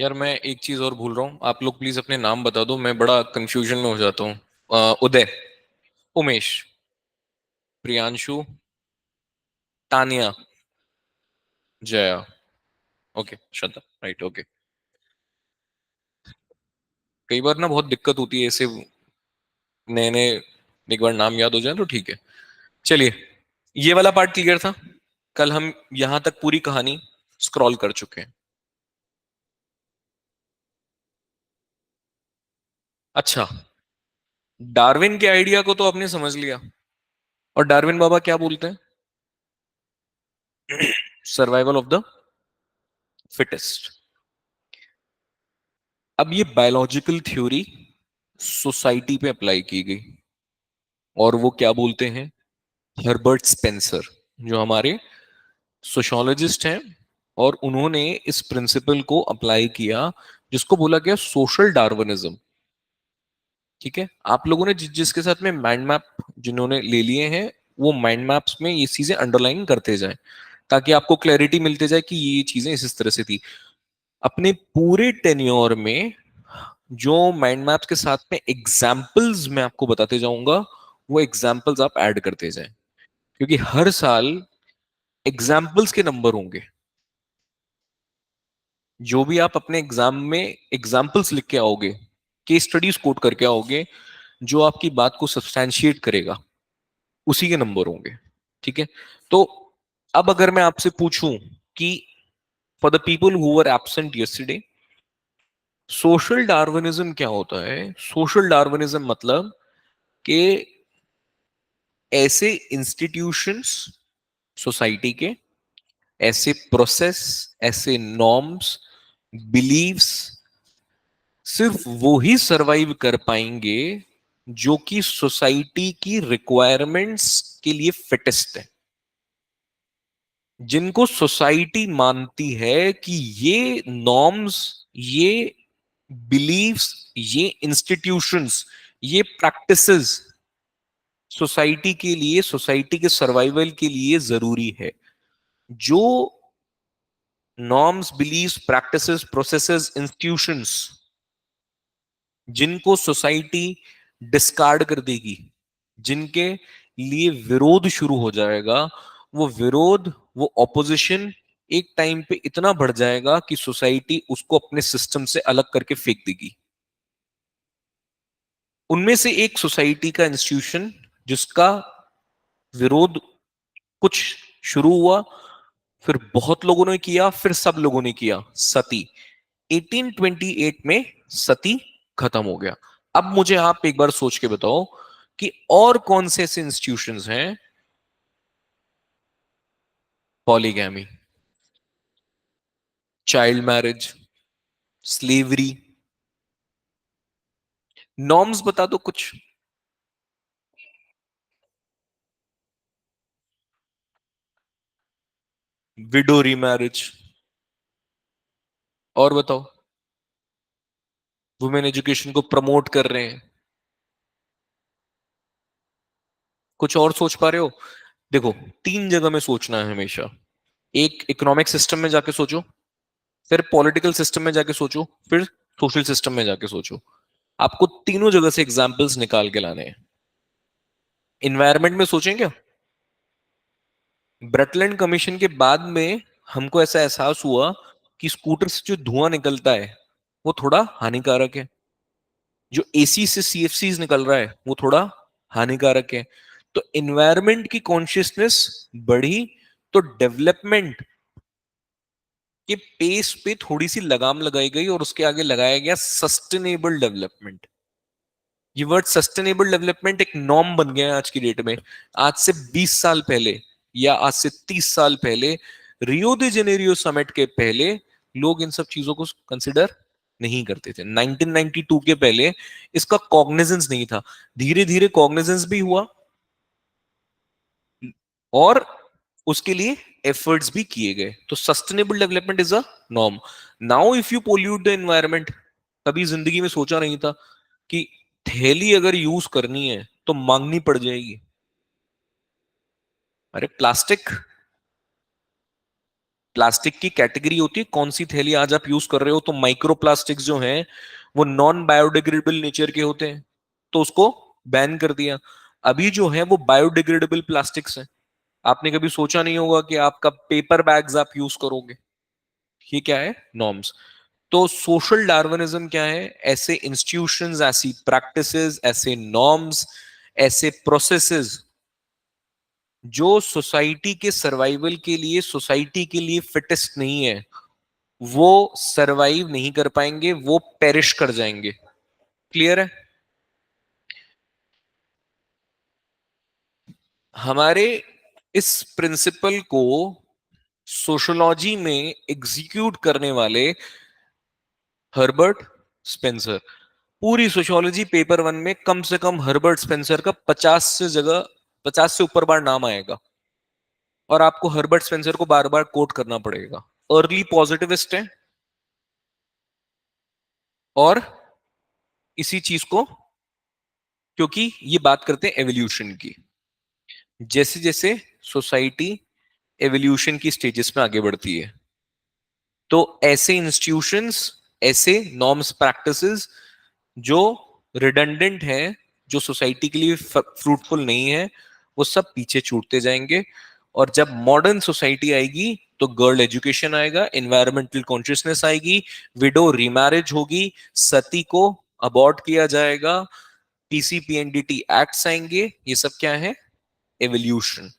यार मैं एक चीज और भूल रहा हूँ। आप लोग प्लीज अपने नाम बता दो, मैं बड़ा कंफ्यूजन में हो जाता हूँ। उदय, उमेश, प्रियांशु, तानिया, जया। ओके, श्रद्धा, राइट, ओके। कई बार ना बहुत दिक्कत होती है ऐसे नए नए। एक बार नाम याद हो जाए तो ठीक है। चलिए, ये वाला पार्ट क्लियर था। कल हम यहां तक पूरी कहानी स्क्रॉल कर चुके हैं। अच्छा, डार्विन के आइडिया को तो आपने समझ लिया। और डार्विन बाबा क्या बोलते हैं? Survival of the fittest. अब ये बायोलॉजिकल थ्योरी सोसाइटी पे अप्लाई की गई, और वो क्या बोलते हैं? हर्बर्ट स्पेंसर, जो हमारे सोशोलॉजिस्ट हैं, और उन्होंने इस प्रिंसिपल को अप्लाई किया, जिसको बोला गया सोशल डार्विनिज्म। ठीक है, आप लोगों ने जिसके साथ में माइंड मैप जिन्होंने ले लिए हैं, वो माइंड मैप्स में ये चीजें अंडरलाइन करते जाएं, ताकि आपको क्लैरिटी मिलते जाए कि ये चीजें इस तरह से थी। अपने पूरे टेन्योर में जो माइंड मैप्स के साथ में एग्जाम्पल्स मैं आपको बताते जाऊंगा, वो एग्जाम्पल्स आप ऐड करते जाएं, क्योंकि हर साल एग्जाम्पल्स के नंबर होंगे। जो भी आप अपने एग्जाम में एग्जाम्पल्स लिख के आओगे, केस स्टडीज कोट करके आओगे, जो आपकी बात को सब्सटैंशिएट करेगा, उसी के नंबर होंगे। ठीक है, तो अब अगर मैं आपसे पूछूं कि for the people who were absent yesterday, social Darwinism क्या होता है? सोशल डार्विनिज्म मतलब कि ऐसे इंस्टीट्यूशंस सोसाइटी के, ऐसे प्रोसेस, ऐसे नॉर्म्स, बिलीव्स सिर्फ वो ही सरवाइव कर पाएंगे जो कि सोसाइटी की रिक्वायरमेंट्स के लिए फिटेस्ट है, जिनको सोसाइटी मानती है कि ये नॉर्म्स, ये बिलीव्स, ये इंस्टीट्यूशंस, ये प्रैक्टिसेस सोसाइटी के लिए, सोसाइटी के सर्वाइवल के लिए जरूरी है। जो norms, beliefs, practices, processes, institutions जिनको सोसाइटी डिस्कार्ड कर देगी, जिनके लिए विरोध शुरू हो जाएगा, वो विरोध, वो ऑपोजिशन एक टाइम पे इतना बढ़ जाएगा कि सोसाइटी उसको अपने सिस्टम से अलग करके फेंक देगी। उनमें से एक सोसाइटी का इंस्टीट्यूशन जिसका विरोध कुछ शुरू हुआ, फिर बहुत लोगों ने किया, फिर सब लोगों ने किया, सती। 1828 में सती खत्म हो गया। अब मुझे आप एक बार सोच के बताओ कि और कौन से ऐसे इंस्टीट्यूशंस हैं? Polygamy, child marriage, slavery. Norms बता दो कुछ। Window remarriage. और बताओ। वुमेन एजुकेशन को प्रमोट कर रहे हैं। कुछ और सोच पा रहे हो? देखो, तीन जगह में सोचना है हमेशा। एक इकोनॉमिक सिस्टम में जाके सोचो, फिर पॉलिटिकल सिस्टम में जाके सोचो, फिर सोशल सिस्टम में जाके सोचो। आपको तीनों जगह से एग्जाम्पल्स निकाल के लाने हैं। इन्वायरमेंट में सोचें क्या? ब्रटलैंड कमीशन के बाद में हमको ऐसा एहसास हुआ कि स्कूटर से जो धुआं निकलता है वो थोड़ा हानिकारक है, जो एसी से सीएफसीज निकल रहा है वो थोड़ा हानिकारक है। तो इन्वायरमेंट की कॉन्शियसनेस बढ़ी, तो डेवलपमेंट के पेस पे थोड़ी सी लगाम लगाई गई, और उसके आगे लगाया गया सस्टेनेबल डेवलपमेंट। ये वर्ड सस्टेनेबल डेवलपमेंट एक नॉर्म बन गया है आज की डेट में। आज से 20 साल पहले, या आज से 30 साल पहले, रियो दे जेनेरियो समिट के पहले लोग इन सब चीजों को कंसिडर नहीं करते थे। 1992 के पहले इसका कॉग्निजेंस नहीं था। धीरे धीरे कॉग्निजेंस भी हुआ, और उसके लिए एफर्ट्स भी किए गए। तो sustainable development is a norm. Now if you pollute the environment, कभी जिंदगी में सोचा नहीं था कि थैली अगर यूज करनी है तो मांगनी पड़ जाएगी। अरे प्लास्टिक, प्लास्टिक की कैटेगरी होती है कौन सी थैली आज आप यूज कर रहे हो, तो माइक्रो प्लास्टिक्स जो हैं वो नॉन बायोडिग्रेडेबल नेचर के होते हैं, तो उसको बैन कर दिया। अभी जो है वो बायोडिग्रेडेबल प्लास्टिक्स हैं। आपने कभी सोचा नहीं होगा कि आपका पेपर बैग्स आप यूज करोगे। ये क्या है? नॉर्म्स। तो सोशल डार्विनिज्म क्या है? ऐसे इंस्टीट्यूशंस, ऐसी प्रैक्टिसेस, ऐसे नॉर्म्स, ऐसे प्रोसेसेस जो सोसाइटी के सर्वाइवल के लिए, सोसाइटी के लिए फिटेस्ट नहीं है, वो सरवाइव नहीं कर पाएंगे, वो पेरिश कर जाएंगे। क्लियर है? हमारे इस प्रिंसिपल को सोशोलॉजी में एग्जीक्यूट करने वाले हर्बर्ट स्पेंसर। पूरी सोशियोलॉजी पेपर वन में कम से कम हर्बर्ट स्पेंसर का 50 से ऊपर बार नाम आएगा, और आपको हर्बर्ट स्पेंसर को बार बार कोट करना पड़ेगा। अर्ली पॉजिटिविस्ट है, और इसी चीज को, क्योंकि ये बात करते हैं एवोल्यूशन की, जैसे जैसे सोसाइटी एवोल्यूशन की स्टेजेस में आगे बढ़ती है, तो ऐसे इंस्टीट्यूशंस, ऐसे नॉर्म्स, प्रैक्टिसेस जो रिडंडेंट है, जो सोसाइटी के लिए फ्रूटफुल नहीं है, वो सब पीछे छूटते जाएंगे। और जब मॉडर्न सोसाइटी आएगी तो गर्ल एजुकेशन आएगा, एनवायरमेंटल कॉन्शियसनेस आएगी, विडो रीमैरिज होगी, सती को अबॉर्ट किया जाएगा, पीसीपीएनडीटी एक्ट्स आएंगे। ये सब क्या है? Evolution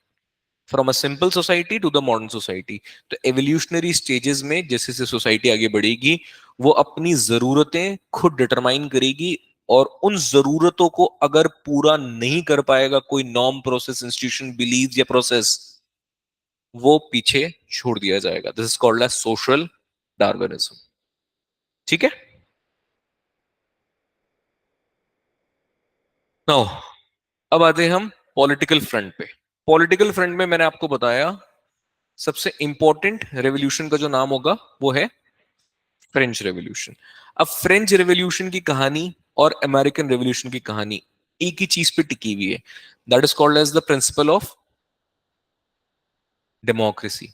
from a simple society to the modern society. तो एवोल्यूशनरी स्टेजेस में जैसे जैसे सोसाइटी आगे बढ़ेगी, वो अपनी जरूरतें खुद डिटरमाइन करेगी, और उन जरूरतों को अगर पूरा नहीं कर पाएगा कोई नॉर्म, प्रोसेस, इंस्टीट्यूशन, बिलीव या प्रोसेस, वो पीछे छोड़ दिया जाएगा। This is called as social Darwinism. ठीक है? नाउ अब आते हैं हम पॉलिटिकल फ्रंट पे। पॉलिटिकल फ्रंट में मैंने आपको बताया सबसे इंपॉर्टेंट रेवोल्यूशन का जो नाम होगा वो है फ्रेंच रेवोल्यूशन। अब फ्रेंच रेवोल्यूशन की कहानी और अमेरिकन रेवोल्यूशन की कहानी एक ही चीज पे टिकी हुई है, that is called as the principle of democracy.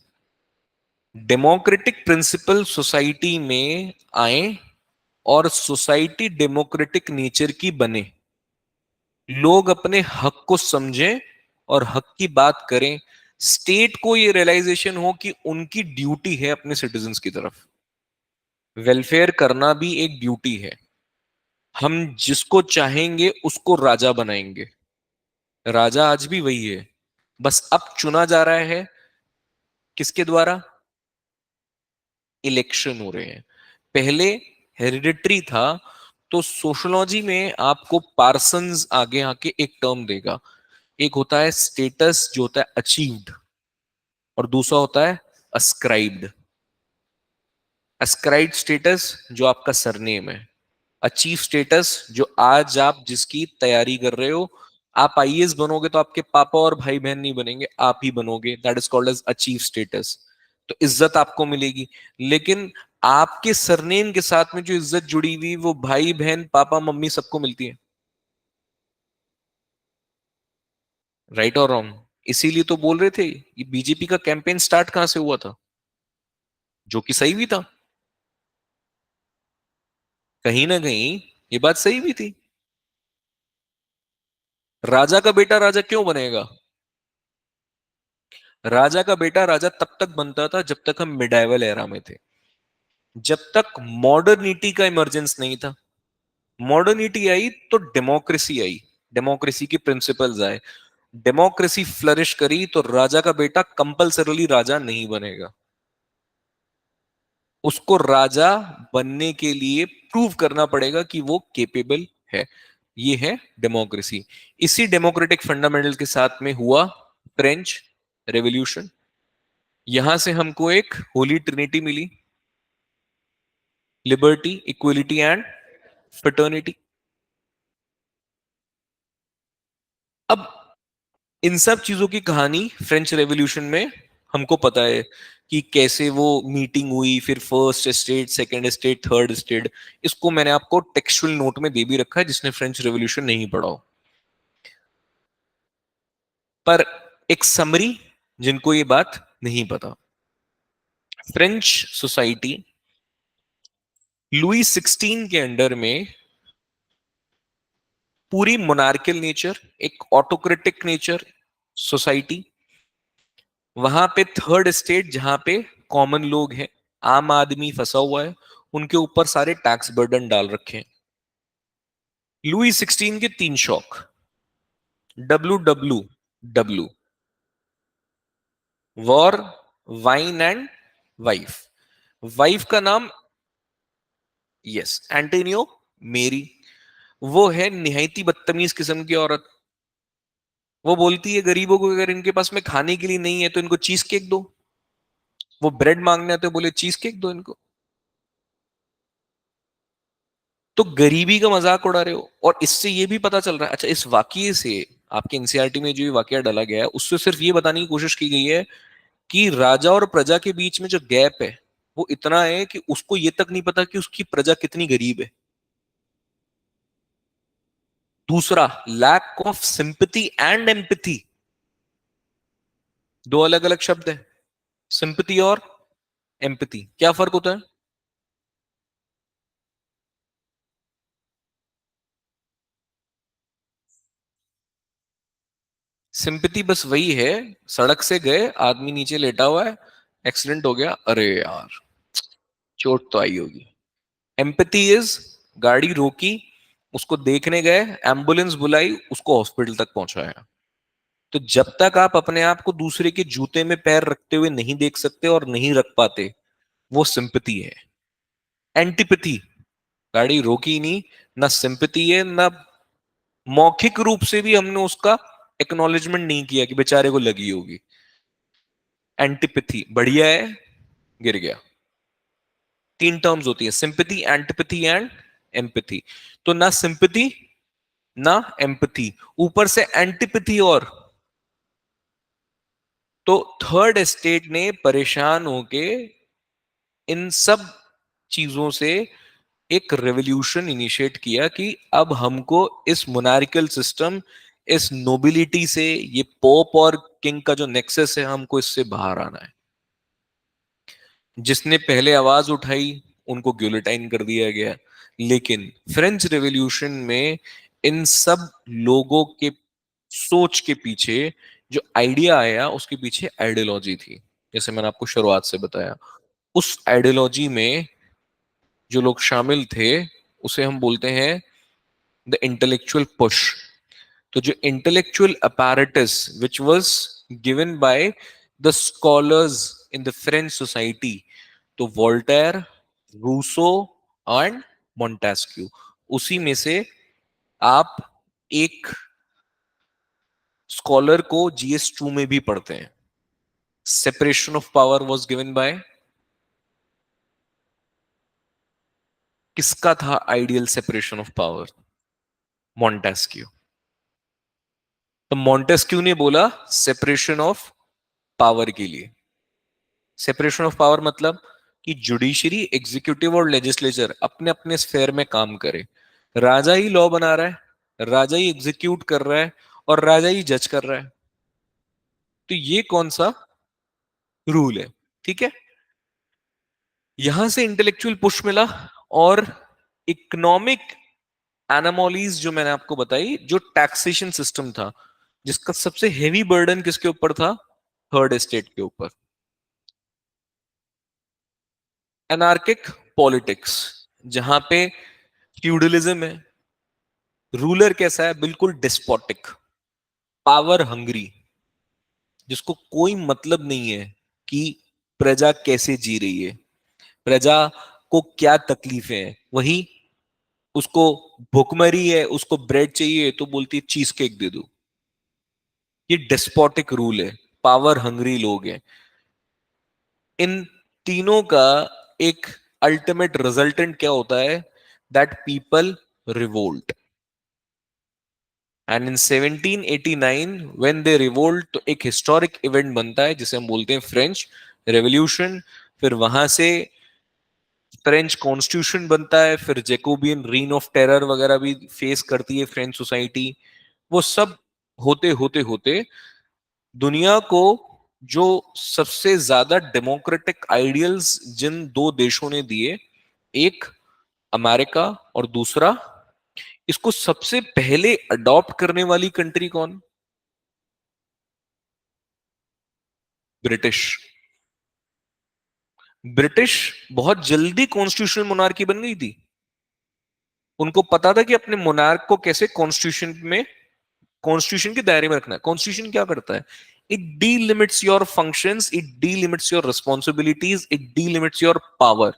Democratic principle society में आए और सोसाइटी डेमोक्रेटिक नेचर की बने, लोग अपने हक को समझें और हक की बात करें, स्टेट को ये रियलाइजेशन हो कि उनकी ड्यूटी है अपने सिटीजन्स की तरफ, वेलफेयर करना भी एक ड्यूटी है। हम जिसको चाहेंगे उसको राजा बनाएंगे। राजा आज भी वही है, बस अब चुना जा रहा है किसके द्वारा? इलेक्शन हो रहे हैं। पहले हेरिडिटरी था। तो सोशोलॉजी में आपको पार्सन्स आगे आके एक टर्म देगा। एक होता है स्टेटस जो होता है अचीव्ड, और दूसरा होता है अस्क्राइब्ड। अस्क्राइब्ड स्टेटस जो आपका सरनेम है, अचीव स्टेटस जो आज आप जिसकी तैयारी कर रहे हो। आप आईएएस बनोगे तो आपके पापा और भाई बहन नहीं बनेंगे, आप ही बनोगे, that is called as achieve status. तो इज्जत आपको मिलेगी, लेकिन आपके सरनेम के साथ में जो इज्जत जुड़ी हुई वो भाई बहन, पापा मम्मी सबको मिलती है। राइट और रॉन्ग? इसीलिए तो बोल रहे थे ये बीजेपी का कैंपेन स्टार्ट कहां से हुआ था, जो कि सही भी था। कहीं ना कहीं ये बात सही भी थी। राजा का बेटा राजा क्यों बनेगा? राजा का बेटा राजा तब तक बनता था जब तक हम मिडाइवल एरा में थे, जब तक मॉडर्निटी का इमरजेंस नहीं था। मॉडर्निटी आई तो डेमोक्रेसी आई, डेमोक्रेसी की प्रिंसिपल्स आए, डेमोक्रेसी फ्लरिश करी, तो राजा का बेटा कंपलसरीली राजा नहीं बनेगा। उसको राजा बनने के लिए प्रूव करना पड़ेगा कि वो केपेबल है। ये है डेमोक्रेसी। इसी डेमोक्रेटिक फंडामेंटल के साथ में हुआ फ्रेंच रेवोल्यूशन। यहां से हमको एक होली ट्रिनिटी मिली, लिबर्टी, इक्वलिटी एंड फ्रेटर्निटी। अब इन सब चीजों की कहानी फ्रेंच रेवोल्यूशन में हमको पता है कि कैसे वो मीटिंग हुई, फिर first state, second state, third state. इसको मैंने आपको टेक्सचुअल नोट में दे भी रखा है जिसने फ्रेंच रेवोल्यूशन नहीं पढ़ा हो। पर एक समरी जिनको ये बात नहीं पता, फ्रेंच सोसाइटी लुई 16 के अंडर में पूरी मोनार्कियल नेचर, एक ऑटोक्रेटिक नेचर सोसाइटी, वहां पे थर्ड स्टेट जहां पे कॉमन लोग हैं, आम आदमी फंसा हुआ है, उनके ऊपर सारे टैक्स बर्डन डाल रखे हैं। लुई 16 के तीन शौक, WWW, war, wine and wife. Wife का नाम, यस, एंटोनियो मेरी। वो है निहायती बदतमीज किस्म की औरत। वो बोलती है गरीबों को अगर इनके पास में खाने के लिए नहीं है तो इनको चीज केक दो। वो ब्रेड मांगने आते बोले चीज केक दो इनको। तो गरीबी का मजाक उड़ा रहे हो। और इससे ये भी पता चल रहा है, अच्छा इस वाकये से, आपके एनसीईआरटी में जो ये वाकया डाला गया है उससे सिर्फ ये बताने की कोशिश की गई है कि राजा और प्रजा के बीच में जो गैप है वो इतना है कि उसको ये तक नहीं पता कि उसकी प्रजा कितनी गरीब है। दूसरा, lack of sympathy and empathy, दो अलग अलग शब्द है। सिंपैथी और एम्पैथी, क्या फर्क होता है? सिंपैथी बस वही है, सड़क से गए, आदमी नीचे लेटा हुआ है, एक्सीडेंट हो गया, अरे यार चोट तो आई होगी। एम्पैथी इज, गाड़ी रोकी, उसको देखने गए, एम्बुलेंस बुलाई, उसको हॉस्पिटल तक पहुंचाया। तो जब तक आप अपने आप को दूसरे के जूते में पैर रखते हुए नहीं देख सकते और नहीं रख पाते, वो सिंपैथी है। एंटीपैथी, गाड़ी रोकी नहीं, ना सिंपैथी है, ना मौखिक रूप से भी हमने उसका एक्नॉलेजमेंट नहीं किया कि बेचारे को लगी होगी। एंटीपैथी बढ़िया है, गिर गया। तीन टर्म्स होती है, सिंपैथी, एंटीपैथी एंड एम्पैथी। तो ना सिंपैथी ना एम्पैथी, ऊपर से एंटीपैथी। और तो थर्ड स्टेट ने परेशान होके इन सब चीजों से एक रेवोल्यूशन इनिशिएट किया कि अब हमको इस मोनार्कियल सिस्टम, इस नोबिलिटी से, ये पोप और किंग का जो नेक्सस है, हमको इससे बाहर आना है। जिसने पहले आवाज उठाई उनको ग्योलेटाइन कर दिया गया। लेकिन फ्रेंच रेवोल्यूशन में इन सब लोगों के सोच के पीछे जो आइडिया आया, उसके पीछे आइडियोलॉजी थी, जैसे मैंने आपको शुरुआत से बताया। उस आइडियोलॉजी में जो लोग शामिल थे उसे हम बोलते हैं द इंटेलेक्चुअल पुश। तो जो intellectual apparatus which was given by the scholars in the French society, तो वोल्टेयर, रूसो एंड मोंटेस्क्यू, उसी में से आप एक स्कॉलर को GS2 में भी पढ़ते हैं। Separation of power was given by, किसका था ideal separation of power? Montesquieu. तो मोंटेस्क्यू ने बोला सेपरेशन ऑफ पावर के लिए। सेपरेशन ऑफ पावर मतलब कि जुडिशरी, एग्जीक्यूटिव और लेजिस्लेचर अपने अपने स्फेयर में काम करे। राजा ही लॉ बना रहा है, राजा ही एग्जीक्यूट कर रहा है और राजा ही जज कर रहा है। तो ये कौन सा रूल है? ठीक है, यहां से इंटेलेक्चुअल पुश मिला। और इकोनॉमिक एनामोलीज जो मैंने आपको बताई, जो टैक्सेशन सिस्टम था, जिसका सबसे हेवी बर्डन किसके ऊपर था? थर्ड एस्टेट के ऊपर। एनार्किक पॉलिटिक्स, जहां पे फ्यूडलिज्म है, रूलर कैसा है? बिल्कुल डिस्पोटिक, पावर हंग्री, जिसको कोई मतलब नहीं है कि प्रजा कैसे जी रही है, प्रजा को क्या तकलीफें हैं। वही उसको भुखमरी है, उसको ब्रेड चाहिए तो बोलती है चीज केक दे दो। ये डिस्पोटिक रूल है, पावर हंग्री लोग हैं। इन तीनों का एक अल्टीमेट रिजल्टेंट क्या होता है? That people revolt. And in 1789 when they revolt, तो एक हिस्टोरिक इवेंट बनता है जिसे हम बोलते हैं फ्रेंच रेवोल्यूशन। फिर वहां से फ्रेंच कॉन्स्टिट्यूशन बनता है, फिर जैकोबियन रीन ऑफ टेरर वगैरह भी फेस करती है फ्रेंच सोसाइटी। वो सब होते होते होते दुनिया को जो सबसे ज्यादा डेमोक्रेटिक आइडियल्स जिन दो देशों ने दिए, एक अमेरिका और दूसरा, इसको सबसे पहले अडॉप्ट करने वाली कंट्री कौन? ब्रिटिश। ब्रिटिश बहुत जल्दी कॉन्स्टिट्यूशनल मोनार्की बन गई थी। उनको पता था कि अपने मोनार्क को कैसे कॉन्स्टिट्यूशन के दायरे में रखना है। कॉन्स्टिट्यूशन क्या करता है? It delimits your functions, it delimits your responsibilities, it delimits your power.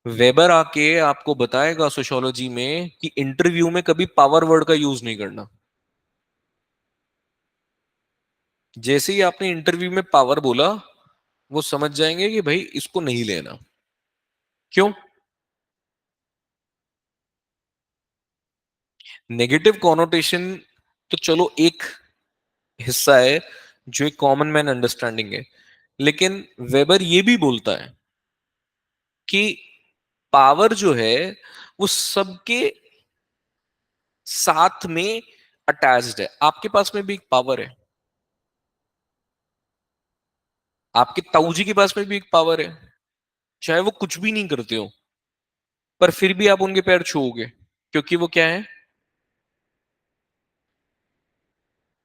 Weber आके आपको बताएगा सोशियोलॉजी में कि इंटरव्यू में कभी पावर वर्ड का यूज नहीं करना। जैसे ही आपने इंटरव्यू में पावर बोला, वो समझ जाएंगे कि भाई इसको नहीं लेना। क्यों? नेगेटिव कॉनोटेशन तो चलो एक हिस्सा है, जो एक कॉमन मैन अंडरस्टैंडिंग है, लेकिन वेबर ये भी बोलता है कि पावर जो है वो सबके साथ में अटैच्ड है। आपके पास में भी एक पावर है, आपके ताऊ जी के पास में भी एक पावर है, चाहे वो कुछ भी नहीं करते हो, पर फिर भी आप उनके पैर छूओगे। क्योंकि वो क्या है?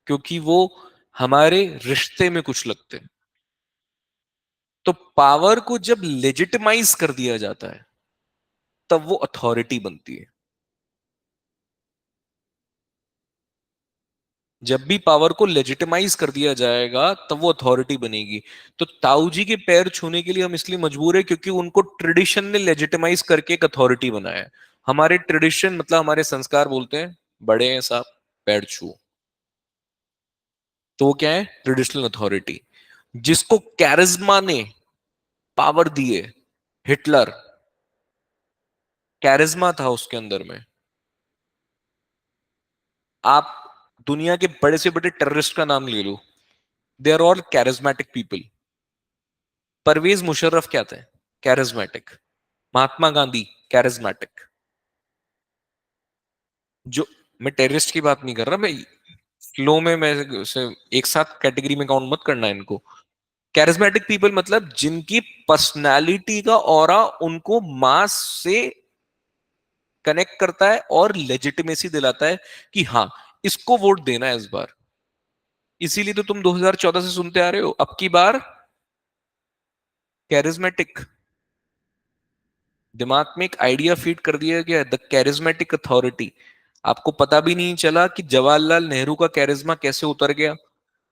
क्योंकि वो हमारे रिश्ते में कुछ लगते हैं। तो पावर को जब लेजिटिमाइज कर दिया जाता है, तब वो अथॉरिटी बनती है। जब भी पावर को लेजिटिमाइज कर दिया जाएगा, तब वो अथॉरिटी बनेगी। तो ताऊ जी के पैर छूने के लिए हम इसलिए मजबूर है क्योंकि उनको ट्रेडिशन ने लेजिटिमाइज करके एक अथॉरिटी बनाया है। हमारे ट्रेडिशन मतलब हमारे संस्कार बोलते हैं बड़े हैं साहब, पैर छू। तो वो क्या है? Traditional authority. जिसको कैरिज्मा ने पावर दी है, हिटलर, कैरिज्मा था उसके अंदर में। आप दुनिया के बड़े से बड़े टेररिस्ट का नाम ले लो, they are all charismatic people. Parvez Musharraf क्या थे? कैरिज्मेटिक। महात्मा गांधी कैरिज्मेटिक। जो, मैं टेररिस्ट की बात नहीं कर रहा, मैं फ्लो में मैं से एक साथ कैटेगरी में काउंट मत करना इनको। कैरिज्मेटिक पीपल मतलब जिनकी पर्सनालिटी का ऑरा उनको मास से कनेक्ट करता है और लेजिटिमेसी दिलाता है कि हाँ, इसको वोट देना है इस बार। इसीलिए तो तुम 2014 से सुनते आ रहे हो, अब की बार कैरिज्मेटिक। दिमाग में एक आइडिया फीड कर दिया गया, द कैरिज्मेटिक अथॉरिटी। आपको पता भी नहीं चला कि जवाहरलाल नेहरू का कैरिज्मा कैसे उतर गया।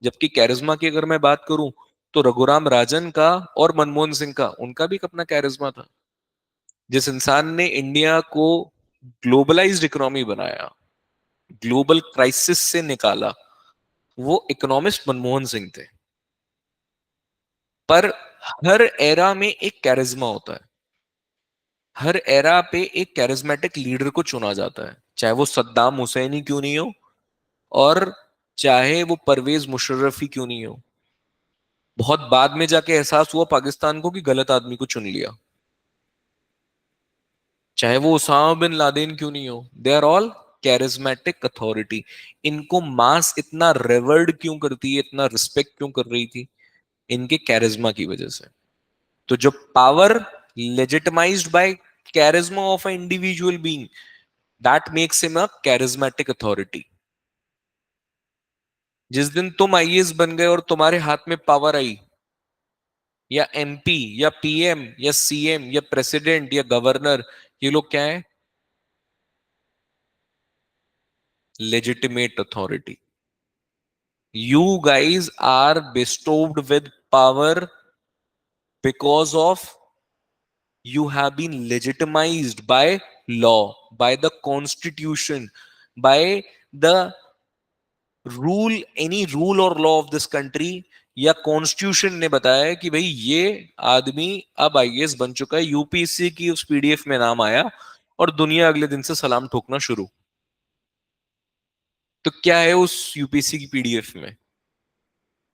जबकि कैरिज्मा की अगर मैं बात करूं, तो रघुराम राजन का और मनमोहन सिंह का, उनका भी अपना कैरिज्मा था। जिस इंसान ने इंडिया को ग्लोबलाइज्ड इकोनॉमी बनाया, ग्लोबल क्राइसिस से निकाला, वो इकोनॉमिस्ट मनमोहन सिंह थे। पर हर एरा में एक कैरिज्मा होता है। हर एरा पे एक कैरिज्मेटिक लीडर को चुना जाता है, चाहे वो सद्दाम हुसैन ही क्यों नहीं हो, और चाहे वो परवेज मुशर्रफ ही क्यों नहीं हो। बहुत बाद में जाके एहसास हुआ पाकिस्तान को कि गलत आदमी को चुन लिया। चाहे वो उसामा बिन लादेन क्यों नहीं हो, they are all charismatic authority. इनको मास इतना रेवर्ड क्यों करती है, इतना रिस्पेक्ट क्यों कर रही थी? इनके कैरिज्मा की वजह से। तो जो power legitimised by charisma of a individual being, that makes him a charismatic authority. जिस दिन तुम आईएएस बन गए और तुम्हारे हाथ में पावर आई, या एमपी या पीएम या सीएम या प्रेसिडेंट या गवर्नर, ये लोग क्या है? Legitimate authority. You guys are bestowed with power because of you have been legitimized by law, by the constitution, by the rule, any rule or law of this country, या constitution ने बताया कि भाई ये आदमी अब आईएएस बन चुका है, यूपीएससी की उस पीडीएफ में नाम आया, और दुनिया अगले दिन से सलाम ठोकना शुरू। तो क्या है उस यूपीएससी की पीडीएफ में?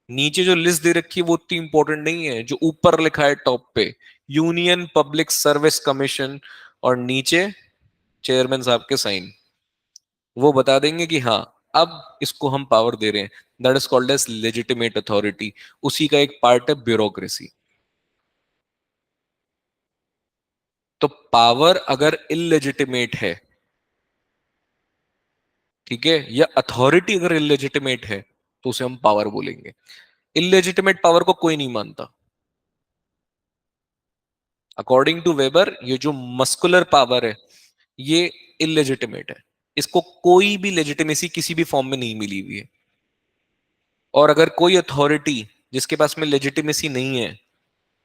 नीचे जो लिस्ट दे रखी है वो उतनी इंपॉर्टेंट नहीं है, जो ऊपर लिखा है टॉप पे, यूनियन पब्लिक सर्विस कमीशन, और नीचे चेयरमैन साहब के साइन, वो बता देंगे कि हाँ, अब इसको हम पावर दे रहे हैं, that is called as legitimate authority. उसी का एक पार्ट है ब्यूरोक्रेसी। तो पावर अगर इलेजिटिमेट है, ठीक है, या अथॉरिटी अगर इलेजिटिमेट है, तो उसे हम पावर बोलेंगे। इलेजिटिमेट पावर को कोई नहीं मानता। अकॉर्डिंग टू वेबर, ये जो मस्कुलर पावर है, ये इलेजिटिमेट है। इसको कोई भी लेजिटिमेसी किसी भी फॉर्म में नहीं मिली हुई है। और अगर कोई अथॉरिटी जिसके पास में लेजिटिमेसी नहीं है,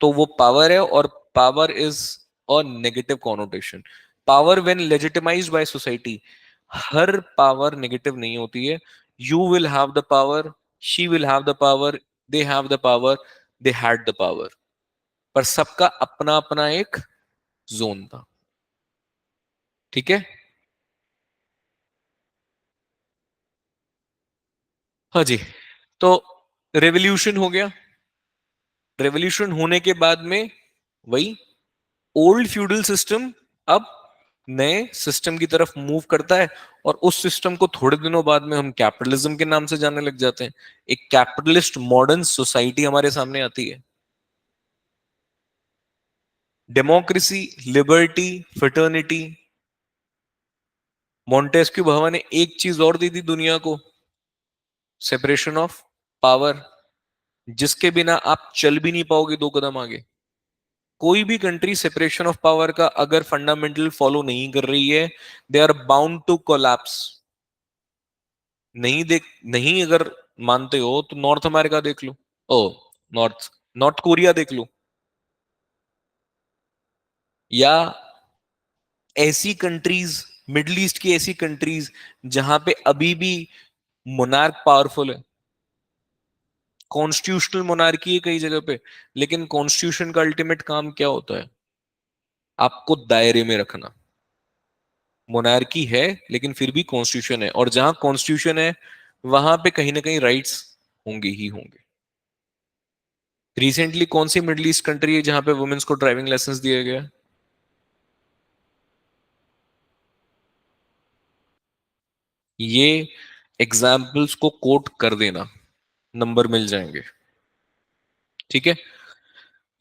तो वो पावर है, और power is a negative connotation. Power when legitimised by society, हर पावर नेगेटिव नहीं होती है। You will have the power, she will have the power, they have the power, they had the power, पर सबका अपना अपना एक जोन था। ठीक है। हाँ जी। तो रेवोल्यूशन हो गया। रेवोल्यूशन होने के बाद में वही ओल्ड फ्यूडल सिस्टम अब नए सिस्टम की तरफ मूव करता है, और उस सिस्टम को थोड़े दिनों बाद में हम कैपिटलिज्म के नाम से जाने लग जाते हैं। एक कैपिटलिस्ट मॉडर्न सोसाइटी हमारे सामने आती है। Democracy, liberty, fraternity. मॉन्टेस्क्यू भावा ने एक चीज और दी थी दुनिया को, सेपरेशन ऑफ पावर, जिसके बिना आप चल भी नहीं पाओगे दो कदम आगे। कोई भी कंट्री सेपरेशन ऑफ पावर का अगर फंडामेंटल फॉलो नहीं कर रही है, they are bound to collapse. नहीं अगर मानते हो तो नॉर्थ अमेरिका देख लो। ओ, नॉर्थ नॉर्थ कोरिया देख लो, या ऐसी कंट्रीज, मिडल ईस्ट की ऐसी कंट्रीज जहां पे अभी भी मोनार्क पावरफुल है। कॉन्स्टिट्यूशनल मोनार्की है कई जगह पे, लेकिन कॉन्स्टिट्यूशन का अल्टीमेट काम क्या होता है? आपको दायरे में रखना। मोनार्की है, लेकिन फिर भी कॉन्स्टिट्यूशन है, और जहां कॉन्स्टिट्यूशन है वहां पे कहीं ना कहीं राइट्स होंगे ही होंगे। रिसेंटली कौन सी मिडिल ईस्ट कंट्री है जहां पे वुमेन्स को ड्राइविंग लाइसेंस दिया गया? ये एग्जाम्पल्स को कोट कर देना, नंबर मिल जाएंगे। ठीक है।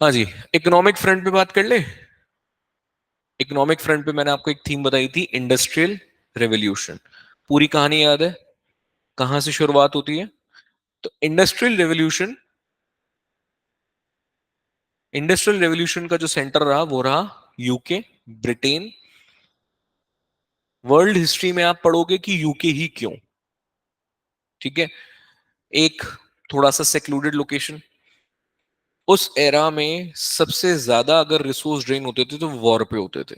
हाँ जी। इकोनॉमिक फ्रंट पे बात कर ले। इकोनॉमिक फ्रंट पे मैंने आपको एक थीम बताई थी, इंडस्ट्रियल रेवोल्यूशन। पूरी कहानी याद है कहां से शुरुआत होती है? तो इंडस्ट्रियल रेवोल्यूशन का जो सेंटर रहा वो रहा यूके, ब्रिटेन। वर्ल्ड हिस्ट्री में आप पढ़ोगे कि यूके ही क्यों। ठीक है। एक थोड़ा सा सेक्लूडेड लोकेशन, उस एरा में सबसे ज्यादा अगर रिसोर्स ड्रेन होते थे तो वॉर पे होते थे।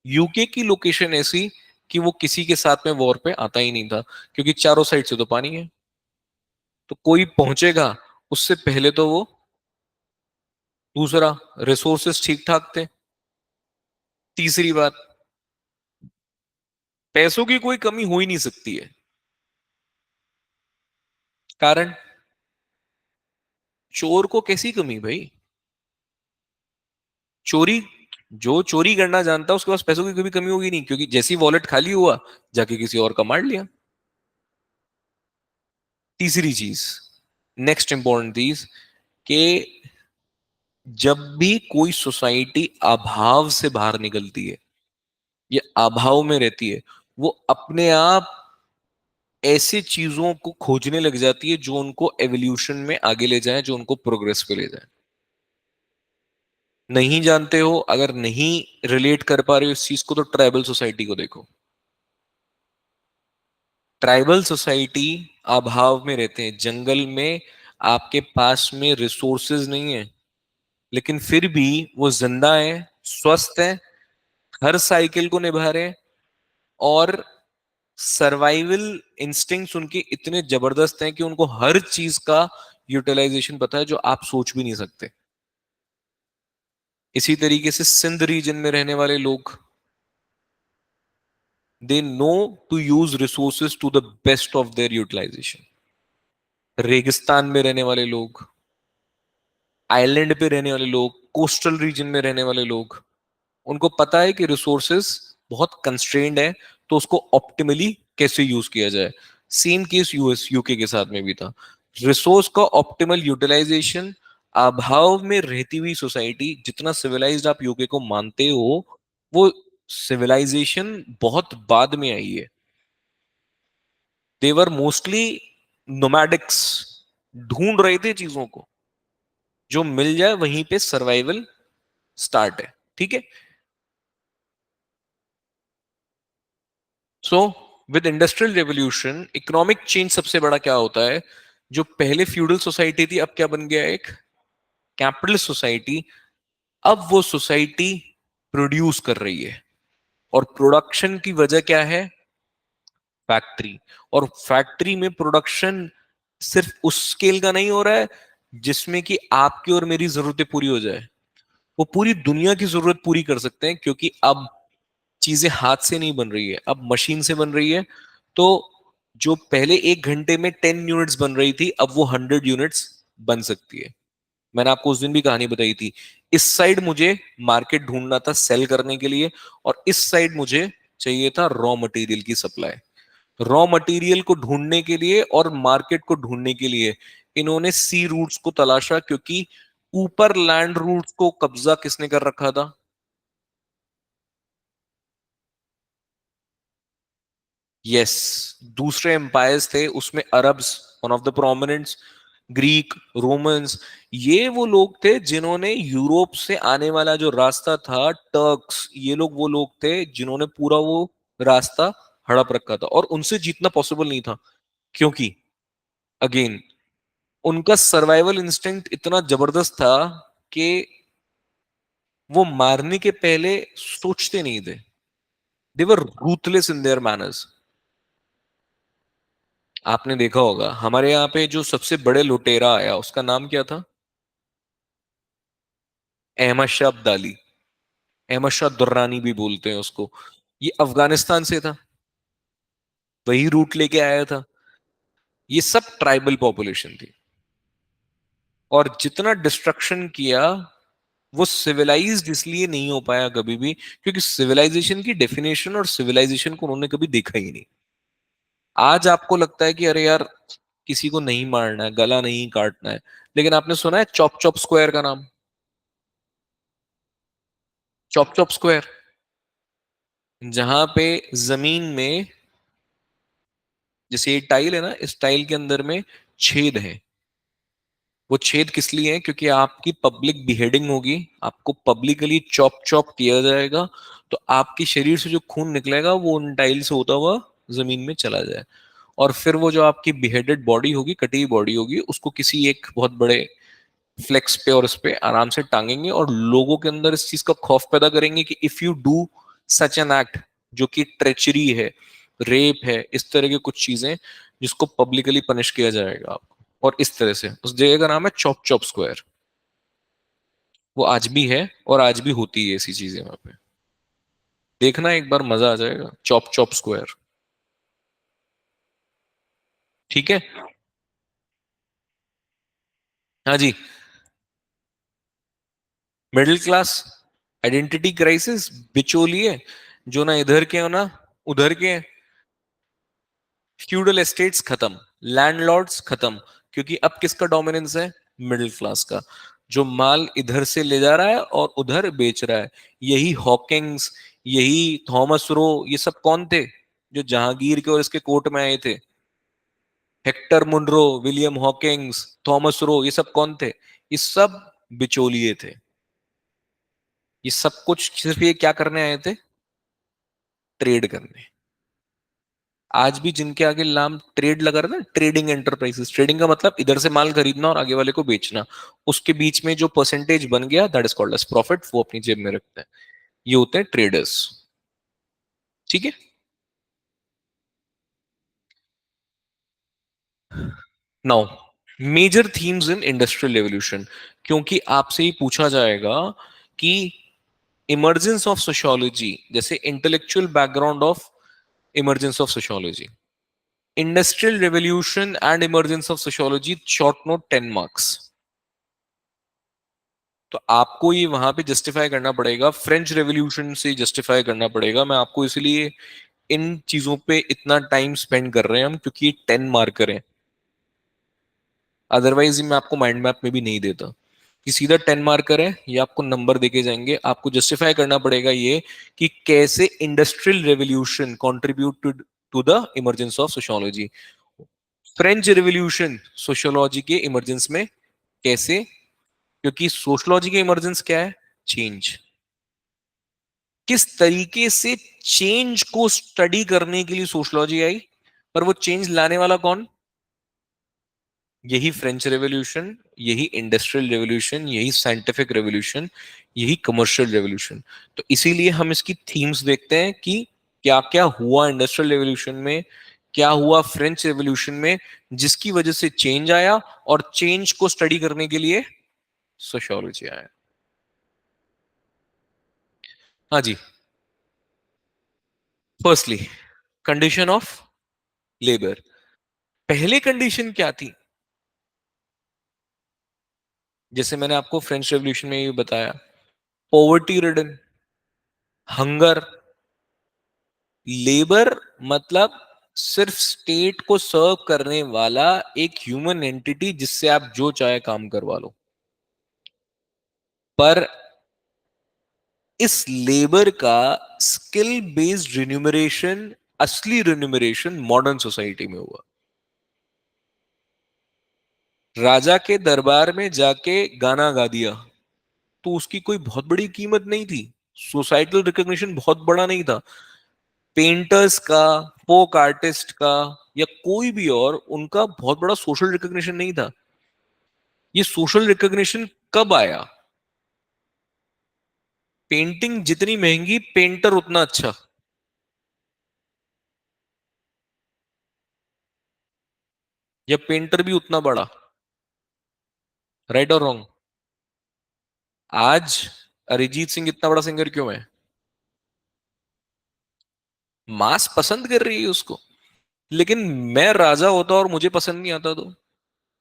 यूके की लोकेशन ऐसी कि वो किसी के साथ में वॉर पे आता ही नहीं था, क्योंकि चारों साइड से तो पानी है, तो कोई पहुंचेगा उससे पहले तो वो, दूसरा रिसोर्सेस ठीक ठाक थे, तीसरी बात पैसों की कोई कमी हो ही नहीं सकती है। कारण, चोर को कैसी कमी भाई? चोरी, जो चोरी करना जानता है उसके पास पैसों की कभी कमी होगी नहीं, क्योंकि जैसी वॉलेट खाली हुआ जाके किसी और का मार लिया। तीसरी चीज, नेक्स्ट इंपॉर्टेंट चीज, कि जब भी कोई सोसाइटी अभाव से बाहर निकलती है या अभाव में रहती है, वो अपने आप ऐसे चीजों को खोजने लग जाती है जो उनको एवोल्यूशन में आगे ले जाए, जो उनको प्रोग्रेस पे ले जाए। नहीं जानते हो, अगर नहीं रिलेट कर पा रहे हो इस चीज को, तो ट्राइबल सोसाइटी को देखो। ट्राइबल सोसाइटी अभाव में रहते हैं, जंगल में आपके पास में रिसोर्सेज नहीं है, लेकिन फिर भी वो जिंदा है, स्वस्थ है, हर साइकिल को निभा रहे हैं, और सर्वाइवल इंस्टिंक्ट्स उनके इतने जबरदस्त हैं कि उनको हर चीज का यूटिलाइजेशन पता है जो आप सोच भी नहीं सकते। इसी तरीके से सिंध रीजन में रहने वाले लोग, they know to use resources to the best of their utilisation. रेगिस्तान में रहने वाले लोग, आइलैंड पे रहने वाले लोग, कोस्टल रीजन में रहने वाले लोग, उनको पता है कि रिसोर्सेस बहुत कंस्ट्रेन्ड है, तो उसको ऑप्टिमली कैसे यूज किया जाए। सेम केस यूएस यूके के साथ में भी था। रिसोर्स का ऑप्टिमल यूटिलाइजेशन, अभाव में रहती हुई सोसाइटी, जितना सिविलाइज्ड आप यूके को मानते हो, वो सिविलाइजेशन बहुत बाद में आई है। देवर मोस्टली नोमैडिक्स, ढूंढ रहे थे चीजों को, जो मिल जाए वहीं पे सर्वाइवल स्टार्ट है। ठीक है। So with industrial revolution economic change सबसे बड़ा क्या होता है? जो पहले फ्यूडल सोसाइटी थी, अब क्या बन गया? एक कैपिटलिस्ट सोसाइटी। अब वो सोसाइटी प्रोड्यूस कर रही है, और प्रोडक्शन की वजह क्या है? फैक्ट्री। और फैक्ट्री में प्रोडक्शन सिर्फ उस स्केल का नहीं हो रहा है जिसमें कि आपकी और मेरी जरूरतें पूरी हो जाए, वो पूरी दुनिया की जरूरत पूरी कर सकते हैं, क्योंकि अब चीजें हाथ से नहीं बन रही है, अब मशीन से बन रही है। तो जो पहले 1 घंटे में 10 यूनिट्स बन रही थी, अब वो 100 यूनिट्स बन सकती है। मैंने आपको उस दिन भी कहानी बताई थी। इस साइड मुझे मार्केट ढूंढना था सेल करने के लिए, और इस साइड मुझे चाहिए था रॉ मटेरियल की सप्लाई। रॉ मटेरियल को ढूंढने के लिए और मार्केट को ढूंढने के लिए इन्होंने सी रूट्स को तलाशा, क्योंकि ऊपर लैंड रूट्स को कब्जा किसने कर रखा था? यस, दूसरे एम्पायर्स थे उसमें, Arabs one of the prominents, Greek, Romans, ये वो लोग थे जिन्होंने यूरोप से आने वाला जो रास्ता था, टर्क्स, ये लोग वो लोग थे जिन्होंने पूरा वो रास्ता हड़प रखा था, और उनसे जीतना पॉसिबल नहीं था, क्योंकि अगेन उनका सर्वाइवल इंस्टिंक्ट इतना जबरदस्त था कि वो मारने के पहले सोचते नहीं थे। दे वर रूथलेस इन देयर मैनर्स। आपने देखा होगा हमारे यहाँ पे जो सबसे बड़े लुटेरा आया, उसका नाम क्या था? अहमद शाह अब्दाली। अहमद शाह दुर्रानी भी बोलते हैं उसको। ये अफगानिस्तान से था, वही रूट लेके आया था। ये सब ट्राइबल पॉपुलेशन थी, और जितना डिस्ट्रक्शन किया, वो सिविलाइज्ड इसलिए नहीं हो पाया कभी भी, क्योंकि सिविलाइजेशन की डेफिनेशन और सिविलाइजेशन को उन्होंने कभी देखा ही नहीं। आज आपको लगता है कि अरे यार, किसी को नहीं मारना है, गला नहीं काटना है, लेकिन आपने सुना है चॉप चॉप स्क्वायर का नाम? चॉप चॉप स्क्वायर, जहां पे जमीन में, जैसे ये टाइल है ना, इस टाइल के अंदर में छेद है। वो छेद किस लिए है? क्योंकि आपकी पब्लिक बिहेडिंग होगी, आपको पब्लिकली चॉप चॉप किया जाएगा, तो आपके शरीर से जो खून निकलेगा वो उन टाइल से होता हुआ जमीन में चला जाए, और फिर वो जो आपकी बिहेडेड बॉडी होगी, कटी हुई बॉडी होगी, उसको किसी एक बहुत बड़े फ्लेक्स पे और उस पे आराम से टांगेंगे, और लोगों के अंदर इस चीज का खौफ पैदा करेंगे कि if you do such an act, जो कि ट्रेचरी है, रेप है, इस तरह की कुछ चीजें, जिसको पब्लिकली पनिश किया जाएगा आपको। और इस तरह से उस जगह का नाम है चॉप चॉप स्क्वायर। वो आज भी है, और आज भी होती है ऐसी चीजें वहां पे। देखना एक बार, मजा आ जाएगा, चॉप चॉप स्क्वायर। ठीक है। हाँ जी। मिडिल क्लास, आइडेंटिटी क्राइसिस, बिचौलिए, जो ना इधर के हो ना उधर के हैं। फ्यूडल एस्टेट्स खत्म, लैंडलॉर्ड्स खत्म, क्योंकि अब किसका डोमिनेंस है? मिडिल क्लास का, जो माल इधर से ले जा रहा है और उधर बेच रहा है। यही हॉकिंग्स, यही थॉमस रो, ये सब कौन थे जो जहांगीर के और इसके कोर्ट में आए थे? Hector Munro, William Hawkins, Thomas Roe, ये सब कौन थे? ये सब बिचौलिए थे। ये सब कुछ सिर्फ ये क्या करने आए थे? ट्रेड करने। आज भी जिनके आगे नाम ट्रेड लगा रहा है ना, ट्रेडिंग एंटरप्राइजेस, ट्रेडिंग का मतलब इधर से माल खरीदना और आगे वाले को बेचना, उसके बीच में जो परसेंटेज बन गया, that is called as profit, वो अपनी जेब में रखते हैं। ये होते हैं ट्रेडर्स। ठीक है। Now, major themes in industrial revolution, क्योंकि आपसे ही पूछा जाएगा कि इमर्जेंस ऑफ सोशियोलॉजी, जैसे intellectual background of emergence of sociology, industrial revolution and emergence of sociology, short note 10 marks. तो आपको ये वहां पे जस्टिफाई करना पड़ेगा, फ्रेंच रेवोल्यूशन से जस्टिफाई करना पड़ेगा। मैं आपको इसलिए इन चीजों पे इतना टाइम स्पेंड कर रहे हैं हम क्योंकि ये 10 मार्कर है। अदरवाइज मैं आपको माइंड मैप में भी नहीं देता कि सीधा 10 मार्कर है, ये आपको नंबर देके जाएंगे, आपको जस्टिफाई करना पड़ेगा ये कि कैसे industrial revolution contribute to the emergence of sociology. French revolution sociology के इमरजेंस में कैसे, क्योंकि सोशियोलॉजी के इमरजेंस क्या है, चेंज। किस तरीके से चेंज को स्टडी करने के लिए सोशियोलॉजी आई, पर वो चेंज लाने वाला कौन, यही फ्रेंच रेवोल्यूशन, यही इंडस्ट्रियल रेवोल्यूशन, यही साइंटिफिक रेवोल्यूशन, यही कमर्शियल रेवोल्यूशन। तो इसीलिए हम इसकी थीम्स देखते हैं कि क्या क्या हुआ इंडस्ट्रियल रेवोल्यूशन में, क्या हुआ फ्रेंच रेवोल्यूशन में, जिसकी वजह से चेंज आया, और चेंज को स्टडी करने के लिए सोशियोलॉजी आया। हाँ जी। Firstly, condition of labour. पहले कंडीशन क्या थी, जैसे मैंने आपको फ्रेंच रेवोल्यूशन में ये बताया, पॉवर्टी रिडन, हंगर। लेबर मतलब सिर्फ स्टेट को सर्व करने वाला एक ह्यूमन एंटिटी जिससे आप जो चाहे काम करवा लो। पर इस लेबर का स्किल बेस्ड रिन्यूमरेशन, असली रिन्यूमरेशन मॉडर्न सोसाइटी में हुआ। राजा के दरबार में जाके गाना गा दिया तो उसकी कोई बहुत बड़ी कीमत नहीं थी, सोसाइटल रिकॉग्निशन बहुत बड़ा नहीं था। पेंटर्स का, फोक आर्टिस्ट का, या कोई भी और, उनका बहुत बड़ा सोशल रिकॉग्निशन नहीं था। ये सोशल रिकॉग्निशन कब आया, पेंटिंग जितनी महंगी पेंटर उतना अच्छा, या पेंटर भी उतना बड़ा। राइट और रॉन्ग। आज अरिजीत सिंह इतना बड़ा सिंगर क्यों है, मास पसंद कर रही है उसको। लेकिन मैं राजा होता और मुझे पसंद नहीं आता तो,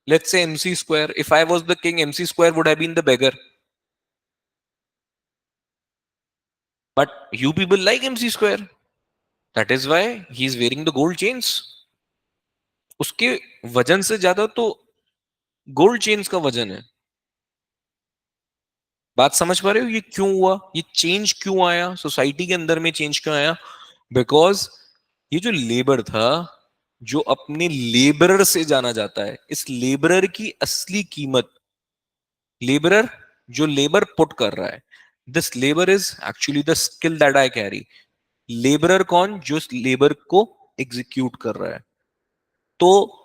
let's say MC square, if I was the king, MC square would have been the beggar, but you people like MC square, that is why he is wearing the gold chains. उसके वजन से ज्यादा तो gold chains का वजन है। बात समझ पा रहे हो, ये क्यों हुआ, ये चेंज क्यों आया, सोसाइटी के अंदर में चेंज क्यों आया? बिकॉज ये जो लेबर था, जो अपने लेबरर से जाना जाता है, इस लेबरर की असली कीमत, लेबरर जो लेबर पुट कर रहा है, this labour is actually the skill that I carry. Labourer कौन, जो लेबर को एग्जीक्यूट कर रहा है। तो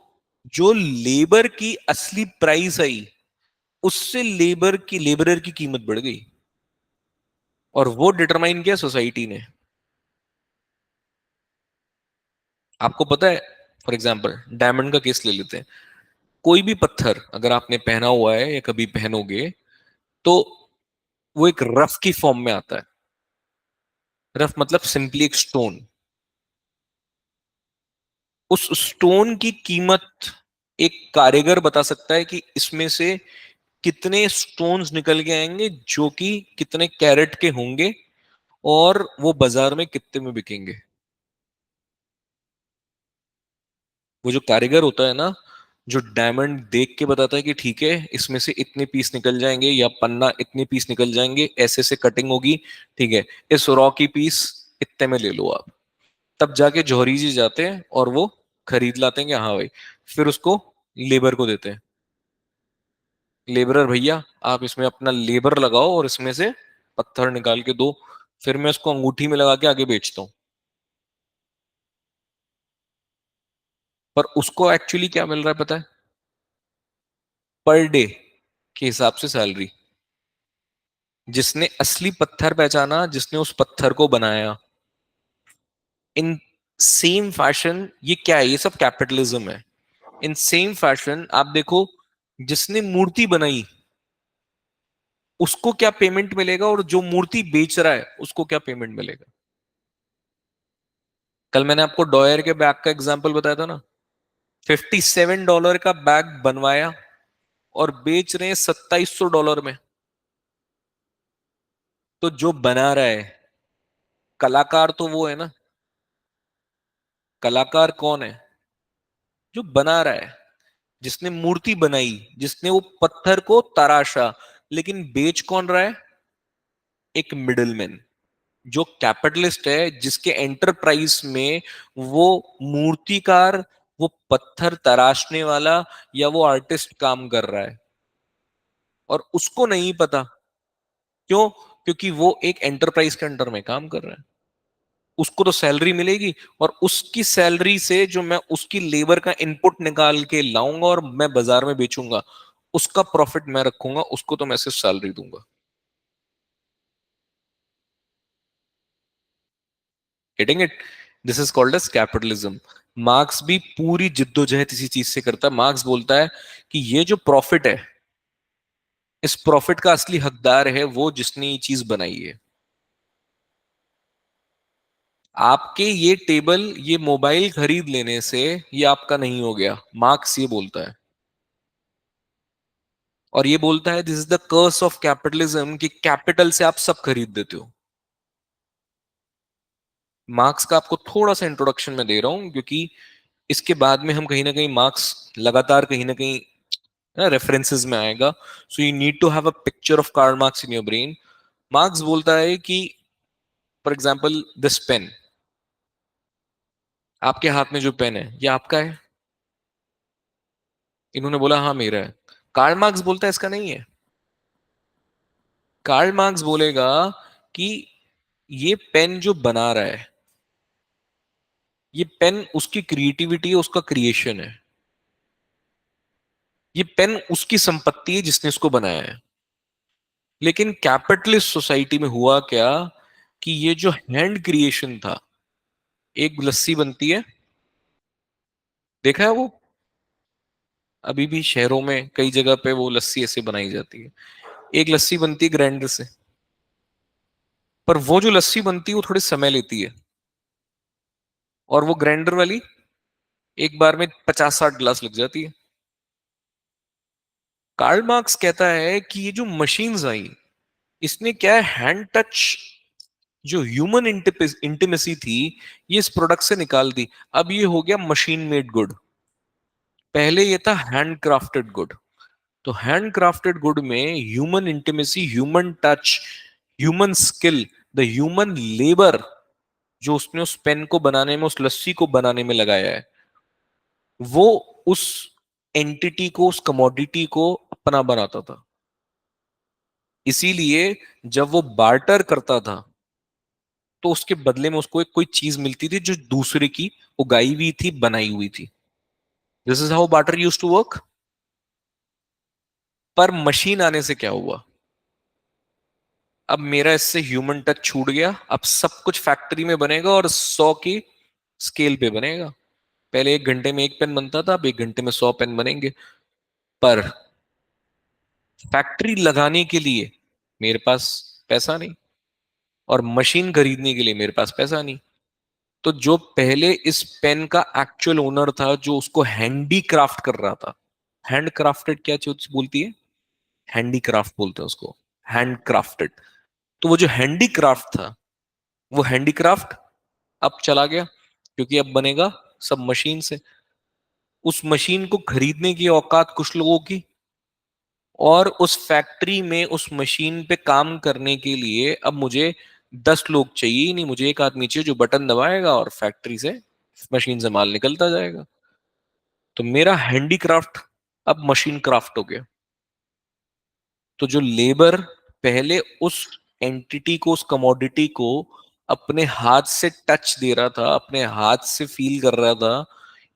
जो लेबर की असली प्राइस आई, उससे लेबरर की कीमत बढ़ गई, और वो डिटरमाइन किया सोसाइटी ने। आपको पता है, फॉर एग्जाम्पल डायमंड का केस ले लेते हैं। कोई भी पत्थर अगर आपने पहना हुआ है या कभी पहनोगे, तो वो एक रफ की फॉर्म में आता है। रफ मतलब सिंपली एक स्टोन। उस स्टोन की कीमत एक कारीगर बता सकता है कि इसमें से कितने स्टोन्स निकल के आएंगे जो कि कितने कैरेट के होंगे, और वो बाजार में कितने में बिकेंगे। वो जो कारीगर होता है ना, जो डायमंड देख के बताता है कि ठीक है इसमें से इतने पीस निकल जाएंगे, या पन्ना इतने पीस निकल जाएंगे, ऐसे से कटिंग होगी, ठीक है, इस रॉ की पीस इतने में ले लो आप। तब जाके जौहरी जी जाते हैं और वो खरीद लाते हैं कि हाँ भाई, फिर उसको लेबर को देते हैं, लेबरर भैया आप इसमें अपना लेबर लगाओ और इसमें से पत्थर निकाल के दो, फिर मैं उसको अंगूठी में लगा के आगे बेचता हूँ। पर उसको एक्चुअली क्या मिल रहा है पता है, पर डे के हिसाब से सैलरी। जिसने असली पत्थर पहचाना, जिसने उस पत्थर को बनाया, इन सेम फैशन, ये क्या है, ये सब कैपिटलिज्म है। इन सेम फैशन आप देखो, जिसने मूर्ति बनाई उसको क्या पेमेंट मिलेगा, और जो मूर्ति बेच रहा है उसको क्या पेमेंट मिलेगा। कल मैंने आपको डॉयर के बैग का एग्जांपल बताया था ना, $57 का बैग बनवाया और बेच रहे हैं $2700 में। तो जो बना रहा है, कलाकार तो वो है ना, कलाकार कौन है? जो बना रहा है, जिसने मूर्ति बनाई, जिसने वो पत्थर को तराशा। लेकिन बेच कौन रहा है? एक मिडिलमैन, जो कैपिटलिस्ट है, जिसके एंटरप्राइज में वो मूर्तिकार, वो पत्थर तराशने वाला या वो आर्टिस्ट काम कर रहा है। और उसको नहीं पता। क्यों? क्योंकि वो एक एंटरप्राइज के अंडर में काम कर रहा है। उसको तो सैलरी मिलेगी, और उसकी सैलरी से जो मैं उसकी लेबर का इनपुट निकाल के लाऊंगा और मैं बाजार में बेचूंगा, उसका प्रॉफिट मैं रखूंगा, उसको तो मैं सिर्फ सैलरी दूंगा। Getting it? This is called as capitalism. Marx भी पूरी जिद्दोजहद इसी चीज से करता है। मार्क्स बोलता है कि ये जो प्रॉफिट है, इस प्रॉफिट का असली हकदार है वो जिसने ये चीज बनाई है। आपके ये टेबल, ये मोबाइल खरीद लेने से ये आपका नहीं हो गया, मार्क्स ये बोलता है। और ये बोलता है this is the curse of capitalism, कि कैपिटल से आप सब खरीद देते हो। मार्क्स का आपको थोड़ा सा इंट्रोडक्शन में दे रहा हूं, क्योंकि इसके बाद में हम कहीं ना कहीं मार्क्स लगातार कहीं ना कहीं रेफरेंसेस में आएगा। So you need to have a picture of Karl Marx in your brain. Marx बोलता है कि फॉर एग्जाम्पल दिस पेन, आपके हाथ में जो पेन है ये आपका है? इन्होंने बोला हाँ मेरा है। कार्ल मार्क्स बोलता है इसका नहीं है। कार्ल मार्क्स बोलेगा कि ये पेन जो बना रहा है, ये पेन उसकी क्रिएटिविटी है, उसका क्रिएशन है। ये पेन उसकी संपत्ति है जिसने इसको बनाया है। लेकिन कैपिटलिस्ट सोसाइटी में हुआ क्या, कि ये जो हैंड क्रिएशन था, एक लस्सी बनती है, देखा है वो? अभी भी शहरों में कई जगह पे वो लस्सी ऐसे बनाई जाती है। एक लस्सी बनती है ग्राइंडर से, पर वो जो लस्सी बनती है वो थोड़ी समय लेती है। और वो ग्राइंडर वाली एक बार में 50-60 गिलास लग जाती है। कार्ल मार्क्स कहता है कि ये जो मशीन्स आई, इसने क्या है, हैंड टच, जो ह्यूमन इंटीमेसी थी, ये इस प्रोडक्ट से निकाल दी। अब ये हो गया मशीन मेड गुड। पहले ये था हैंड क्राफ्टेड गुड। तो हैंड क्राफ्टेड गुड में human intimacy, human touch, human skill, the human labour, जो उसने उस पेन को बनाने में, उस लस्सी को बनाने में लगाया है, वो उस एंटिटी को, उस कमोडिटी को अपना बनाता था। इसीलिए जब वो बार्टर करता था, तो उसके बदले में उसको एक कोई चीज मिलती थी जो दूसरे की उगाई हुई थी, बनाई हुई थी। This is how barter use to work. पर मशीन आने से क्या हुआ? अब मेरा इससे ह्यूमन टच छूट गया। अब सब कुछ फैक्ट्री में बनेगा और 100 की स्केल पे बनेगा। पहले 1 घंटे में एक पेन बनता था, अब 1 घंटे में 100 पेन बनेंगे। पर फैक्ट्री लगाने के लिए मेरे पास पैसा नहीं, और मशीन खरीदने के लिए मेरे पास पैसा नहीं। तो जो पहले इस पेन का एक्चुअल ओनर था, जो उसको हैंडी क्राफ्ट कर रहा था, हैंड क्राफ्टेड क्या चीज बोलती है? हैंडी क्राफ्ट बोलते हैं उसको, हैंड क्राफ्टेड। तो वो जो हैंडी क्राफ्ट था, वो हैंडीक्राफ्ट अब चला गया, क्योंकि अब बनेगा सब मशीन से। उस मशीन को खरीदने की औकात कुछ लोगों की, और उस फैक्ट्री में उस मशीन पे काम करने के लिए अब मुझे 10 लोग चाहिए ही नहीं, मुझे एक आदमी चाहिए जो बटन दबाएगा और फैक्ट्री से, मशीन से माल निकलता जाएगा। तो मेरा हैंडीक्राफ्ट अब मशीन क्राफ्ट हो गया। तो जो लेबर पहले उस एंटिटी को, उस कमोडिटी को अपने हाथ से टच दे रहा था, अपने हाथ से फील कर रहा था,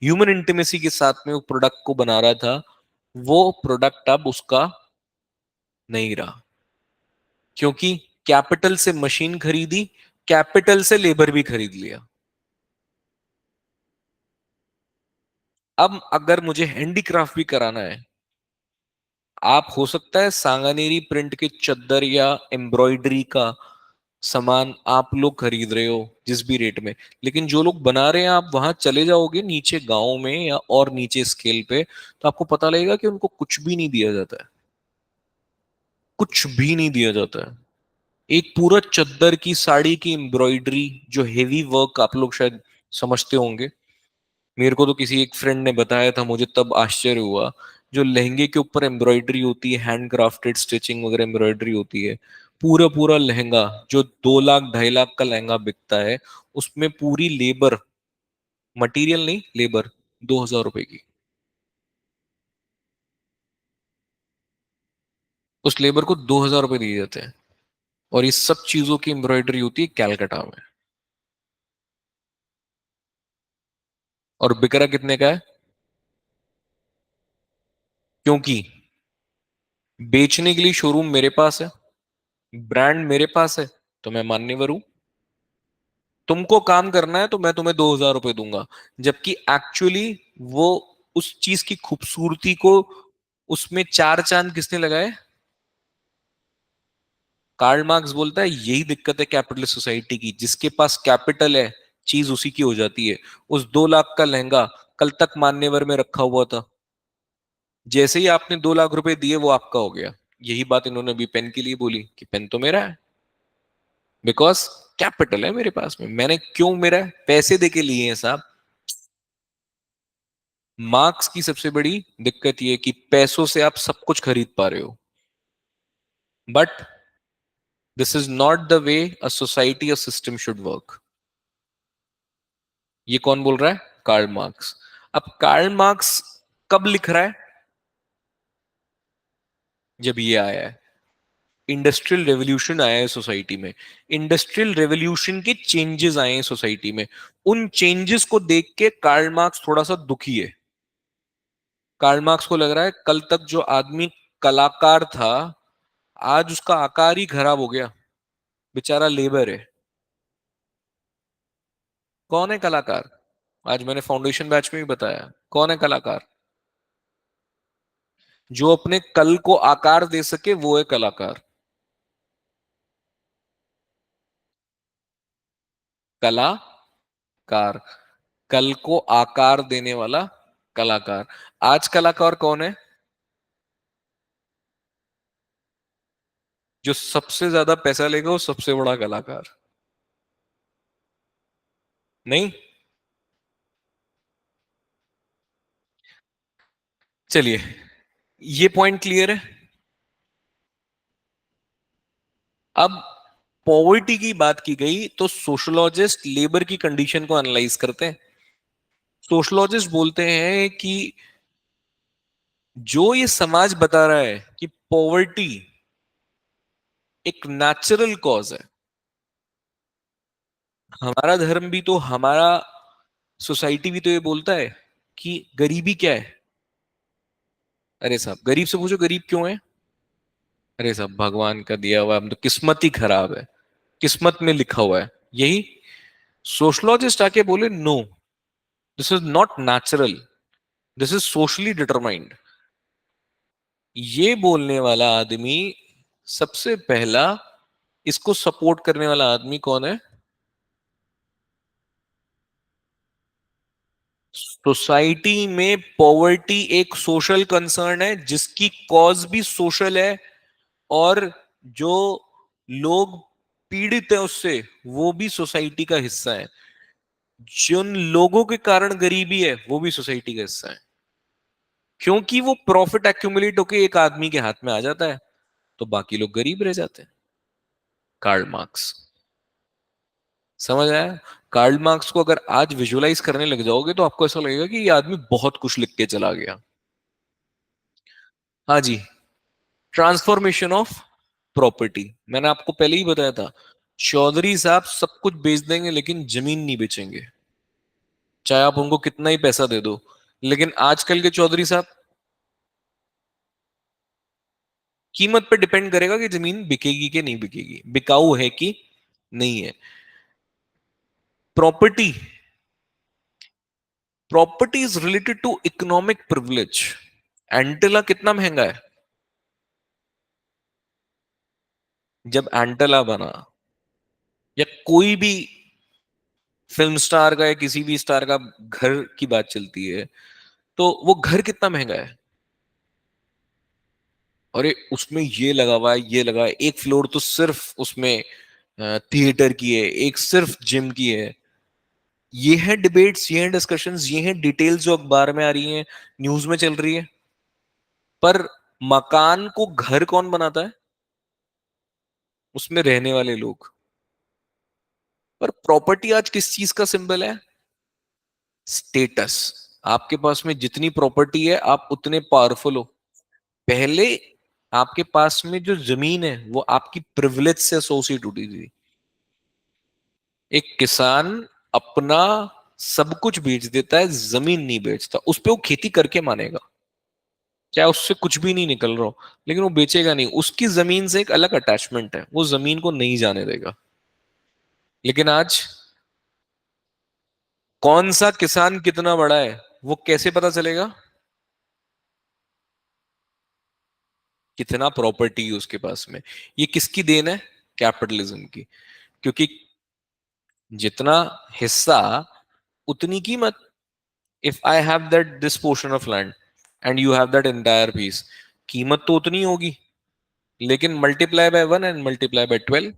ह्यूमन इंटीमेसी के साथ में वो प्रोडक्ट को बना रहा था, वो प्रोडक्ट अब उसका नहीं रहा। क्योंकि कैपिटल से मशीन खरीदी, कैपिटल से लेबर भी खरीद लिया। अब अगर मुझे हैंडीक्राफ्ट भी कराना है, आप हो सकता है सांगानेरी प्रिंट के चद्दर या एम्ब्रॉयडरी का सामान आप लोग खरीद रहे हो जिस भी रेट में, लेकिन जो लोग बना रहे हैं, आप वहां चले जाओगे नीचे गांव में या और नीचे स्केल पे, तो आपको पता लगेगा कि उनको कुछ भी नहीं दिया जाता है। कुछ भी नहीं दिया जाता है। एक पूरा चद्दर की साड़ी की एम्ब्रॉयडरी, जो हेवी वर्क आप लोग शायद समझते होंगे, मेरे को तो किसी एक फ्रेंड ने बताया था, मुझे तब आश्चर्य हुआ। जो लहंगे के ऊपर एम्ब्रॉयडरी होती है, हैंड क्राफ्टेड स्टिचिंग वगैरह एम्ब्रॉयडरी होती है, पूरा पूरा लहंगा जो 2 लाख 2.5 लाख का लहंगा बिकता है, उसमें पूरी लेबर, मटेरियल नहीं लेबर, 2,000 रुपए की। उस लेबर को 2,000 रुपए दिए जाते हैं। और ये सब चीजों की एम्ब्रॉयडरी होती है कैलकाटा में। और बिकरा कितने का है? क्योंकि बेचने के लिए शोरूम मेरे पास है, ब्रांड मेरे पास है, तो मैं मान्यवर हूं। तुमको काम करना है तो मैं तुम्हें 2,000 रुपए दूंगा। जबकि एक्चुअली वो उस चीज की खूबसूरती को, उसमें 4 चांद किसने लगाए? कार्ल मार्क्स बोलता है यही दिक्कत है कैपिटलिस्ट सोसाइटी की, जिसके पास कैपिटल है चीज उसी की हो जाती है। उस 2 लाख का लहंगा कल तक मान्यवर में रखा हुआ था, जैसे ही आपने 2 लाख रुपए दिए वो आपका हो गया। यही बात इन्होंने भी पेन के लिए बोली कि पेन तो मेरा है, बिकॉज कैपिटल है मेरे पास में। मैंने क्यों, मेरा है, पैसे दे के लिए हैं साहब। मार्क्स की सबसे बड़ी दिक्कत यह है कि पैसों से आप सब कुछ खरीद पा रहे हो, but this is not the way a society a system should work. ये कौन बोल रहा है? Karl Marx. अब कार्ल मार्क्स कब लिख रहा है? जब ये आया है, इंडस्ट्रियल रेवोल्यूशन आया है सोसाइटी में, इंडस्ट्रियल रेवोल्यूशन के चेंजेस आए हैं सोसाइटी में। उन चेंजेस को देख के कार्ल मार्क्स थोड़ा सा दुखी है। कार्ल मार्क्स को लग रहा है कल तक जो आदमी कलाकार था, आज उसका आकार ही खराब हो गया, बेचारा लेबर है। कौन है कलाकार? आज मैंने फाउंडेशन बैच में भी बताया, कौन है कलाकार? जो अपने कल को आकार दे सके वो है कलाकार। कलाकार, कल को आकार देने वाला कलाकार। आज कलाकार कौन है? जो सबसे ज्यादा पैसा लेगा वो सबसे बड़ा कलाकार। नहीं? चलिए, ये पॉइंट क्लियर है। अब पॉवर्टी की बात की गई तो सोशोलॉजिस्ट लेबर की कंडीशन को एनालाइज करते हैं। सोशोलॉजिस्ट बोलते हैं कि जो ये समाज बता रहा है कि पॉवर्टी एक नेचुरल कॉज है, हमारा धर्म भी तो, हमारा सोसाइटी भी तो ये बोलता है कि गरीबी क्या है। अरे साहब, गरीब से पूछो गरीब क्यों है। अरे साहब, भगवान का दिया हुआ, हम तो किस्मत ही खराब है, किस्मत में लिखा हुआ है। यही सोशलॉजिस्ट आके बोले no, this is not natural, this is socially determined. ये बोलने वाला आदमी, सबसे पहला इसको सपोर्ट करने वाला आदमी कौन है? सोसाइटी में पॉवर्टी एक सोशल कंसर्न है, जिसकी कॉज भी सोशल है, और जो लोग पीड़ित है उससे, वो भी सोसाइटी का हिस्सा है। जिन लोगों के कारण गरीबी है वो भी सोसाइटी का हिस्सा है, क्योंकि वो प्रॉफिट एक्यूमुलेट होकर एक आदमी के हाथ में आ जाता है, तो बाकी लोग गरीब रह जाते हैं। Karl Marx. समझ आया? कार्ल मार्क्स को अगर आज विजुअलाइज करने लग जाओगे तो आपको ऐसा लगेगा कि ये आदमी बहुत कुछ लिख के चला गया। हाँ जी, ट्रांसफॉर्मेशन ऑफ प्रॉपर्टी, मैंने आपको पहले ही बताया था। चौधरी साहब सब कुछ बेच देंगे लेकिन जमीन नहीं बेचेंगे, चाहे आप उनको कितना ही पैसा दे दो। लेकिन आजकल के चौधरी साहब, कीमत पे डिपेंड करेगा कि जमीन बिकेगी कि नहीं बिकेगी, बिकाऊ है कि नहीं है। Property, property is related to economic privilege. एंटेला कितना महंगा है? जब एंटेला बना, या कोई भी फिल्म स्टार का या किसी भी स्टार का घर की बात चलती है, तो वो घर कितना महंगा है। और उसमें ये लगा हुआ है, ये लगा है, एक फ्लोर तो सिर्फ उसमें थिएटर की है, एक सिर्फ जिम की है। ये हैं डिबेट्स, ये हैं डिस्कशंस, ये हैं डिटेल्स जो अखबार में आ रही हैं, न्यूज में चल रही है। पर मकान को घर कौन बनाता है? उसमें रहने वाले लोग। पर प्रॉपर्टी आज किस चीज का सिंबल है? स्टेटस। आपके पास में जितनी प्रॉपर्टी है आप उतने पावरफुल हो। पहले आपके पास में जो जमीन है वो आपकी प्रिविलेज से एसोसिएट होती थी। एक किसान अपना सब कुछ बेच देता है, जमीन नहीं बेचता। उस पे वो खेती करके मानेगा, चाहे उससे कुछ भी नहीं निकल रहा हो, लेकिन वो बेचेगा नहीं। उसकी जमीन से एक अलग अटैचमेंट है, वो जमीन को नहीं जाने देगा। लेकिन आज कौन सा किसान कितना बड़ा है वो कैसे पता चलेगा? कितना प्रॉपर्टी है उसके पास में। ये किसकी देन है? कैपिटलिज्म की। क्योंकि जितना हिस्सा उतनी कीमत। If I have that this portion of land and you have that entire piece, कीमत तो उतनी होगी, लेकिन multiply by 1 and multiply by 12,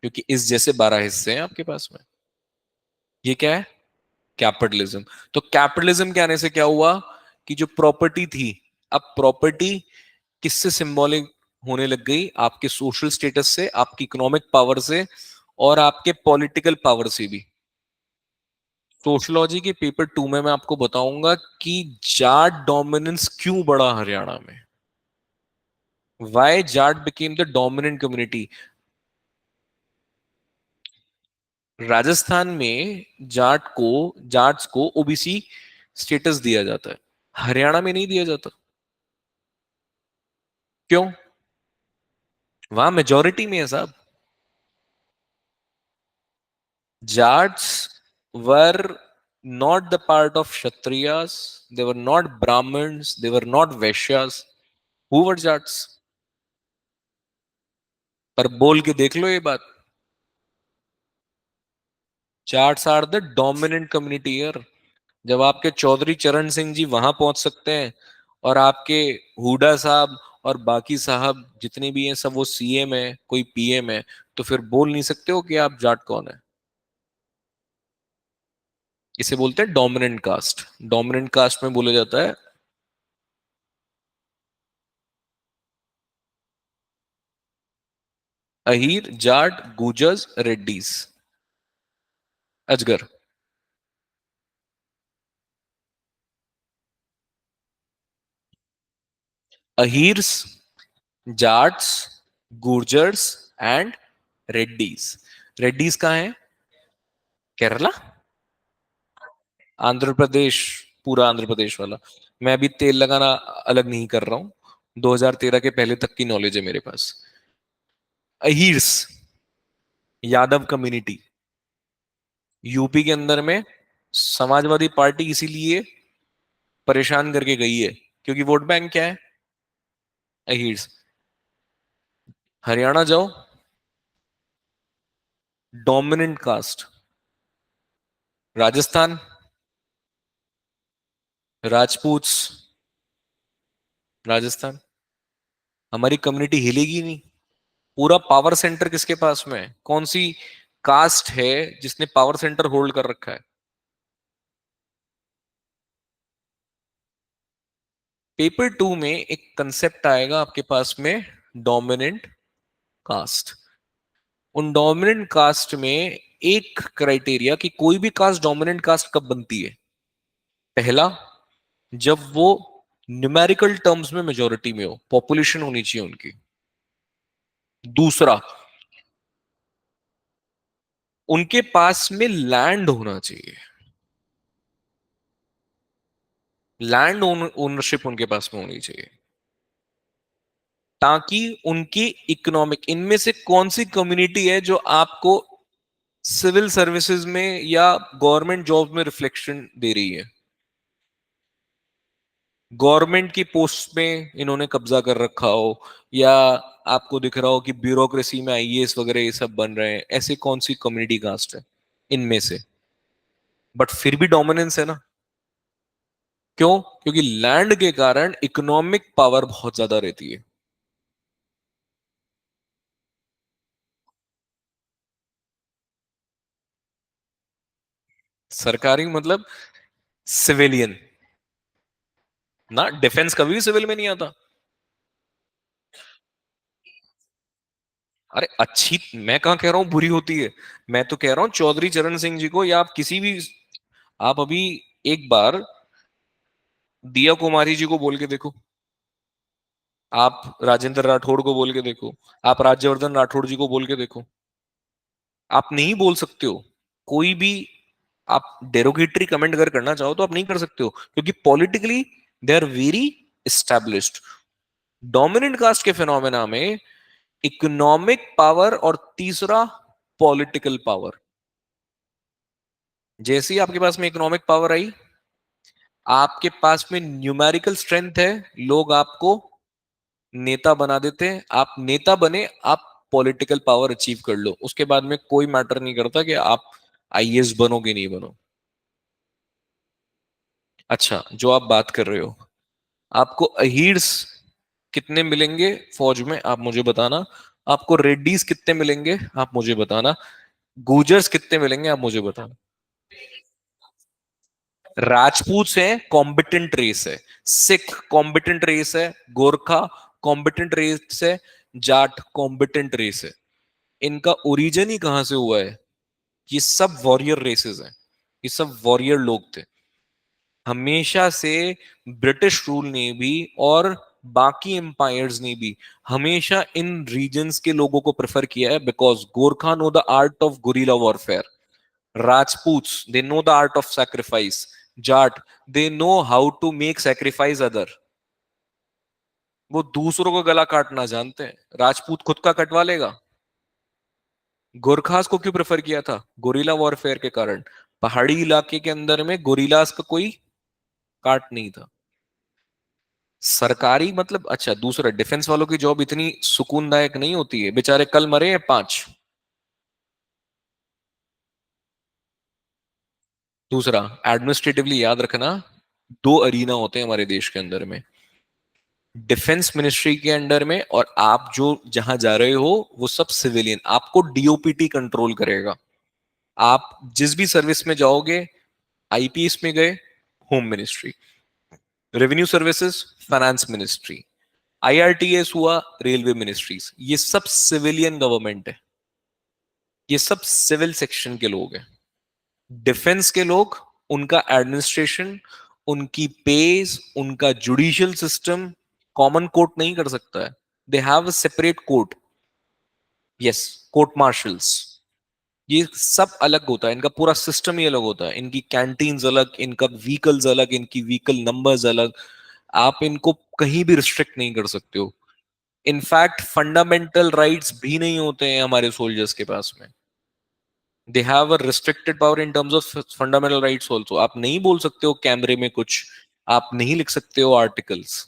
क्योंकि इस जैसे 12 हिस्से हैं आपके पास में। ये क्या है? कैपिटलिज्म। तो कैपिटलिज्म के आने से क्या हुआ कि जो प्रॉपर्टी थी, अब प्रॉपर्टी किससे सिंबॉलिक होने लग गई? आपके सोशल स्टेटस से, आपकी इकोनॉमिक पावर से, और आपके पॉलिटिकल पावर से भी। सोशलॉजी के पेपर 2 में मैं आपको बताऊंगा कि जाट डोमिनेंस क्यों बढ़ा हरियाणा में। Why Jat became the dominant community. Rajasthan में जाट्स को ओबीसी स्टेटस दिया जाता है, हरियाणा में नहीं दिया जाता। क्यों? वहां मेजोरिटी में है साहब। Jats were not the part of Kshatriyas, they were not Brahmins, they were not Vaishyas. Who were Jats? पर बोल के देख लो ये बात। Jats are the dominant community here. जब आपके चौधरी चरण सिंह जी वहां पहुंच सकते हैं, और आपके हुडा साहब और बाकी साहब जितने भी हैं सब वो सीएम है, कोई पीएम है, तो फिर बोल नहीं सकते हो कि आप जाट कौन है। इसे बोलते हैं डोमिनेंट कास्ट। डोमिनेंट कास्ट में बोला जाता है अहीर, जाट, गुजर्स, रेड्डीज। अजगर। अहीर्स, जाट्स, गुर्जर्स एंड रेड्डीज। रेड्डीज कहाँ है? केरला, आंध्र प्रदेश, पूरा आंध्र प्रदेश वाला। मैं अभी तेल लगाना अलग नहीं कर रहा हूं, 2013 के पहले तक की नॉलेज है मेरे पास। अहीर्स यादव कम्युनिटी, यूपी के अंदर में समाजवादी पार्टी इसीलिए परेशान करके गई है क्योंकि वोट बैंक क्या है? अहीर्स। हरियाणा जाओ, डोमिनेंट कास्ट। राजस्थान, राजपूत। राजस्थान, हमारी कम्युनिटी हिलेगी नहीं। पूरा पावर सेंटर किसके पास में है? कौन सी कास्ट है जिसने पावर सेंटर होल्ड कर रखा है? पेपर 2 में एक कंसेप्ट आएगा आपके पास में, डोमिनेंट कास्ट। उन डोमिनेंट कास्ट में एक क्राइटेरिया कि कोई भी कास्ट डोमिनेंट कास्ट कब बनती है। पहला, जब वो न्यूमेरिकल टर्म्स में मेजोरिटी में हो, पॉपुलेशन होनी चाहिए उनकी। दूसरा, उनके पास में लैंड होना चाहिए। लैंड ओनरशिप उनके पास में होनी चाहिए, ताकि उनकी इकोनॉमिक, इनमें से कौन सी कम्युनिटी है जो आपको सिविल सर्विसेज में या गवर्नमेंट जॉब में रिफ्लेक्शन दे रही है? गवर्नमेंट की पोस्ट में इन्होंने कब्जा कर रखा हो, या आपको दिख रहा हो कि ब्यूरोक्रेसी में आईएएस वगैरह ये सब बन रहे हैं, ऐसे कौन सी कम्युनिटी कास्ट है इनमें से? बट फिर भी डोमिनेंस है ना। क्यों? क्योंकि लैंड के कारण इकोनॉमिक पावर बहुत ज्यादा रहती है। सरकारी मतलब सिविलियन ना, डिफेंस कभी भी सिविल में नहीं आता। अरे अच्छी, मैं कहाँ कह रहा हूं बुरी होती है। मैं तो कह रहा हूं चौधरी चरण सिंह जी को, या आप किसी भी, आप अभी एक बार दिया कुमारी जी को बोल के देखो, आप राजेंद्र राठौड़ को बोल के देखो, आप राज्यवर्धन राठौड़ जी को बोल के देखो, आप नहीं बोल सकते हो कोई भी। आप डेरोगेटरी कमेंट अगर करना चाहो तो आप नहीं कर सकते हो, क्योंकि politically they are very established. Dominant caste के फिनोमेना में इकोनॉमिक पावर और तीसरा पॉलिटिकल पावर। जैसे ही आपके पास में इकोनॉमिक पावर आई, आपके पास में न्यूमेरिकल स्ट्रेंथ है, लोग आपको नेता बना देते हैं, आप नेता बने, आप पॉलिटिकल पावर अचीव कर लो, उसके बाद में कोई मैटर नहीं करता कि आप आईएएस बनो कि नहीं बनो। अच्छा, जो आप बात कर रहे हो, आपको अहीर्स कितने मिलेंगे फौज में आप मुझे बताना, आपको रेड्डीज कितने मिलेंगे आप मुझे बताना, गुजर्स कितने मिलेंगे आप मुझे बताना। राजपूत है कॉम्बिटेंट रेस है, सिख कॉम्बिटेंट रेस है, गोरखा कॉम्बिटेंट रेस है, जाट कॉम्बिटेंट रेस है। इनका ओरिजिन ही कहां से हुआ है? ये सब वॉरियर रेसेस हैं, ये सब वॉरियर लोग थे हमेशा से। ब्रिटिश रूल ने भी और बाकी एम्पायर्स ने भी हमेशा इन रीजन्स के लोगों को प्रेफर किया है, because Gorkha know the art of guerrilla warfare, Rajputs they know the art of sacrifice, Jat they know how to make sacrifice other. वो दूसरों को गला काटना जानते हैं, राजपूत खुद का कटवा लेगा। गोरखास को क्यों प्रेफर किया था? गोरिल्ला वॉरफेयर के कारण। पहाड़ी इलाके के अंदर में गोरिल्लास का कोई काट नहीं था। सरकारी मतलब, अच्छा दूसरा, डिफेंस वालों की जॉब इतनी सुकूनदायक नहीं होती है, बेचारे कल मरे हैं 5। दूसरा, एडमिनिस्ट्रेटिवली याद रखना, दो अरीना होते हैं हमारे देश के अंदर में, डिफेंस मिनिस्ट्री के अंडर में, और आप जो जहां जा रहे हो वो सब सिविलियन, आपको डीओपीटी कंट्रोल करेगा। आप जिस भी सर्विस में जाओगे, आईपीएस में गए, home ministry, revenue services finance ministry, IRTS हुआ रेलवे मिनिस्ट्रीज, ये सब सिविलियन गवर्नमेंट है, ये सब सिविल सेक्शन के लोग हैं। डिफेंस के लोग, उनका एडमिनिस्ट्रेशन, उनकी पेज, उनका जुडिशियल सिस्टम कॉमन कोर्ट नहीं कर सकता है। They have a separate court, yes, court marshals, ये सब अलग होता है, इनका पूरा सिस्टम ही अलग होता है, इनकी कैंटीन्स अलग, इनका व्हीकल्स अलग, इनकी व्हीकल नंबर्स अलग। आप इनको कहीं भी रिस्ट्रिक्ट नहीं कर सकते हो। इनफैक्ट फंडामेंटल राइट्स भी नहीं होते हैं हमारे सोल्जर्स के पास में। They have a restricted power in terms of fundamental rights also. आप नहीं बोल सकते हो कैमरे में कुछ, आप नहीं लिख सकते हो articles,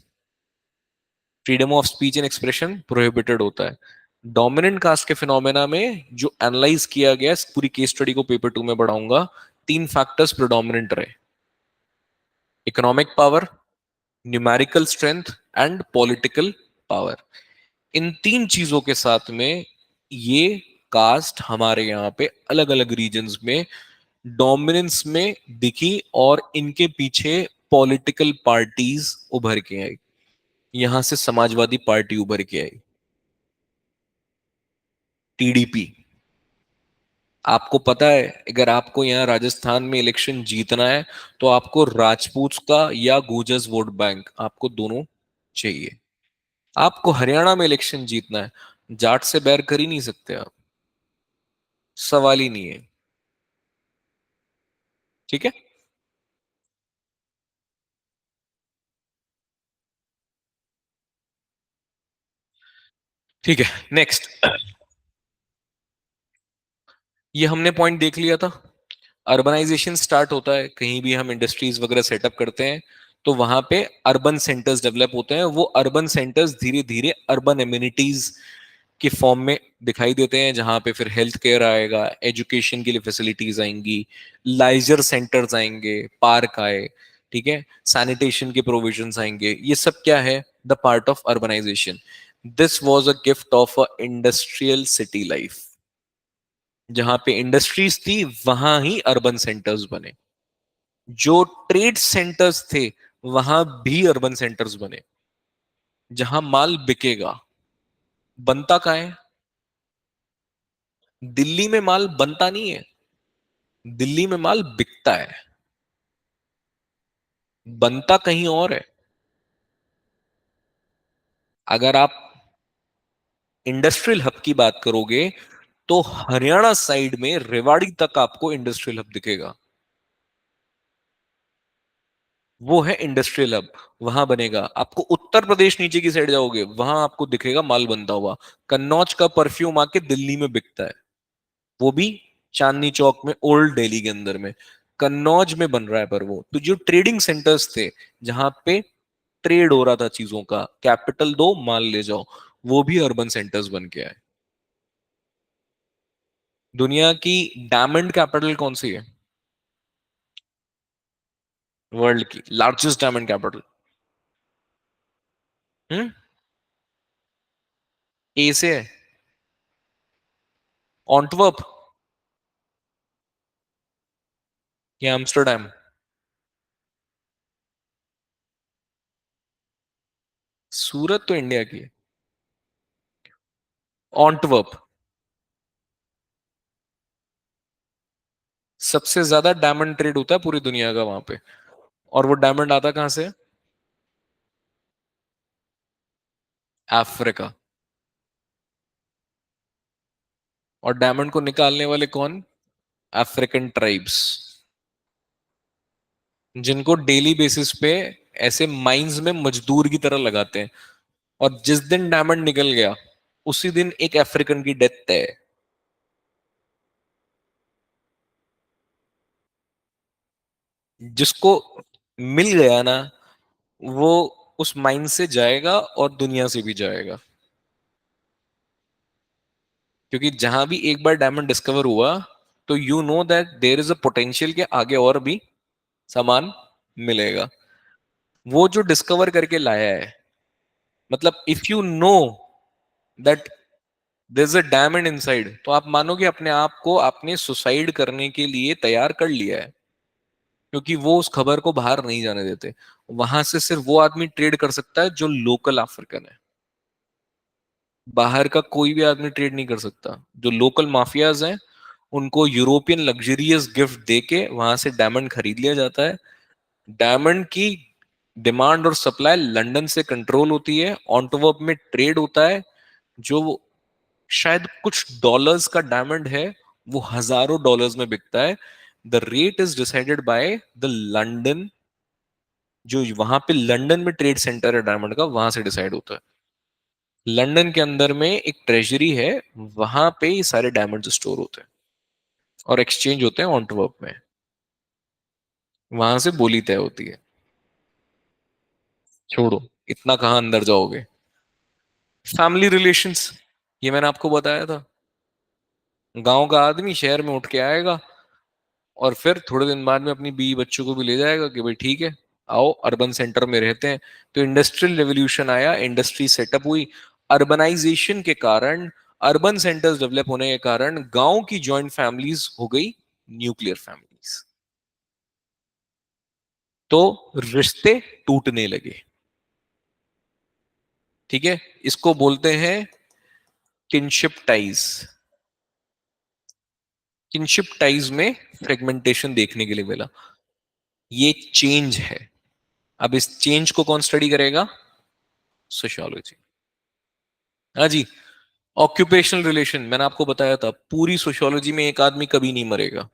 freedom of speech and expression prohibited होता है। डोमिनेंट कास्ट के फिनोमेना में जो एनालाइज किया गया, इस पूरी केस स्टडी को पेपर 2 में बढ़ाऊंगा, 3 फैक्टर्स प्रोडोमिनेंट रहे: economic power, numerical strength and political power. इन 3 चीजों के साथ में ये कास्ट हमारे यहाँ पे अलग अलग रीजन्स में डोमिनेंस में दिखी, और इनके पीछे पॉलिटिकल पार्टीज उभर के आई। यहां से समाजवादी पार्टी उभर के आई, टीडीपी। आपको पता है, अगर आपको यहाँ राजस्थान में इलेक्शन जीतना है तो आपको राजपूत का या गुर्जर वोट बैंक, आपको दोनों चाहिए। आपको हरियाणा में इलेक्शन जीतना है, जाट से बैर कर ही नहीं सकते आप, सवाल ही नहीं है। ठीक है, ठीक है, नेक्स्ट। ये हमने पॉइंट देख लिया था। अर्बनाइजेशन स्टार्ट होता है, कहीं भी हम इंडस्ट्रीज वगैरह सेटअप करते हैं तो वहां पे अर्बन सेंटर्स डेवलप होते हैं। वो अर्बन सेंटर्स धीरे धीरे अर्बन एम्यूनिटीज के फॉर्म में दिखाई देते हैं, जहां पे फिर हेल्थ केयर आएगा, एजुकेशन के लिए फैसिलिटीज आएंगी, लाइजर सेंटर्स आएंगे, पार्क आए, ठीक है, सैनिटेशन के प्रोविजंस आएंगे। ये सब क्या है? The part of urbanisation. This was a gift of a industrial city life. जहां पे इंडस्ट्रीज थी वहां ही अर्बन सेंटर्स बने। जो ट्रेड सेंटर्स थे वहां भी अर्बन सेंटर्स बने, जहां माल बिकेगा। बनता कहाँ है? दिल्ली में माल बनता नहीं है, दिल्ली में माल बिकता है। बनता कहीं और है। अगर आप इंडस्ट्रियल हब की बात करोगे तो हरियाणा साइड में रेवाड़ी तक आपको इंडस्ट्रियल हब दिखेगा। वो है इंडस्ट्रियल हब, वहां बनेगा। आपको उत्तर प्रदेश नीचे की साइड जाओगे, वहां आपको दिखेगा माल बनता हुआ। कन्नौज का परफ्यूम आके दिल्ली में बिकता है, वो भी चांदनी चौक में, ओल्ड दिल्ली के अंदर में। कन्नौज में बन रहा है। पर वो तो जो ट्रेडिंग सेंटर्स थे, जहां पे ट्रेड हो रहा था चीजों का, कैपिटल दो माल ले जाओ, वो भी अर्बन सेंटर्स बन के आए। दुनिया की डायमंड कैपिटल कौन सी है? वर्ल्ड की लार्जेस्ट डायमंड कैपिटल? हम्म। ए से है। ऑन्टवर्प या एम्स्टरडेम? सूरत तो इंडिया की है। ऑन्टवर्प। सबसे ज्यादा डायमंड ट्रेड होता है पूरी दुनिया का वहां पे। और वो डायमंड आता कहां से? अफ्रीका। और डायमंड को निकालने वाले कौन? अफ्रीकन ट्राइब्स, जिनको डेली बेसिस पे ऐसे माइंस में मजदूर की तरह लगाते हैं। और जिस दिन डायमंड निकल गया, उसी दिन एक अफ्रीकन की डेथ तय है। जिसको मिल गया ना, वो उस माइन से जाएगा और दुनिया से भी जाएगा। क्योंकि जहां भी एक बार डायमंड डिस्कवर हुआ, तो you know that there is a potential के आगे और भी सामान मिलेगा। वो जो डिस्कवर करके लाया है, मतलब if you know that there is a diamond inside, तो आप मानोगे अपने आप को आपने सुसाइड करने के लिए तैयार कर लिया है। क्योंकि वो उस खबर को बाहर नहीं जाने देते। वहां से सिर्फ वो आदमी ट्रेड कर सकता है जो लोकल अफ्रीकन है। बाहर का कोई भी आदमी ट्रेड नहीं कर सकता। जो लोकल माफियाज हैं, उनको यूरोपियन लग्जरियस गिफ्ट देके वहां से डायमंड खरीद लिया जाता है। डायमंड की डिमांड और सप्लाई लंदन से कंट्रोल होती है। ऑन्टवर्प में ट्रेड होता है। जो शायद कुछ डॉलर्स का डायमंड है, वो हजारों डॉलर्स में बिकता है। The rate is decided by the London, जो वहां पे लंदन में ट्रेड सेंटर है डायमंड का, वहां से डिसाइड होता है। लंदन के अंदर में एक ट्रेजरी है, वहां पे ये सारे डायमंड स्टोर होते हैं और एक्सचेंज होते हैं ऑन्टवर्प में। वहां से बोली तय होती है। छोड़ो, इतना कहाँ अंदर जाओगे। फैमिली रिलेशंस, ये मैंने आपको बताया था। गांव का आदमी शहर में उठ के आएगा, और फिर थोड़े दिन बाद में अपनी बीवी बच्चों को भी ले जाएगा कि भाई ठीक है, आओ अर्बन सेंटर में रहते हैं। तो इंडस्ट्रियल रेवोल्यूशन आया, इंडस्ट्री सेटअप हुई। अर्बनाइजेशन के कारण, अर्बन सेंटर्स डेवलप होने के कारण गांव की जॉइंट फैमिलीज हो गई न्यूक्लियर फैमिलीज। तो रिश्ते टूटने लगे। ठीक है, इसको बोलते हैं किनशिप टाइज। किनशिप टाइज में फ्रेगमेंटेशन देखने के लिए मिला। ये एक चेंज है। अब इस चेंज को कौन स्टडी करेगा? सोशियोलॉजी। हाँ जी। ऑक्यूपेशनल रिलेशन, मैंने आपको बताया था, पूरी सोशियोलॉजी में एक आदमी कभी नहीं मरेगा।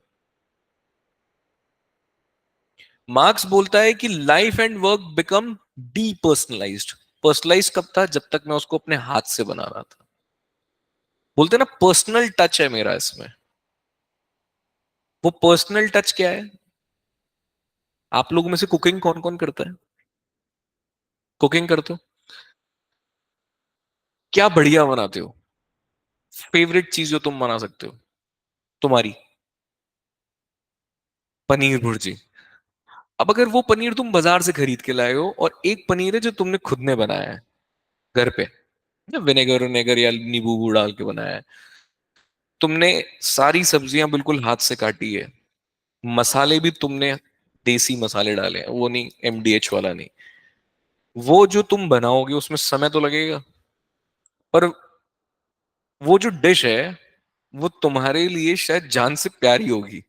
मार्क्स बोलता है कि life and work become depersonalised. Personalise कब था? जब तक मैं उसको अपने हाथ से बना रहा था। बोलते हैं ना, पर्सनल टच है मेरा इसमें। वो पर्सनल टच क्या है? आप लोगों में से कुकिंग कौन कौन करता है? कुकिंग करते हो? क्या बढ़िया बनाते हो? फेवरेट चीज जो तुम बना सकते हो तुम्हारी? पनीर भुर्जी। अब अगर वो पनीर तुम बाजार से खरीद के लाए हो, और एक पनीर है जो तुमने खुद ने बनाया है घर पे, विनेगर विनेगर या नींबू वूबू डाल के बनाया है, तुमने सारी सब्जियां बिल्कुल हाथ से काटी है, मसाले भी तुमने देसी मसाले डाले हैं, वो नहीं एमडीएच वाला नहीं। वो जो तुम बनाओगे उसमें समय तो लगेगा, पर वो जो डिश है वो तुम्हारे लिए शायद जान से प्यारी होगी।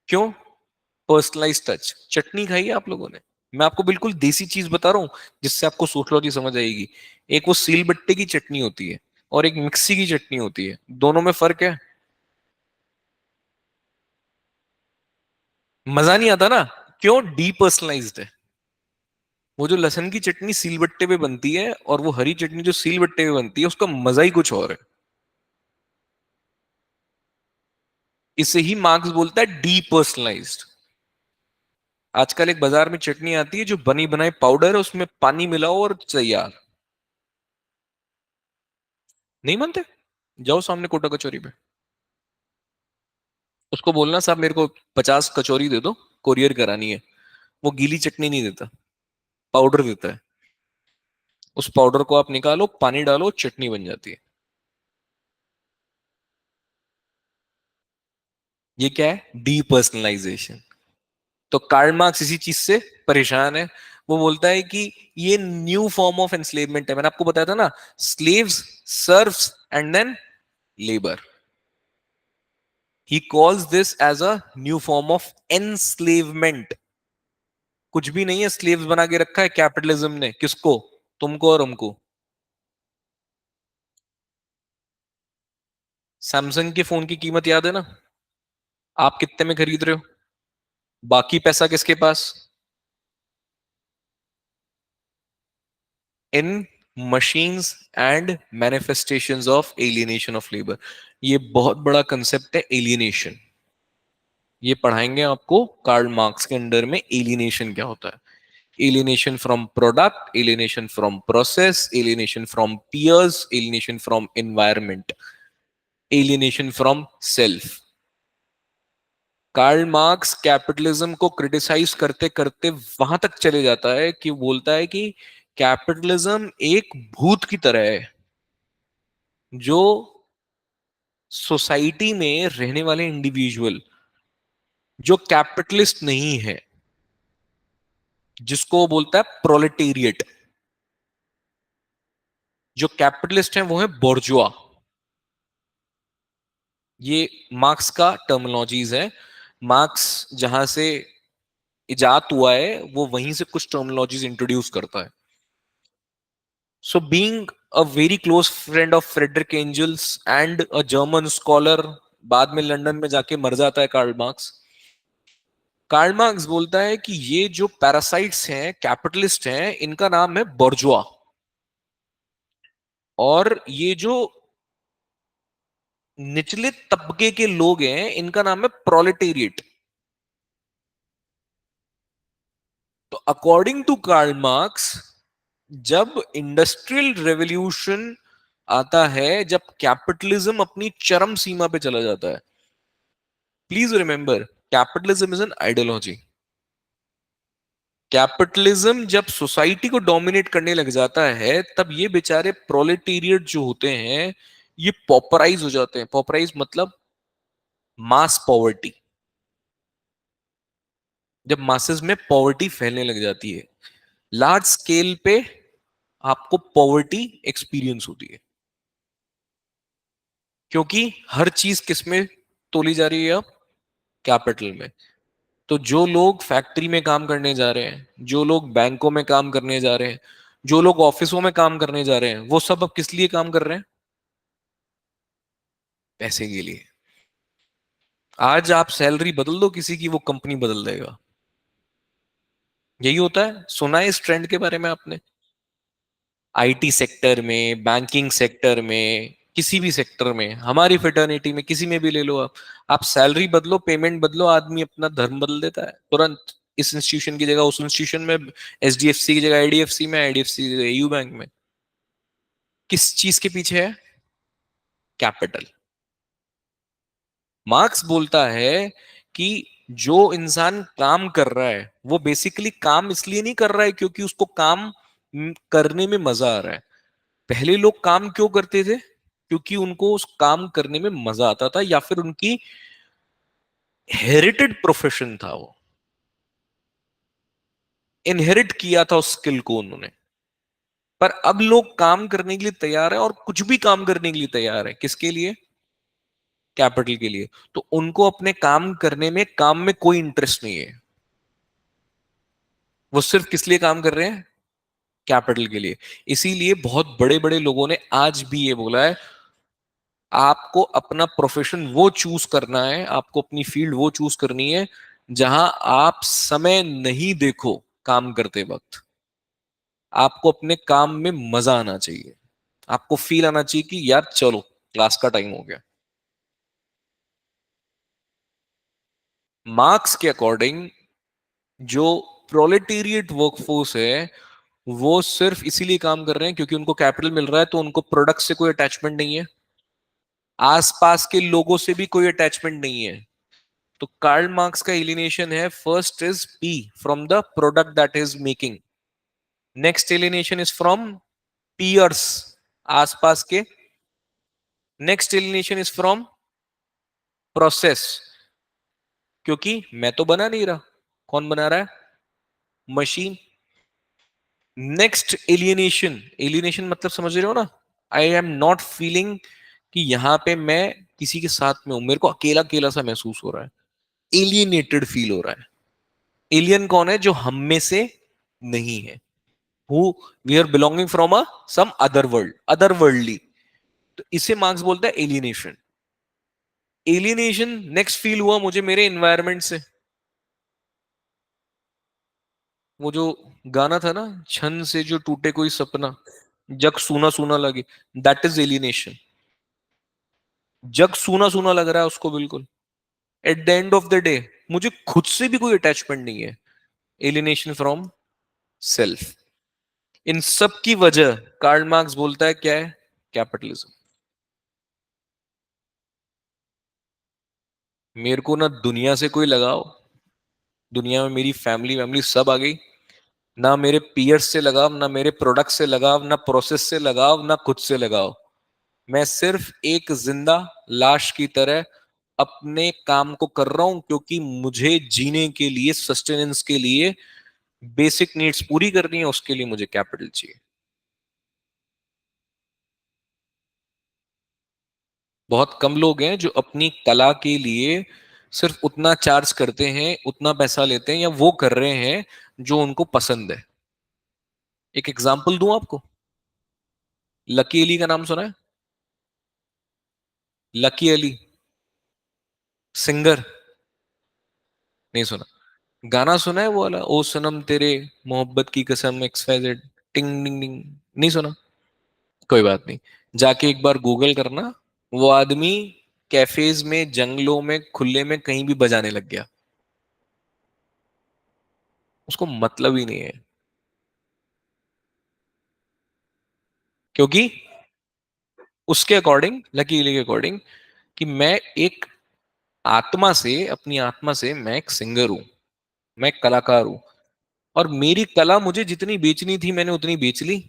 क्यों? Personalise touch. चटनी खाई है आप लोगों ने? मैं आपको बिल्कुल देसी चीज बता रहा हूं जिससे आपको सोशियोलॉजी समझ आएगी। एक वो सील बट्टे की चटनी होती है और एक मिक्सी की चटनी होती है, दोनों में फर्क है। मजा नहीं आता ना? क्यों? डीपर्सनलाइज्ड है। वो जो लहसुन की चटनी सीलबट्टे पे बनती है और वो हरी चटनी जो सीलबट्टे पे बनती है, उसका मजा ही कुछ और है। इसे ही मार्क्स बोलता है डीपर्सनलाइज्ड। आजकल एक बाजार में चटनी आती है जो बनी बनाई पाउडर है, उसमें पानी मिलाओ और तैयार। नहीं मानते? जाओ सामने कोटा कचौरी पे, उसको बोलना साहब मेरे को 50 कचौरी दे दो, कोरियर करानी है। वो गीली चटनी नहीं देता, पाउडर देता है। उस पाउडर को आप निकालो, पानी डालो, चटनी बन जाती है। ये क्या है? डीपर्सनलाइजेशन। तो कार्ल मार्क्स इसी चीज से परेशान है। वो बोलता है कि ये न्यू फॉर्म ऑफ एंस्लेवमेंट है। मैंने आपको बताया था ना, slaves, serfs and then labour. He calls this as a new form of enslavement. कुछ भी नहीं है, स्लेव्स बना के रखा है कैपिटलिज्म ने। किसको? तुमको और हमको। सैमसंग के फोन की कीमत याद है ना? आप कितने में खरीद रहे हो? बाकी पैसा किसके पास? In machines and manifestations of alienation of labour. ये बहुत बड़ा कंसेप्ट है, एलियनेशन। ये पढ़ाएंगे आपको कार्ल मार्क्स के अंडर में एलियनेशन क्या होता है। Alienation from product, alienation from process, alienation from peers, alienation from environment, alienation from self. Karl Marx capitalism को क्रिटिसाइज करते करते वहां तक चले जाता है कि बोलता है कि कैपिटलिज्म एक भूत की तरह है जो सोसाइटी में रहने वाले इंडिविजुअल जो कैपिटलिस्ट नहीं है, जिसको वो बोलता है प्रोलेटेरिएट। जो कैपिटलिस्ट है वो है बोर्जुआ। ये मार्क्स का टर्मिनोलॉजीज है। मार्क्स जहां से इजाद हुआ है वो वहीं से कुछ टर्मिनोलॉजीज इंट्रोड्यूस करता है। So being a very close friend of Frederick angels and a German scholar, बाद में लंदन में जाके मर जाता है कार्ल मार्क्स। कार्ल मार्क्स बोलता है कि ये जो पैरासाइट्स हैं, कैपिटलिस्ट हैं, इनका नाम है बोर्जुआ। और ये जो निचले तबके के लोग हैं, इनका नाम है प्रोलेटेरिएट। तो अकॉर्डिंग टू कार्ल मार्क्स, जब इंडस्ट्रियल रेवोल्यूशन आता है, जब कैपिटलिज्म अपनी चरम सीमा पे चला जाता है, please remember, capitalism is an ideology. Capitalism जब सोसाइटी को डोमिनेट करने लग जाता है, तब ये बेचारे प्रोलेटेरिएट जो होते हैं, ये पॉपराइज हो जाते हैं। पॉपराइज मतलब मास पॉवर्टी। जब मासेस में पॉवर्टी फैलने लग जाती है, लार्ज स्केल पे आपको पॉवर्टी एक्सपीरियंस होती है, क्योंकि हर चीज किसमें तोली जा रही है अब? कैपिटल में। तो जो लोग फैक्ट्री में काम करने जा रहे हैं, जो लोग बैंकों में काम करने जा रहे हैं, जो लोग ऑफिसों में काम करने जा रहे हैं, वो सब अब किस लिए काम कर रहे हैं? पैसे के लिए। आज आप सैलरी बदल दो किसी की, वो कंपनी बदल देगा। यही होता है। सुना है इस ट्रेंड के बारे में आपने? आईटी सेक्टर में, बैंकिंग सेक्टर में, किसी भी सेक्टर में, हमारी फेटर्निटी में, किसी में भी ले लो आप सैलरी बदलो, पेमेंट बदलो, आदमी अपना धर्म बदल देता है तुरंत। इस इंस्टीट्यूशन की जगह उस इंस्टीट्यूशन में, एचडीएफसी की जगह आईडीएफसी में, आईडीएफसी की जगह एयू बैंक में। किस चीज के पीछे है? कैपिटल। मार्क्स बोलता है कि जो इंसान काम कर रहा है वो बेसिकली काम इसलिए नहीं कर रहा है क्योंकि उसको काम करने में मजा आ रहा है। पहले लोग काम क्यों करते थे? क्योंकि उनको उस काम करने में मजा आता था, या फिर उनकी हेरिटेड प्रोफेशन था वो, इनहेरिट किया था उस स्किल को उन्होंने। पर अब लोग काम करने के लिए तैयार है, और कुछ भी काम करने के लिए तैयार है, किसके लिए? कैपिटल के लिए। तो उनको अपने काम करने में, काम में कोई इंटरेस्ट नहीं है। वो सिर्फ किस लिए काम कर रहे हैं? कैपिटल के लिए। इसीलिए बहुत बड़े बड़े लोगों ने आज भी ये बोला है, आपको अपना प्रोफेशन वो चूज करना है, आपको अपनी फील्ड वो चूज करनी है जहां आप समय नहीं देखो काम करते वक्त। आपको अपने काम में मजा आना चाहिए, आपको फील आना चाहिए कि यार चलो क्लास का टाइम हो गया। मार्क्स के अकॉर्डिंग जो प्रोलेटेरिएट वर्कफोर्स है, वो सिर्फ इसीलिए काम कर रहे हैं क्योंकि उनको कैपिटल मिल रहा है, तो उनको प्रोडक्ट से कोई अटैचमेंट नहीं है, आसपास के लोगों से भी कोई अटैचमेंट नहीं है। तो कार्ल मार्क्स का एलिनेशन है, फर्स्ट इज पी from the product that is making, next alienation is from peers, आसपास के, next alienation is from process, क्योंकि मैं तो बना नहीं रहा, कौन बना रहा है? मशीन। नेक्स्ट एलियनेशन, एलियनेशन मतलब समझ रहे हो ना? आई एम नॉट फीलिंग कि यहां पे मैं किसी के साथ में हूं, मेरे को अकेला अकेला सा महसूस हो रहा है, एलियनेटेड फील हो रहा है। एलियन कौन है? जो हम में से नहीं है, who we are belonging from a some other world, other worldly. तो इसे मार्क्स बोलता है एलियनेशन। एलियनेशन नेक्स्ट फील हुआ मुझे मेरे एनवायरमेंट से। वो जो गाना था ना, छन से जो टूटे कोई सपना, जग सूना सूना लगे, दैट इज एलियनेशन। जग सूना सूना लग रहा है उसको बिल्कुल। At the end of the day मुझे खुद से भी कोई अटैचमेंट नहीं है, एलियनेशन फ्रॉम सेल्फ। इन सब की वजह कार्ल मार्क्स बोलता है क्या है? कैपिटलिज्म। मेरे को ना दुनिया से कोई लगाव, दुनिया में मेरी फैमिली वैमिली सब आ गई, ना मेरे पीयर्स से लगाव, ना मेरे प्रोडक्ट से लगाव, ना प्रोसेस से लगाव, ना खुद से लगाव। मैं सिर्फ एक जिंदा लाश की तरह अपने काम को कर रहा हूं, क्योंकि मुझे जीने के लिए, सस्टेनेंस के लिए, बेसिक नीड्स पूरी करनी है, उसके लिए मुझे कैपिटल चाहिए। बहुत कम लोग हैं जो अपनी कला के लिए सिर्फ उतना चार्ज करते हैं, उतना पैसा लेते हैं, या वो कर रहे हैं जो उनको पसंद है। एक एग्जांपल दूं आपको, लकी अली का नाम सुना है? Lucky Ali, singer. नहीं सुना? गाना सुना है वो वाला, ओ सनम तेरे मोहब्बत की कसम XYZ, टिंग टिंग टिंग? नहीं सुना? कोई बात नहीं, जाके एक बार गूगल करना। वो आदमी कैफेज में, जंगलों में, खुले में कहीं भी बजाने लग गया, उसको मतलब ही नहीं है। क्योंकि उसके अकॉर्डिंग, लकी के अकॉर्डिंग, कि मैं एक आत्मा से, अपनी आत्मा से मैं एक सिंगर हूं, मैं एक कलाकार हूं, और मेरी कला मुझे जितनी बेचनी थी मैंने उतनी बेच ली।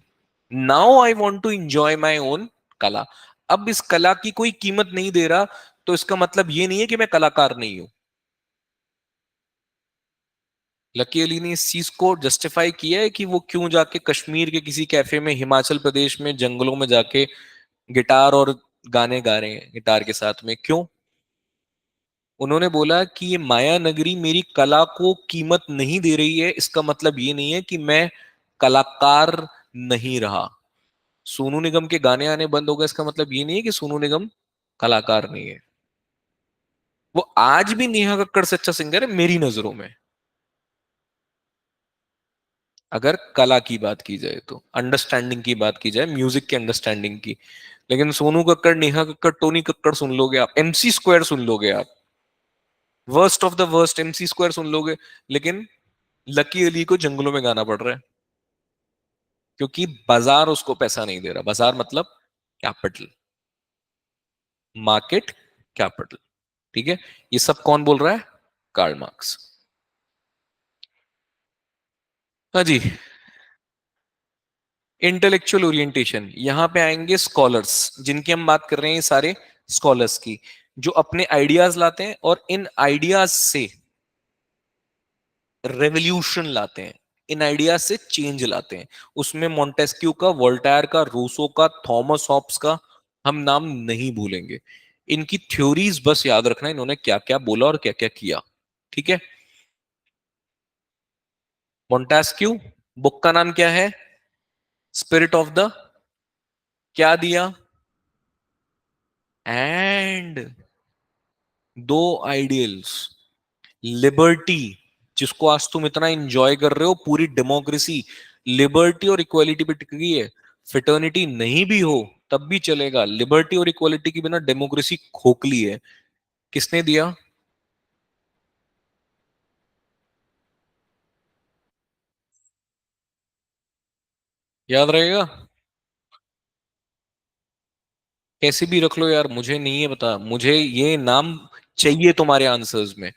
Now I want to enjoy my own कला। अब इस कला की कोई कीमत नहीं दे रहा, तो इसका मतलब ये नहीं है कि मैं कलाकार नहीं हूं। लकी अली ने इस चीज को जस्टिफाई किया है कि वो क्यों जाके कश्मीर के किसी कैफे में, हिमाचल प्रदेश में जंगलों में जाके गिटार और गाने गा रहे हैं गिटार के साथ में, क्यों? उन्होंने बोला कि ये माया नगरी मेरी कला को कीमत नहीं दे रही है, इसका मतलब ये नहीं है कि मैं कलाकार नहीं रहा। सोनू निगम के गाने आने बंद हो गए, इसका मतलब ये नहीं है कि सोनू निगम कलाकार नहीं है। वो आज भी नेहा कक्कड़ से अच्छा सिंगर है मेरी नजरों में, अगर कला की बात की जाए, तो अंडरस्टैंडिंग की बात की जाए, म्यूजिक के अंडरस्टैंडिंग की। लेकिन सोनू कक्कड़, नेहा कक्कड़, टोनी कक्कड़ सुन लोगे आप, MC स्क्वायर सुन लोगे आप, worst of the worst MC square सुन लोगे, लेकिन लकी अली को जंगलों में गाना पड़ रहा है, क्योंकि बाजार उसको पैसा नहीं दे रहा। बाजार मतलब कैपिटल, मार्केट, कैपिटल। ठीक है? ये सब कौन बोल रहा है? Karl Marx. हाँ जी। इंटेलेक्चुअल ओरिएंटेशन, यहां पे आएंगे स्कॉलर्स, जिनकी हम बात कर रहे हैं, ये सारे स्कॉलर्स की, जो अपने आइडियाज लाते हैं और इन आइडियाज से रेवोल्यूशन लाते हैं, इन आइडियाज से चेंज लाते हैं। उसमें मोंटेस्क्यू का, वोल्टायर का, रूसो का, थॉमस हॉब्स का हम नाम नहीं भूलेंगे। इनकी थ्योरीज बस याद रखना, इन्होंने क्या क्या बोला और क्या क्या किया। ठीक है। मोंटेस्क्यू, बुक का नाम क्या है? स्पिरिट ऑफ द, क्या दिया? एंड दो आइडियल्स, लिबर्टी, जिसको आज तुम इतना एंजॉय कर रहे हो, पूरी डेमोक्रेसी लिबर्टी और इक्वालिटी पे टिक गई है। फिटर्निटी नहीं भी हो तब भी चलेगा, लिबर्टी और इक्वालिटी के बिना डेमोक्रेसी खोखली है। किसने दिया? याद रहेगा? कैसे भी रख लो यार, मुझे नहीं है पता, मुझे ये नाम चाहिए तुम्हारे आंसर्स में।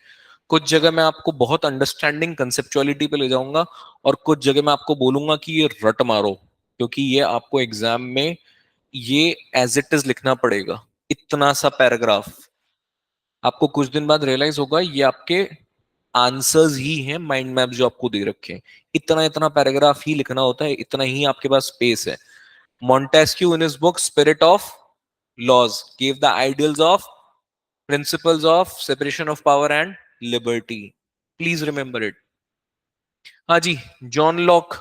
कुछ जगह मैं आपको बहुत अंडरस्टैंडिंग कंसेप्चुअलिटी पे ले जाऊंगा, और कुछ जगह मैं आपको बोलूंगा कि ये रट मारो, क्योंकि ये आपको एग्जाम में ये एज इट इज लिखना पड़ेगा। इतना सा पैराग्राफ, आपको कुछ दिन बाद रियलाइज होगा ये आपके आंसर्स ही हैं, माइंड मैप जो आपको दे रखे हैं। इतना इतना पैराग्राफ ही लिखना होता है, इतना ही आपके पास स्पेस है। Montesquieu in his book Spirit of Laws gave the ideals of principles of separation of power and liberty. Please remember it. हाँ जी, जॉन लॉक।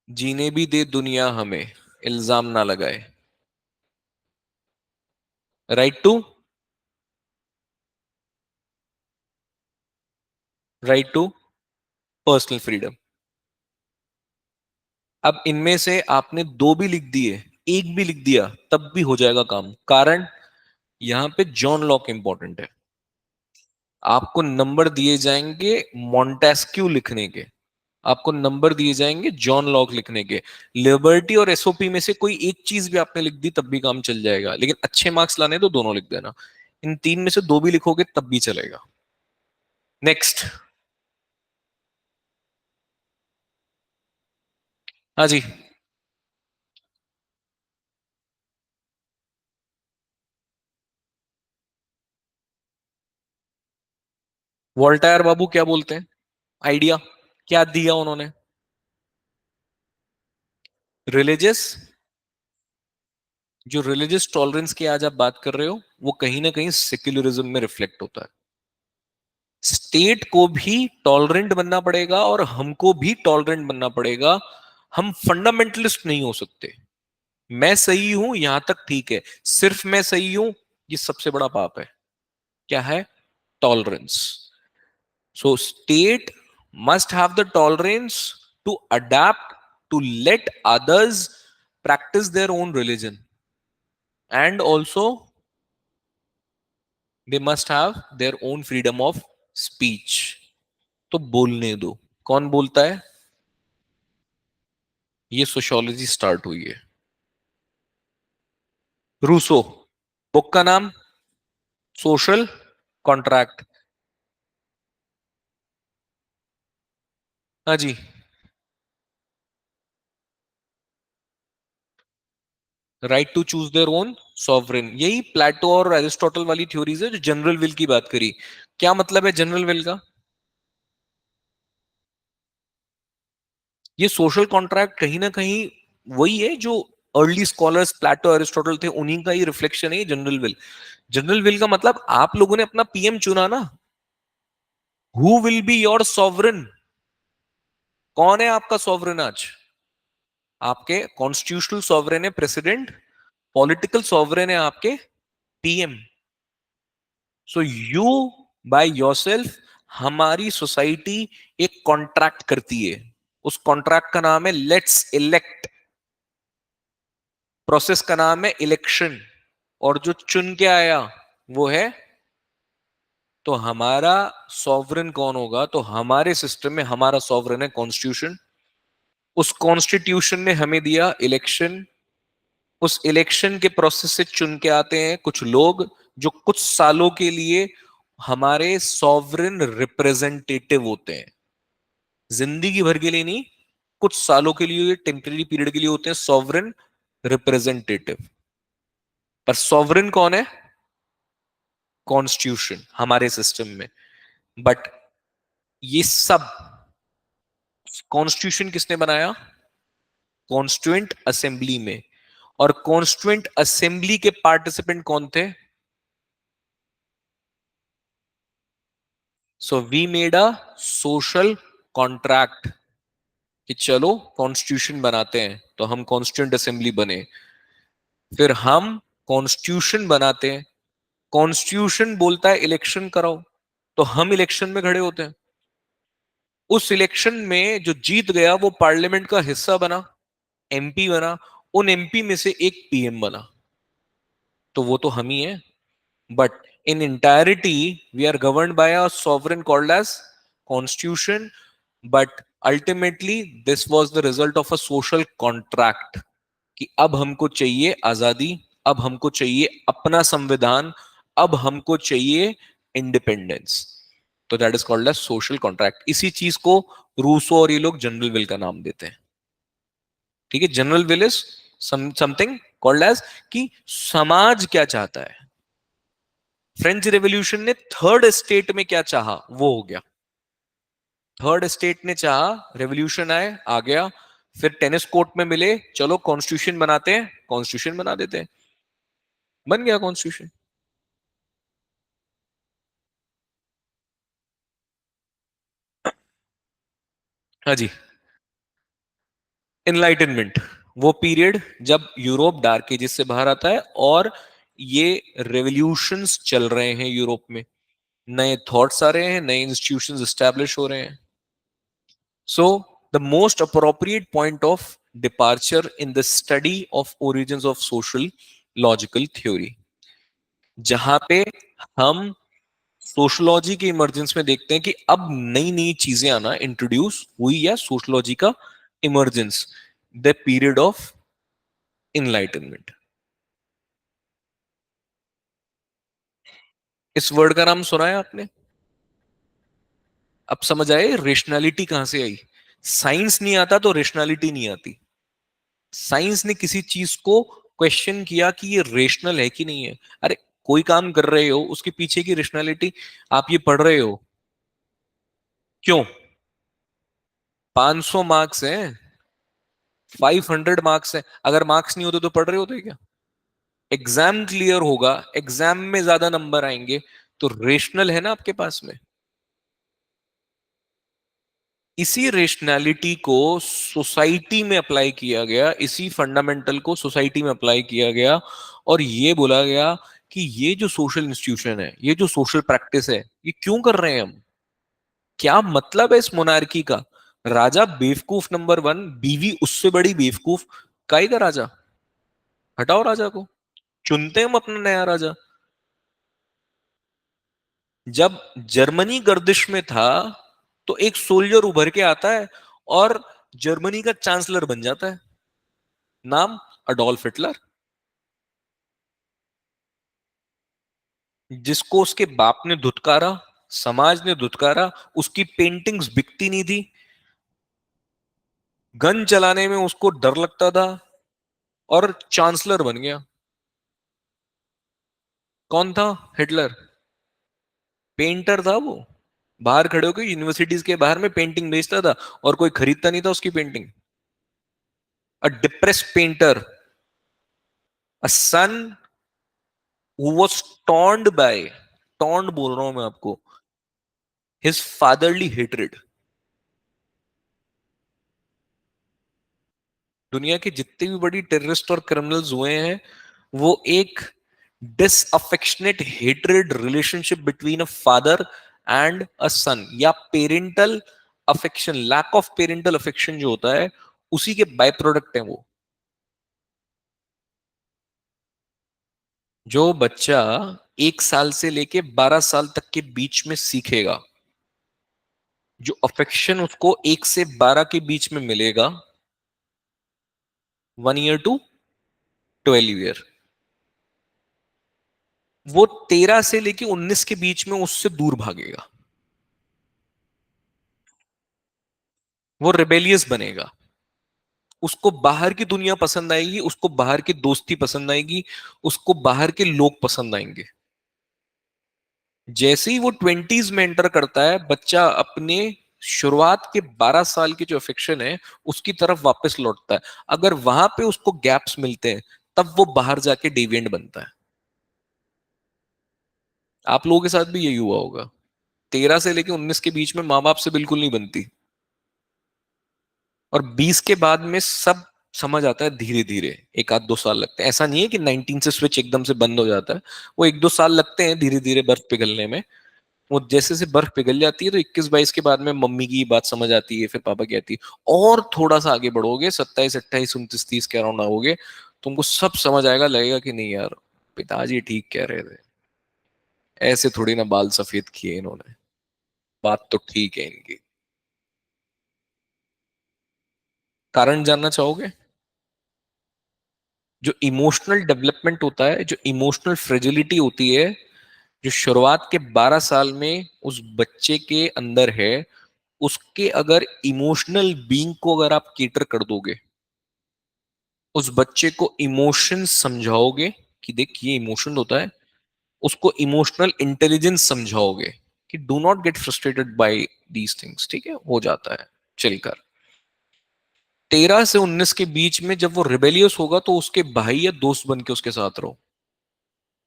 जीने भी दे दुनिया हमें, इल्जाम ना लगाए। Right to, right to personal freedom. अब इनमें से आपने दो भी लिख दिए, एक भी लिख दिया, तब भी हो जाएगा काम। कारण यहां पे जॉन लॉक इंपॉर्टेंट है। आपको नंबर दिए जाएंगे मॉन्टेस्क्यू लिखने के, आपको नंबर दिए जाएंगे जॉन लॉक लिखने के। लिबर्टी और एसओपी में से कोई एक चीज भी आपने लिख दी तब भी काम चल जाएगा, लेकिन अच्छे मार्क्स लाने तो दोनों लिख देना। इन तीन में से दो भी लिखोगे तब भी चलेगा। नेक्स्ट। हाँ जी। वोल्टायर बाबू क्या बोलते हैं? आइडिया क्या दिया उन्होंने? रिलीजियस, जो रिलीजियस टॉलरेंस की आज आप बात कर रहे हो, वो कहीं ना कहीं सेक्युलरिज्म में रिफ्लेक्ट होता है। स्टेट को भी टॉलरेंट बनना पड़ेगा और हमको भी टॉलरेंट बनना पड़ेगा। हम फंडामेंटलिस्ट नहीं हो सकते। मैं सही हूं यहां तक ठीक है, सिर्फ मैं सही हूं ये सबसे बड़ा पाप है। क्या है? Tolerance. So state must have the tolerance to adapt, to let others practice their own religion, and also they must have their own freedom of speech। तो बोलने दो। कौन बोलता है? ये सोशियोलॉजी स्टार्ट हुई है। रूसो, बुक का नाम सोशल कॉन्ट्रैक्ट। हाँ जी। Right to choose their own sovereign, यही प्लेटो और एरिस्टोटल वाली थ्योरीज है जो जनरल विल की बात करी। क्या मतलब है जनरल विल का? ये सोशल कॉन्ट्रैक्ट कहीं ना कहीं वही है जो अर्ली स्कॉलर्स प्लेटो एरिस्टोटल थे, उन्हीं का ही रिफ्लेक्शन है जनरल विल। जनरल विल का मतलब आप लोगों ने अपना पीएम चुना ना। Who will be your sovereign? कौन है आपका सॉवरेन आज? आपके कॉन्स्टिट्यूशनल सॉवरेन है प्रेसिडेंट, पॉलिटिकल सॉवरेन है आपके PM. So you by yourself, हमारी सोसाइटी एक कॉन्ट्रैक्ट करती है, उस कॉन्ट्रैक्ट का नाम है लेट्स इलेक्ट। प्रोसेस का नाम है इलेक्शन, और जो चुन के आया वो है। तो हमारा सॉवरेन कौन होगा? तो हमारे सिस्टम में हमारा सॉवरेन है कॉन्स्टिट्यूशन। उस कॉन्स्टिट्यूशन ने हमें दिया इलेक्शन। उस इलेक्शन के प्रोसेस से चुन के आते हैं कुछ लोग, जो कुछ सालों के लिए हमारे सॉवरेन रिप्रेजेंटेटिव होते हैं, जिंदगी भर के लिए नहीं, कुछ सालों के लिए, टेम्पररी पीरियड के लिए होते हैं सॉवरेन रिप्रेजेंटेटिव। पर सॉवरेन कौन है? कॉन्स्टिट्यूशन हमारे सिस्टम में। बट ये सब कॉन्स्टिट्यूशन किसने बनाया? कॉन्स्टिट्यूएंट असेंबली में। और कॉन्स्टिट्यूएंट असेंबली के पार्टिसिपेंट कौन थे? So we made a social contract कि चलो कॉन्स्टिट्यूशन बनाते हैं, तो हम कॉन्स्टिट्यूएंट असेंबली बने। फिर हम कॉन्स्टिट्यूशन बनाते हैं, कॉन्स्टिट्यूशन बोलता है इलेक्शन कराओ, तो हम इलेक्शन में खड़े होते हैं। उस इलेक्शन में जो जीत गया वो पार्लियामेंट का हिस्सा बना, एमपी बना, उन एमपी में से एक पीएम बना, तो वो तो हम ही है। But in entirety we are governed by a sovereign called as constitution. But ultimately this was the result of a social contract कि अब हमको चाहिए आजादी, अब हमको चाहिए अपना संविधान, अब हमको चाहिए इंडिपेंडेंस। तो that is called as social contract. इसी चीज को रूसो और ये लोग जनरल विल का नाम देते हैं। ठीक है, general will is something called as कि समाज क्या चाहता है। फ्रेंच रेवोल्यूशन ने थर्ड स्टेट में क्या चाहा वो हो गया। थर्ड स्टेट ने चाहा रेवोल्यूशन आए, आ गया। फिर टेनिस कोर्ट में मिले, चलो कॉन्स्टिट्यूशन बनाते हैं, कॉन्स्टिट्यूशन बना देते हैं, बन गया कॉन्स्टिट्यूशन। हाँ जी। इनलाइटनमेंट वो पीरियड जब यूरोप डार्क एजेस से बाहर आता है और ये रेवोल्यूशंस चल रहे हैं यूरोप में, नए थॉट्स आ रहे हैं, नए इंस्टीट्यूशंस एस्टैब्लिश हो रहे हैं। So the most appropriate point of departure in the study of origins of social logical theory, जहां पे हम सोशलॉजी के इमर्जेंस में देखते हैं कि अब नई नई चीजें आना इंट्रोड्यूस हुई, या सोशलॉजी का emergence, the period of enlightenment. इस वर्ड का नाम सुना है आपने? अब समझ आए रेशनैलिटी कहां से आई। साइंस नहीं आता तो रेशनैलिटी नहीं आती। साइंस ने किसी चीज को क्वेश्चन किया कि ये रेशनल है कि नहीं है। अरे कोई काम कर रहे हो उसके पीछे की रेशनैलिटी, आप ये पढ़ रहे हो क्यों? 500 मार्क्स हैं, 500 मार्क्स हैं, अगर मार्क्स नहीं होते तो पढ़ रहे होते क्या? एग्जाम क्लियर होगा, एग्जाम में ज्यादा नंबर आएंगे, तो रेशनल है ना आपके पास में। इसी रेशनैलिटी को सोसाइटी में अप्लाई किया गया, इसी फंडामेंटल को सोसाइटी में अप्लाई किया गया, और ये बोला गया कि ये जो सोशल इंस्टीट्यूशन है, ये जो सोशल प्रैक्टिस है, ये क्यों कर रहे हैं हम? क्या मतलब है इस मोनार्की का? राजा बेवकूफ नंबर वन, बीवी उससे बड़ी बेवकूफ। काई का राजा? हटाओ राजा को, चुनते हैं हम अपना नया राजा। जब जर्मनी गर्दिश में था तो एक सोल्जर उभर के आता है और जर्मनी का चांसलर बन जाता है, नाम अडोल्फ हिटलर। जिसको उसके बाप ने धुतकारा, समाज ने धुतकारा, उसकी पेंटिंग्स बिकती नहीं थी, गन चलाने में उसको डर लगता था, और चांसलर बन गया। कौन था? हिटलर। पेंटर था वो, बाहर खड़े होकर यूनिवर्सिटीज के बाहर में पेंटिंग बेचता था, और कोई खरीदता नहीं था उसकी painting. A depressed painter, a son who was taunted by, taunted बोल रहा हूं मैं आपको, हिज फादरली हेट्रेड। दुनिया के जितने भी बड़ी टेररिस्ट और क्रिमिनल्स हुए हैं, वो एक disaffectionate hatred relationship between a father and a son, या parental affection, lack of parental affection जो होता है, उसी के बाय प्रोडक्ट है वो। जो बच्चा 1 साल से लेके 12 साल तक के बीच में सीखेगा, जो अफेक्शन उसको 1 से 12 के बीच में मिलेगा, 1 ईयर टू 12 ईयर, वो 13 से लेके 19 के बीच में उससे दूर भागेगा, वो रिबेलियस बनेगा। उसको बाहर की दुनिया पसंद आएगी, उसको बाहर की दोस्ती पसंद आएगी, उसको बाहर के लोग पसंद आएंगे। जैसे ही वो ट्वेंटीज में एंटर करता है, बच्चा अपने शुरुआत के 12 साल की जो अफेक्शन है उसकी तरफ वापस लौटता है। अगर वहां पे उसको गैप्स मिलते हैं, तब वो बाहर जाके डेविएंट बनता है। आप लोगों के साथ भी यही हुआ होगा। 13 से लेके 19 के बीच में माँ बाप से बिल्कुल नहीं बनती, और 20 के बाद में सब समझ आता है धीरे धीरे। एक आध 2 साल लगते हैं, ऐसा नहीं है कि 19 से स्विच एकदम से बंद हो जाता है। वो 1-2 साल लगते हैं धीरे धीरे बर्फ पिघलने में। वो जैसे से बर्फ पिघल जाती है तो 21-22 के बाद में मम्मी की बात समझ आती है, फिर पापा की आती है। और थोड़ा सा आगे बढ़ोगे, 27, 28, 29, 30 के अराउंड आओगे, तुमको सब समझ आएगा, लगेगा कि नहीं यार, पिताजी ठीक कह रहे थे, ऐसे थोड़ी ना बाल सफेद किए इन्होंने, बात तो ठीक है इनकी। कारण जानना चाहोगे? जो इमोशनल डेवलपमेंट होता है, जो इमोशनल फ्रेजिलिटी होती है, जो शुरुआत के 12 साल में उस बच्चे के अंदर है, उसके अगर इमोशनल बीइंग को अगर आप केटर कर दोगे, उस बच्चे को इमोशन समझाओगे कि देख ये इमोशन होता है, उसको इमोशनल इंटेलिजेंस समझाओगे कि do not get frustrated by these things, ठीक है, हो जाता है, चिलकर। 13 से 19 के बीच में जब वो रिबेलियस होगा, तो उसके भाई या दोस्त बन के उसके साथ रहो।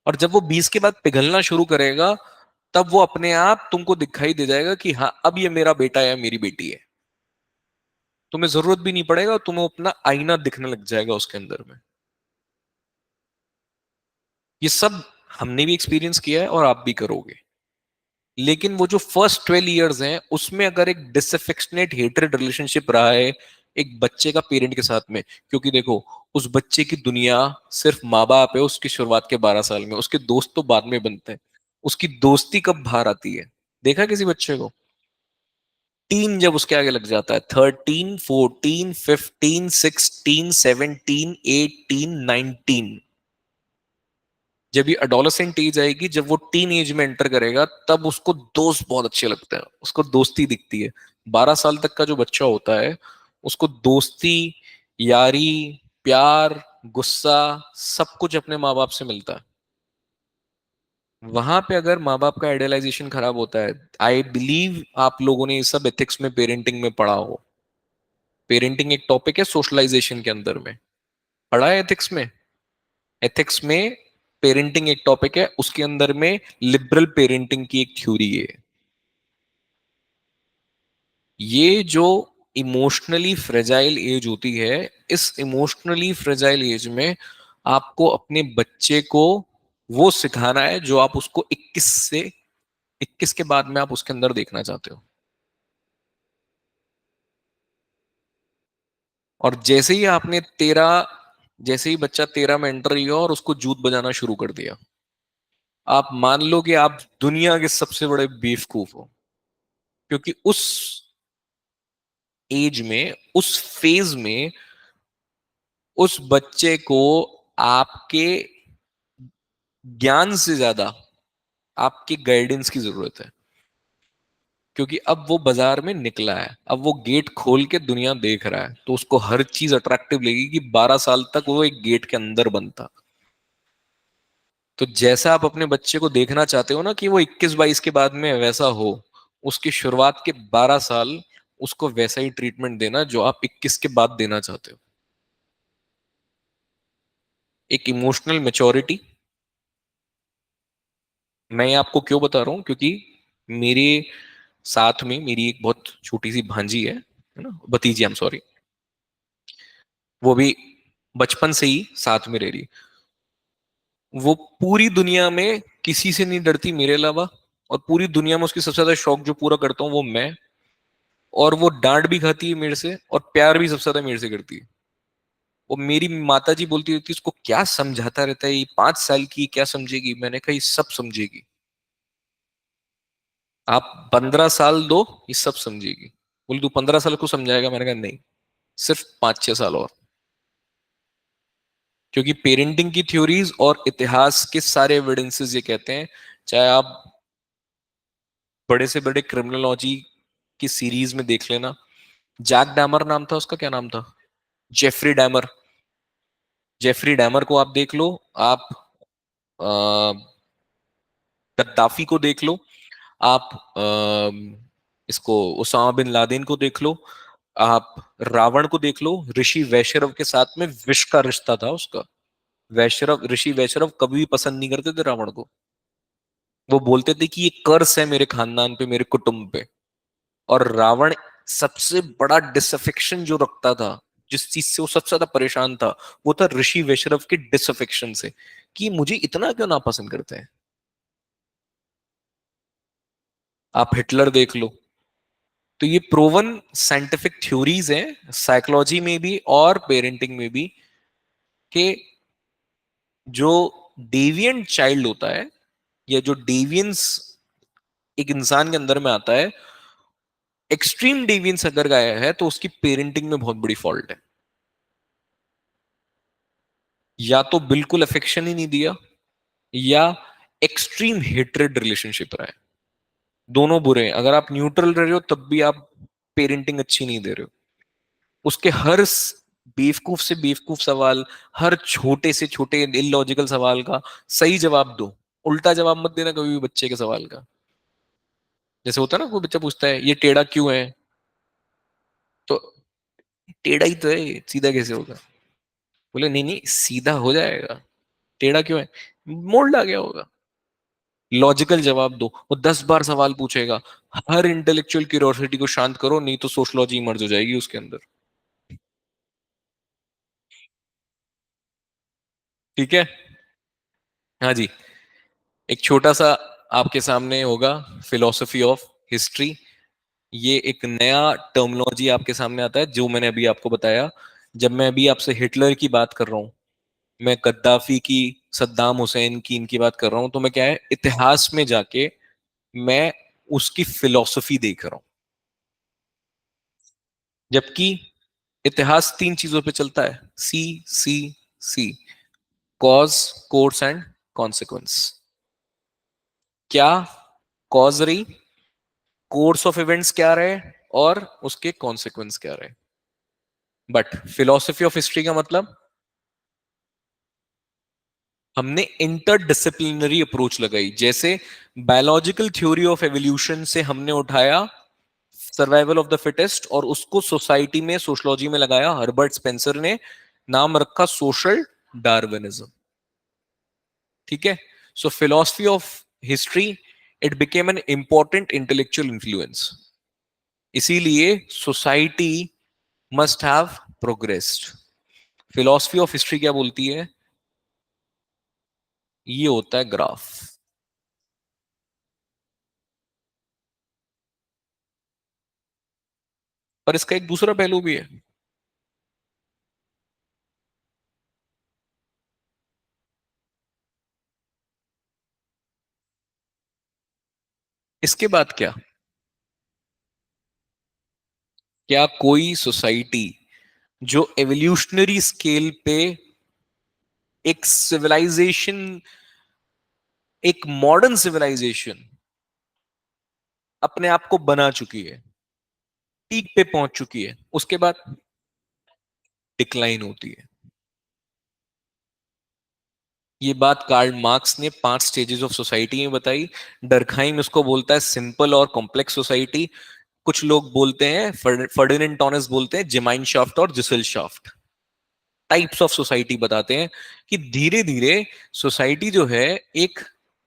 और जब वो 20 के बाद पिघलना शुरू करेगा, तब वो अपने आप तुमको दिखाई दे जाएगा कि हाँ, अब ये मेरा बेटा या मेरी बेटी है। तुम्हें जरूरत भी नहीं पड़ेगा, तुम्हें अपना आईना दिखने लग जाएगा उसके अंदर में। ये सब हमने भी एक्सपीरियंस किया है और आप भी करोगे। लेकिन वो जो फर्स्ट 12 इयर्स हैं, उसमें अगर एक डिसअफेक्शनेट हेटेड रिलेशनशिप रहा है एक बच्चे का पेरेंट के साथ में, क्योंकि देखो, उस बच्चे की दुनिया सिर्फ माँ बाप है उसकी शुरुआत के 12 साल में, उसके दोस्त तो बाद में बनते हैं। उसकी दोस्ती कब बाहर आती है? देखा किसी बच्चे को? टीन जब उसके आगे लग जाता है, 13, 14, 15, 16, 17, 18, 19, जब ये अडोलेसेंट एज आएगी, जब वो टीन एज में एंटर करेगा, तब उसको दोस्त बहुत अच्छे लगते हैं, उसको दोस्ती दिखती है। 12 साल तक का जो बच्चा होता है, उसको दोस्ती, यारी, प्यार, गुस्सा, सब कुछ अपने माँ बाप से मिलता है। वहां पे अगर माँ बाप का आइडियलाइजेशन खराब होता है, आई बिलीव आप लोगों ने ये सब एथिक्स में, पेरेंटिंग में पढ़ा हो। पेरेंटिंग एक टॉपिक है सोशलाइजेशन के अंदर में, पढ़ा है एथिक्स में? एथिक्स में पेरेंटिंग एक टॉपिक है, उसके अंदर में लिबरल पेरेंटिंग की एक थ्योरी है। ये जो इमोशनली फ्रेजाइल एज होती है, इस इमोशनली फ्रेजाइल एज में आपको अपने बच्चे को वो सिखाना है जो आप उसको 21 के बाद में आप उसके अंदर देखना चाहते हो। और जैसे ही बच्चा 13 में एंटर हुआ और उसको जूत बजाना शुरू कर दिया, आप मान लो कि आप दुनिया के सबसे बड़े बेवकूफ हो। क्योंकि उस एज में, उस फेज में, उस बच्चे को आपके ज्ञान से ज्यादा आपकी गाइडेंस की जरूरत है। क्योंकि अब वो बाजार में निकला है, अब वो गेट खोल के दुनिया देख रहा है, तो उसको हर चीज अट्रैक्टिव लगेगी। कि 12 साल तक वो एक गेट के अंदर बनता। तो जैसा आप अपने बच्चे को देखना चाहते हो ना कि वो 21-22 के बाद में वैसा हो, उसकी शुरुआत के 12 साल उसको वैसा ही ट्रीटमेंट देना जो आप 21 के बाद देना चाहते हो। एक इमोशनल मेच्योरिटी। मैं ये आपको क्यों बता रहा हूँ? क्योंकि मेरे साथ में मेरी एक बहुत छोटी सी भांजी है ना, भतीजी, आई एम सॉरी। वो भी बचपन से ही साथ में रह रही। वो पूरी दुनिया में किसी से नहीं डरती मेरे अलावा, और पूरी दुनिया में उसकी सबसे ज्यादा शौक जो पूरा करता हूँ वो मैं। और वो डांट भी खाती है मेरे से, और प्यार भी सबसे ज्यादा मेरे से करती है। वो मेरी माता जी बोलती रहती है, उसको क्या समझाता रहता है, ये 5 साल की क्या समझेगी? मैंने कहा ये सब समझेगी। आप 15 साल दो, ये सब समझेगी। बोले तू 15 साल को समझाएगा? मैंने कहा नहीं, सिर्फ 5-6 साल और। क्योंकि पेरेंटिंग की थ्योरीज और इतिहास के सारे एविडेंसेस ये कहते हैं, चाहे आप बड़े से बड़े क्रिमिनोलॉजी की सीरीज में देख लेना, जैक डैमर नाम था उसका, क्या नाम था, जेफरी डैमर, जेफरी डैमर को आप देख लो, आप गद्दाफी को देख लो, आप इसको उसामा बिन लादेन को देख लो, आप रावण को देख लो, ऋषि वैशरव के साथ में विष का रिश्ता था उसका। वैशरव, ऋषि वैशरव कभी भी पसंद नहीं करते थे रावण को। वो बोलते थे कि ये कर्स है मेरे खानदान पे, मेरे कुटुंब पे। और रावण सबसे बड़ा डिसअफेक्शन जो रखता था, जिस चीज से वो सबसे ज्यादा परेशान था, वो था ऋषि वैशरव के डिसअफेक्शन से, कि मुझे इतना क्यों ना पसंद करते हैं। आप हिटलर देख लो। तो ये प्रूवन साइंटिफिक थ्योरीज हैं साइकोलॉजी में भी और पेरेंटिंग में भी, कि जो डेविएंट चाइल्ड होता है, या जो डेवियंस एक इंसान के अंदर में आता है, एक्सट्रीम डेवियंस अगर गाया है तो उसकी पेरेंटिंग में बहुत बड़ी फॉल्ट है। या तो बिल्कुल अफेक्शन ही नहीं दिया, या एक्सट्रीम हेट्रेड रिलेशनशिप रहा है। दोनों बुरे हैं। अगर आप न्यूट्रल रह रहे हो तब भी आप पेरेंटिंग अच्छी नहीं दे रहे हो। उसके हर बेवकूफ से बेवकूफ सवाल, हर छोटे से छोटे इलॉजिकल सवाल का सही जवाब दो। उल्टा जवाब मत देना कभी भी बच्चे के सवाल का। जैसे होता है ना, कोई बच्चा पूछता है ये टेढ़ा क्यों है, तो टेढ़ा ही तो है, सीधा कैसे होगा। बोले नहीं नहीं, सीधा हो जाएगा, टेढ़ा क्यों है, मोड़ आ गया होगा। लॉजिकल जवाब दो। वो 10 बार सवाल पूछेगा। हर इंटेलेक्चुअल क्यूरियोसिटी को शांत करो, नहीं तो सोशलॉजी मर्ज हो जाएगी उसके अंदर। ठीक है। हाँ जी। एक छोटा सा आपके सामने होगा, फिलोसफी ऑफ हिस्ट्री। ये एक नया टर्मिनोलॉजी आपके सामने आता है, जो मैंने अभी आपको बताया। जब मैं अभी आपसे हिटलर की बात कर रहा हूं, मैं गद्दाफी की, सद्दाम हुसैन की, इनकी बात कर रहा हूं, तो मैं क्या है, इतिहास में जाके मैं उसकी फिलोसफी देख रहा हूं। जबकि इतिहास 3 चीजों पे चलता है, सी सी सी, कॉज, कोर्स एंड कॉन्सिक्वेंस। क्या कॉज रही, कोर्स ऑफ इवेंट्स क्या रहे, और उसके कॉन्सिक्वेंस क्या रहे। बट फिलोसफी ऑफ हिस्ट्री का मतलब, हमने इंटरडिसिप्लिनरी अप्रोच लगाई। जैसे बायोलॉजिकल थ्योरी ऑफ एवोल्यूशन से हमने उठाया सर्वाइवल ऑफ द फिटेस्ट, और उसको सोसाइटी में, सोशलॉजी में लगाया। हर्बर्ट स्पेंसर ने नाम रखा सोशल डार्विनिज्म। ठीक है। So philosophy of history, it became an important intellectual influence. इसीलिए society must have progressed. Philosophy of history क्या बोलती है, ये होता है ग्राफ। पर इसका एक दूसरा पहलू भी है। इसके बाद क्या, क्या कोई सोसाइटी जो एवोल्यूशनरी स्केल पे एक सिविलाइजेशन, एक मॉडर्न सिविलाइजेशन अपने आप को बना चुकी है, पीक पे पहुंच चुकी है, उसके बाद डिक्लाइन होती है। ये बात कार्ल मार्क्स ने 5 स्टेजेस ऑफ सोसाइटी में बताई। डरखाइम इसको बोलता है सिंपल और कॉम्प्लेक्स सोसाइटी। कुछ लोग बोलते हैं, फर्डिनेंड टॉनेस बोलते हैं जेमाइन शाफ्ट और जिसल शाफ्ट। टाइप्स ऑफ सोसाइटी बताते हैं कि धीरे धीरे सोसाइटी जो है एक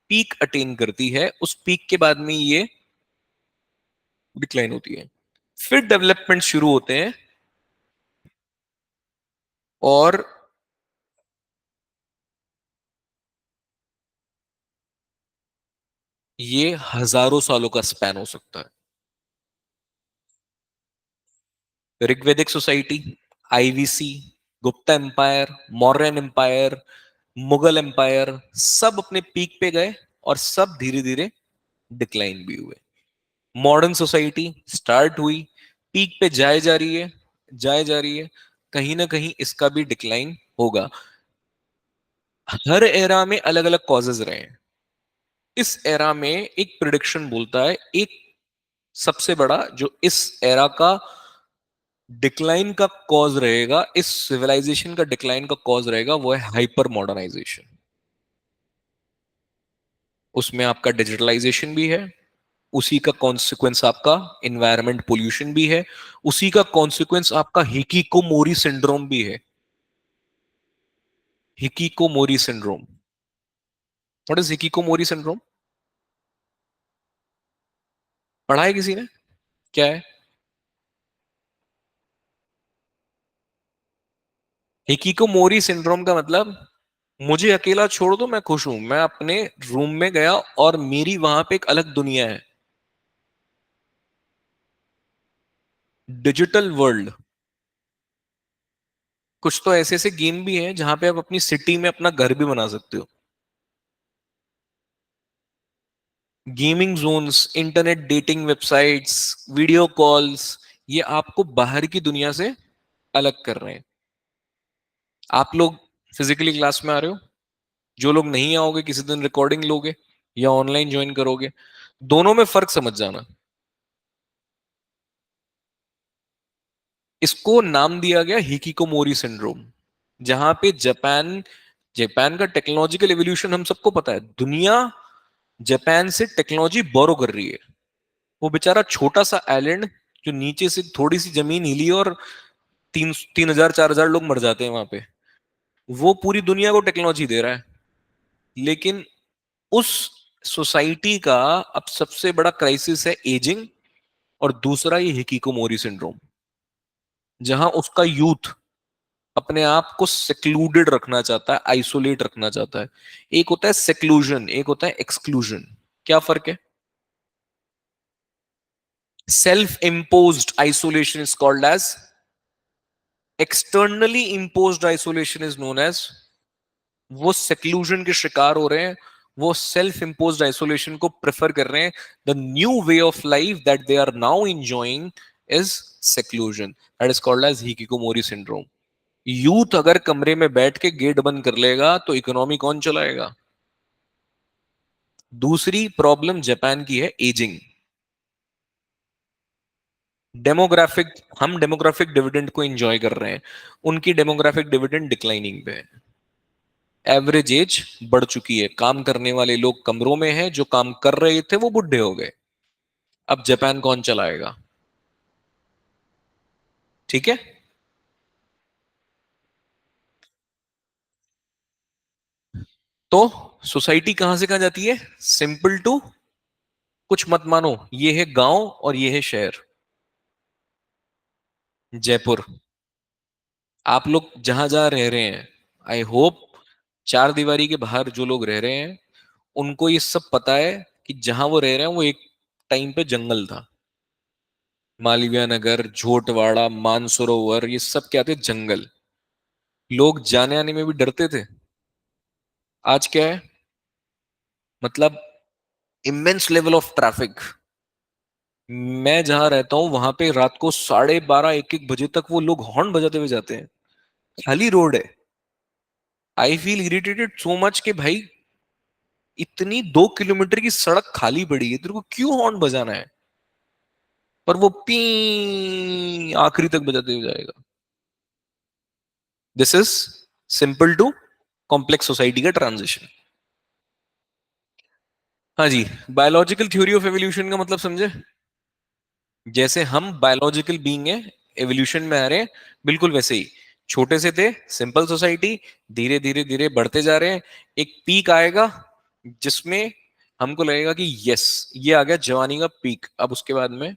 पीक अटेन करती है, उस पीक के बाद में ये डिक्लाइन होती है। फिर डेवलपमेंट शुरू होते हैं, और ये हजारों सालों का स्पैन हो सकता है। Rigvedic society, IVC, Gupta empire, Mauryan empire, Mughal empire, सब अपने पीक पे गए, और सब धीरे धीरे डिक्लाइन भी हुए। मॉडर्न सोसाइटी स्टार्ट हुई, पीक पे जाए जा रही है, जाए जा रही है, कहीं ना कहीं इसका भी डिक्लाइन होगा। हर एरा में अलग अलग कॉजेज रहे हैं। इस एरा में एक प्रिडिक्शन बोलता है, एक सबसे बड़ा जो इस एरा का डिक्लाइन का कॉज रहेगा, इस सिविलाइजेशन का डिक्लाइन का कॉज रहेगा, वो है हाइपर मॉडर्नाइजेशन। उसमें आपका डिजिटलाइजेशन भी है, उसी का कॉन्सिक्वेंस आपका इन्वायरमेंट पोल्यूशन भी है, उसी का कॉन्सिक्वेंस आपका हिकिकोमोरी सिंड्रोम भी है। Hikikomori syndrome, what is hikikomori syndrome? पढ़ा है किसी ने? क्या है हिकिकोमोरी सिंड्रोम का मतलब? मुझे अकेला छोड़ दो, मैं खुश हूं, मैं अपने रूम में गया और मेरी वहां पे एक अलग दुनिया है। Digital world. कुछ तो ऐसे ऐसे गेम भी हैं जहां पे आप अपनी सिटी में अपना घर भी बना सकते हो। Gaming zones, internet dating websites, video calls, ये आपको बाहर की दुनिया से अलग कर रहे हैं। आप लोग फिजिकली क्लास में आ रहे हो, जो लोग नहीं आओगे किसी दिन रिकॉर्डिंग लोगे या ऑनलाइन ज्वाइन करोगे, दोनों में फर्क समझ जाना। इसको नाम दिया गया हिकिकोमोरी सिंड्रोम। जहां पे जापान, जापान का टेक्नोलॉजिकल एवोल्यूशन हम सबको पता है, दुनिया जापान से टेक्नोलॉजी बोरो कर रही है। वो बेचारा छोटा सा आइलैंड, जो नीचे से थोड़ी सी जमीन हिली और 3,000 4,000 लोग मर जाते हैं वहां पे, वो पूरी दुनिया को टेक्नोलॉजी दे रहा है। लेकिन उस सोसाइटी का अब सबसे बड़ा क्राइसिस है एजिंग, और दूसरा ये हिकिकोमोरी सिंड्रोम, जहां उसका यूथ अपने आप को सेक्लूडेड रखना चाहता है, आइसोलेट रखना चाहता है। एक होता है सेक्लूजन, एक होता है एक्सक्लूजन। क्या फर्क है? Self imposed isolation is called as, externally imposed isolation is known as, वो सेक्लूजन के शिकार हो रहे हैं, वो सेल्फ इम्पोज्ड आइसोलेशन को प्रेफर कर रहे हैं। The new way of life that they are now enjoying is seclusion, that is called as hikikomori syndrome. Youth अगर कमरे में बैठ के गेट बंद कर लेगा तो इकोनॉमी कौन चलाएगा? दूसरी प्रॉब्लम जापान की है एजिंग। डेमोग्राफिक, हम डेमोग्राफिक डिविडेंड को एंजॉय कर रहे हैं, उनकी डेमोग्राफिक डिविडेंड डिक्लाइनिंग पे है। एवरेज एज बढ़ चुकी है, काम करने वाले लोग कमरों में हैं, जो काम कर रहे थे वो बुढ़े हो गए। अब जापान कौन चलाएगा? ठीक है। तो सोसाइटी कहां से कहां जाती है? सिंपल टू, कुछ मत मानो, ये है गांव और ये है शहर। जयपुर। आप लोग जहां जहां रह रहे हैं, आई होप चार दीवारी के बाहर जो लोग रह रहे हैं उनको ये सब पता है कि जहां वो रह रहे हैं वो एक टाइम पे जंगल था। मालवीय नगर, झोटवाड़ा, मानसरोवर, ये सब क्या थे? जंगल। लोग जाने आने में भी डरते थे। आज क्या है? मतलब इमेंस लेवल ऑफ ट्रैफिक। मैं जहां रहता हूं वहां पे रात को 12:30 1 1 बजे तक वो लोग हॉर्न बजाते हुए जाते हैं। खाली रोड है। I feel irritated so much कि भाई, इतनी 2 किलोमीटर की सड़क खाली पड़ी है, तेरे को क्यों हॉर्न बजाना है? पर वो पी आखिरी तक बजाते हुए जाएगा। This is simple to complex society का ट्रांजिशन। हाँ जी। बायोलॉजिकल थ्योरी ऑफ एवोल्यूशन का मतलब समझे? जैसे हम बायोलॉजिकल बीइंग है, एवोल्यूशन में आ रहे हैं, बिल्कुल वैसे ही छोटे से थे, सिंपल सोसाइटी, धीरे धीरे धीरे बढ़ते जा रहे हैं। एक पीक आएगा जिसमें हमको लगेगा कि यस, ये आ गया जवानी का पीक। अब उसके बाद में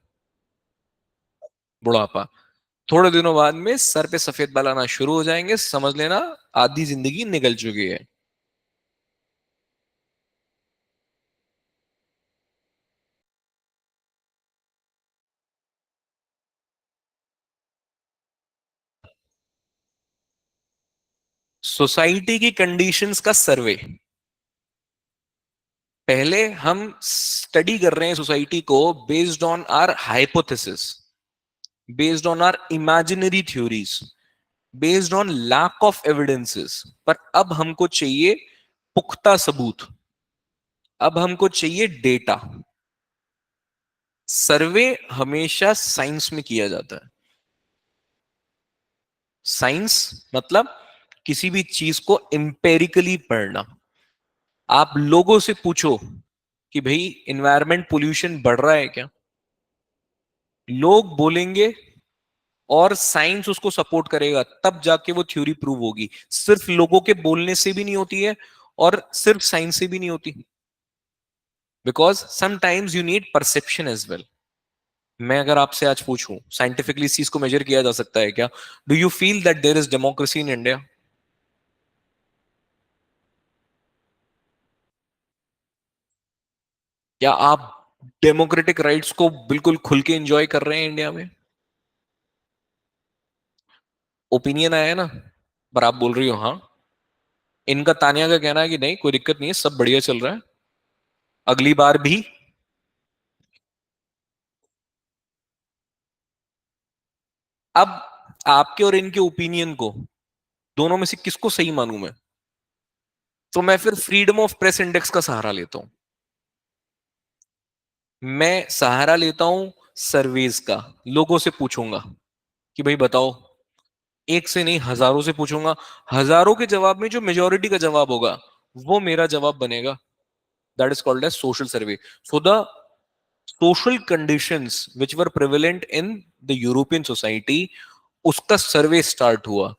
बुढ़ापा। थोड़े दिनों बाद में सर पे सफेद बाल आना शुरू हो जाएंगे, समझ लेना आधी जिंदगी निकल चुकी है। सोसाइटी की कंडीशंस का सर्वे। पहले हम स्टडी कर रहे हैं सोसाइटी को based on our hypothesis, based on our imaginary theories. Based on lack of evidences. पर अब हमको चाहिए पुख्ता सबूत, अब हमको चाहिए डेटा। सर्वे हमेशा साइंस में किया जाता है। साइंस मतलब किसी भी चीज को एम्पेरिकली पढ़ना। आप लोगों से पूछो कि भाई इन्वायरमेंट पोल्यूशन बढ़ रहा है क्या, लोग बोलेंगे और साइंस उसको सपोर्ट करेगा, तब जाके वो थ्योरी प्रूव होगी। सिर्फ लोगों के बोलने से भी नहीं होती है और सिर्फ साइंस से भी नहीं होती, because sometimes you need perception as well. मैं अगर आपसे आज पूछूं साइंटिफिकली इस चीज को मेजर किया जा सकता है क्या, do you feel that there is democracy in India? क्या आप डेमोक्रेटिक राइट्स को बिल्कुल खुल के एंजॉय कर रहे हैं इंडिया में? ओपिनियन आया है ना, पर आप बोल रही हो हाँ। इनका, तानिया का कहना है कि नहीं कोई दिक्कत नहीं है, सब बढ़िया चल रहा है, अगली बार भी। अब आपके और इनके ओपिनियन को, दोनों में से किसको सही मानूं मैं? तो मैं फिर फ्रीडम ऑफ प्रेस इंडेक्स का सहारा लेता हूं। मैं सहारा लेता हूं सर्वेज का। लोगों से पूछूंगा कि भाई बताओ, एक से नहीं हजारों से पूछूंगा। हजारों के जवाब में जो मेजोरिटी का जवाब होगा वो मेरा जवाब बनेगा। That is called as social survey. So the social conditions which were prevalent in the European society, उसका सर्वे स्टार्ट हुआ।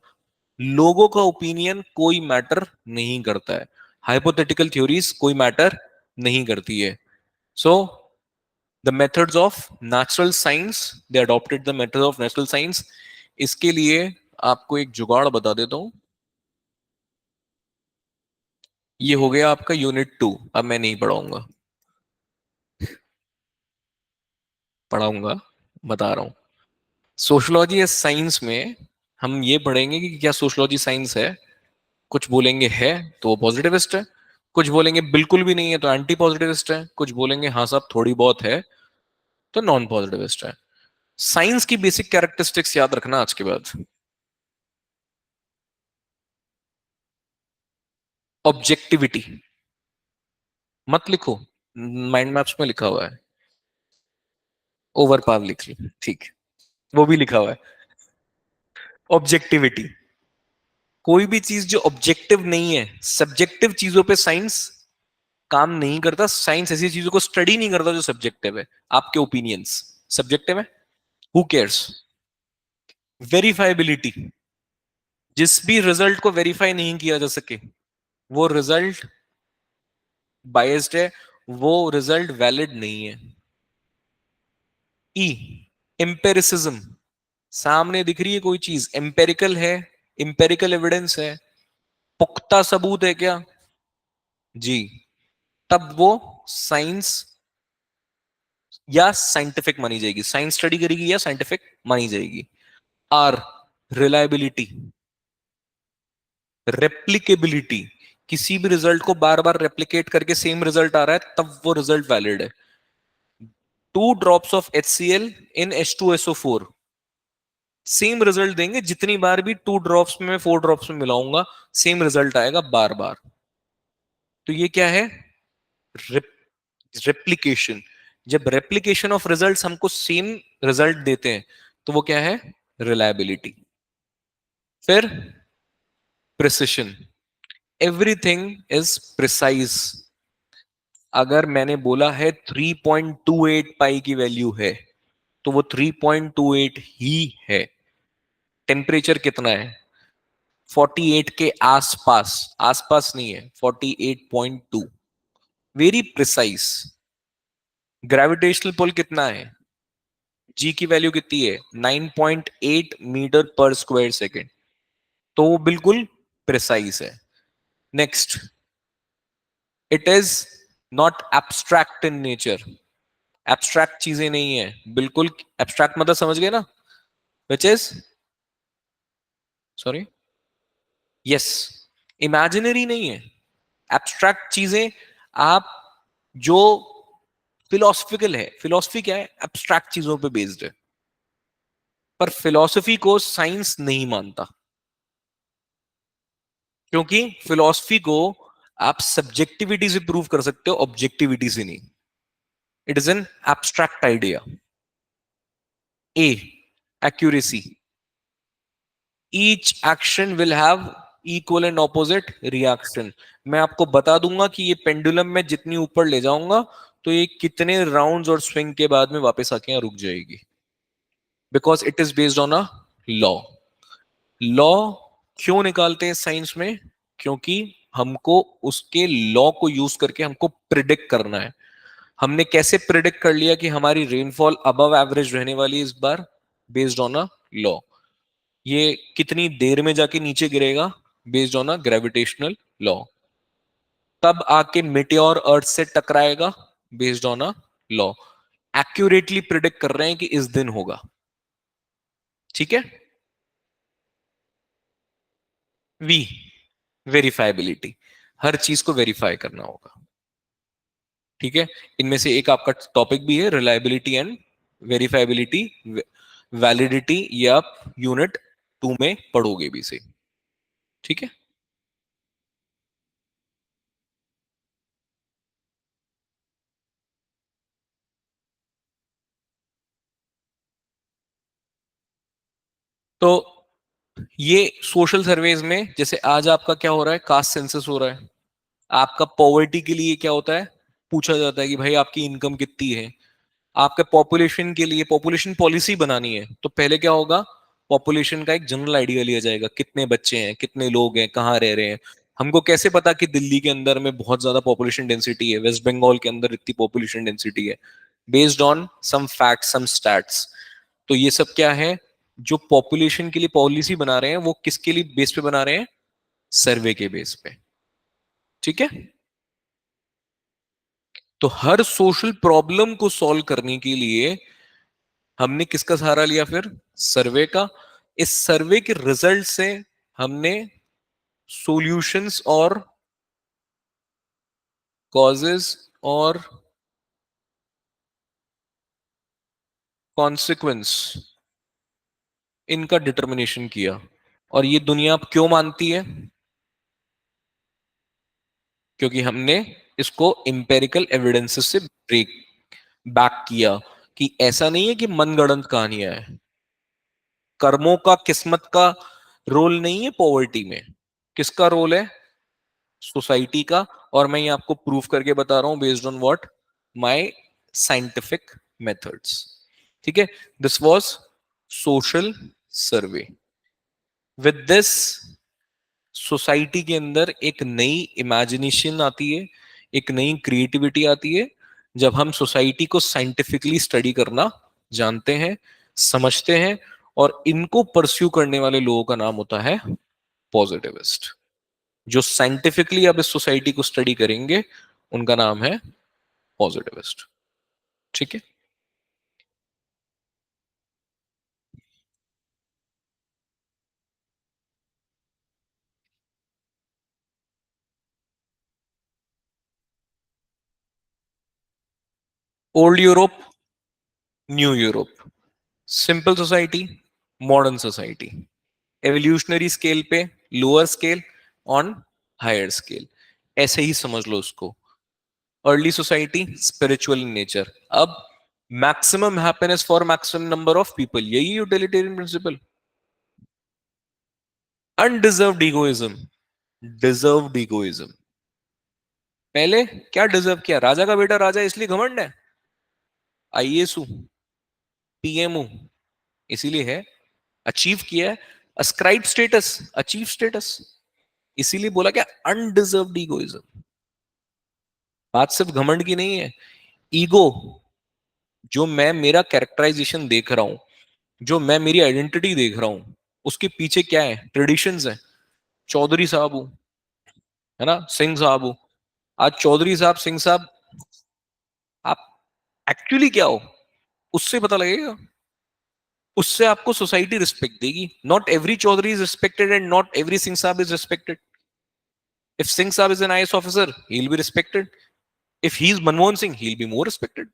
लोगों का ओपिनियन कोई मैटर नहीं करता है, हाइपोथेटिकल थ्योरीज कोई मैटर नहीं करती है। So the methods of natural science, they adopted the method of natural science. इसके लिए आपको एक जुगाड़ बता देता हूं। ये हो गया आपका यूनिट 2। अब मैं नहीं पढ़ाऊंगा, पढ़ाऊंगा, बता रहा हूं। सोशलॉजी या साइंस में हम ये पढ़ेंगे कि क्या सोशलॉजी साइंस है। कुछ बोलेंगे है तो वो पॉजिटिविस्ट है, कुछ बोलेंगे बिल्कुल भी नहीं है तो एंटी पॉजिटिविस्ट है, कुछ बोलेंगे हाँ साहब थोड़ी बहुत है तो नॉन पॉजिटिविस्ट है। साइंस की बेसिक कैरेक्टरिस्टिक्स याद रखना आज के बाद। ऑब्जेक्टिविटी मत लिखो, माइंड मैप्स में लिखा हुआ है। ओवर पावर लिख ली, ठीक, वो भी लिखा हुआ है। ऑब्जेक्टिविटी, कोई भी चीज जो ऑब्जेक्टिव नहीं है, सब्जेक्टिव चीजों पे साइंस काम नहीं करता। साइंस ऐसी चीजों को स्टडी नहीं करता जो सब्जेक्टिव है। आपके ओपिनियंस सब्जेक्टिव है, हु केयर्स। वेरीफाइबिलिटी, जिस भी रिजल्ट को वेरीफाई नहीं किया जा सके वो रिजल्ट बायस्ड है, वो रिजल्ट वैलिड नहीं है। ई, एम्पेरिसिज्म, सामने दिख रही है कोई चीज, एम्पेरिकल है, एम्पेरिकल एविडेंस है, पुख्ता सबूत है क्या, जी, तब वो साइंस या साइंटिफिक मानी जाएगी। साइंस स्टडी करेगी या साइंटिफिक मानी जाएगी। आर, रिलायबिलिटी, रेप्लिकेबिलिटी, किसी भी रिजल्ट को बार बार रेप्लिकेट करके सेम रिजल्ट आ रहा है तब वो रिजल्ट वैलिड है। 2 drops of HCl in H2SO4 same result देंगे, जितनी बार भी 2 ड्रॉप्स में 4 ड्रॉप्स में मिलाऊंगा सेम रिजल्ट आएगा बार बार। तो ये क्या है, रेप्लिकेशन। जब रेप्लिकेशन ऑफ रिजल्ट्स हमको सेम रिजल्ट देते हैं तो वो क्या है, रिलायबिलिटी। फिर प्रिसिशन, एवरीथिंग इज प्रिसाइज। अगर मैंने बोला है 3.28 पाई की वैल्यू है तो वो 3.28 ही है। टेम्परेचर कितना है, 48 के आसपास, आसपास नहीं है, 48.2, वेरी प्रिसाइज। ग्रेविटेशनल पुल कितना है, जी की वैल्यू कितनी है, 9.8 मीटर पर स्क्वायर सेकेंड, तो वो बिल्कुल प्रिसाइज है। Next, it is not abstract in nature. Abstract चीजें नहीं है बिल्कुल। एब्स्ट्रैक्ट मतलब समझ गए ना, which is, sorry, yes, imaginary नहीं है। एब्स्ट्रैक्ट चीजें आप जो फिलोसफिकल है, फिलोसफी क्या है, एब्स्ट्रैक्ट चीजों पे बेस्ड है, पर फिलोसफी को साइंस नहीं मानता। क्योंकि फिलॉसफी को आप सब्जेक्टिविटी से प्रूव कर सकते हो, ऑब्जेक्टिविटी से नहीं. It is an abstract idea. A, accuracy. Each action will have equal and opposite reaction. मैं आपको बता दूंगा कि ये पेंडुलम में जितनी ऊपर ले जाऊंगा तो ये कितने राउंड्स और स्विंग के बाद में वापस आके यहाँ रुक जाएगी. Because it is based on a law. Law क्यों निकालते हैं साइंस में? क्योंकि हमको उसके लॉ को यूज करके हमको प्रिडिक्ट करना है. हमने कैसे प्रिडिक्ट कर लिया कि हमारी रेनफॉल अबव एवरेज रहने वाली है इस बार? Based on a law. ये कितनी देर में जाके नीचे गिरेगा? Based on a gravitational law. तब आके मिटियोर अर्थ से टकराएगा? Based on a law. Accurately predict कर रहे हैं कि इस दिन होगा. ठीक है. We, verifiability. हर चीज को वेरीफाई करना होगा. ठीक है. इनमें से एक आपका टॉपिक भी है रिलायबिलिटी एंड वेरीफाइबिलिटी. वैलिडिटी ये आप यूनिट 2 में पढ़ोगे भी से. ठीक है. तो ये सोशल सर्वेज में, जैसे आज आपका क्या हो रहा है, कास्ट सेंसस हो रहा है. आपका पॉवर्टी के लिए क्या होता है, पूछा जाता है कि भाई आपकी इनकम कितनी है. आपके पॉपुलेशन के लिए पॉपुलेशन पॉलिसी बनानी है तो पहले क्या होगा, पॉपुलेशन का एक जनरल आइडिया लिया जाएगा. कितने बच्चे हैं, कितने लोग हैं, कहाँ रह रहे हैं. हमको कैसे पता कि दिल्ली के अंदर में बहुत ज्यादा पॉपुलेशन डेंसिटी है, वेस्ट बंगाल के अंदर इतनी पॉपुलेशन डेंसिटी है? Based on some fact, some stats. तो ये सब क्या है, जो पॉपुलेशन के लिए पॉलिसी बना रहे हैं वो किसके लिए बेस पे बना रहे हैं? सर्वे के बेस पे. ठीक है. तो हर सोशल प्रॉब्लम को सॉल्व करने के लिए हमने किसका सहारा लिया फिर? सर्वे का. इस सर्वे के रिजल्ट से हमने सॉल्यूशंस और कॉजेस और कॉन्सिक्वेंस इनका डिटर्मिनेशन किया. और ये दुनिया अब क्यों मानती है? क्योंकि हमने इसको इंपेरिकल एविडेंसेस से ब्रेक बैक किया कि ऐसा नहीं है कि मनगढ़ंत कहानियां हैं. कर्मों का, किस्मत का रोल नहीं है पॉवर्टी में. किसका रोल है? सोसाइटी का. और मैं ये आपको प्रूफ करके बता रहा हूं based on what, my scientific methods. ठीक है. This was social survey. With this society के अंदर एक नई इमेजिनेशन आती है, एक नई क्रिएटिविटी आती है. जब हम सोसाइटी को साइंटिफिकली स्टडी करना जानते हैं, समझते हैं, और इनको परस्यू करने वाले लोगों का नाम होता है पॉजिटिविस्ट. जो साइंटिफिकली अब इस सोसाइटी को स्टडी करेंगे उनका नाम है पॉजिटिविस्ट. ठीक है. Old Europe, new Europe. Simple society, modern society. Evolutionary scale पे lower scale, on higher scale. ऐसे ही समझ लो उसको. Early society spiritual in nature. अब maximum happiness for maximum number of people, यही utilitarian principle. Undeserved egoism, deserved egoism. पहले क्या डिजर्व किया? राजा का बेटा राजा इसलिए घमंड है. आईएएस हूं, पीएम हूं, इसीलिए है. अचीव किया है, अस्क्राइब स्टेटस, अचीव स्टेटस, इसीलिए बोला क्या? Undeserved egoism. बात सिर्फ घमंड की नहीं है. ईगो, जो मैं मेरा कैरेक्टराइजेशन देख रहा हूं, जो मैं मेरी आइडेंटिटी देख रहा हूं, उसके पीछे क्या है? ट्रेडिशंस है. चौधरी साहब हूं, है ना, सिंह साहब हूं. आज चौधरी साहब, सिंह साहब, आप एक्चुअली क्या हो उससे पता लगेगा. उससे आपको सोसाइटी रिस्पेक्ट देगी. Not every Chaudhary is respected and not every Singh sahab is respected. If Singh sahab is an IAS officer, he will be respected. If he is Manmohan Singh, he will be more respected.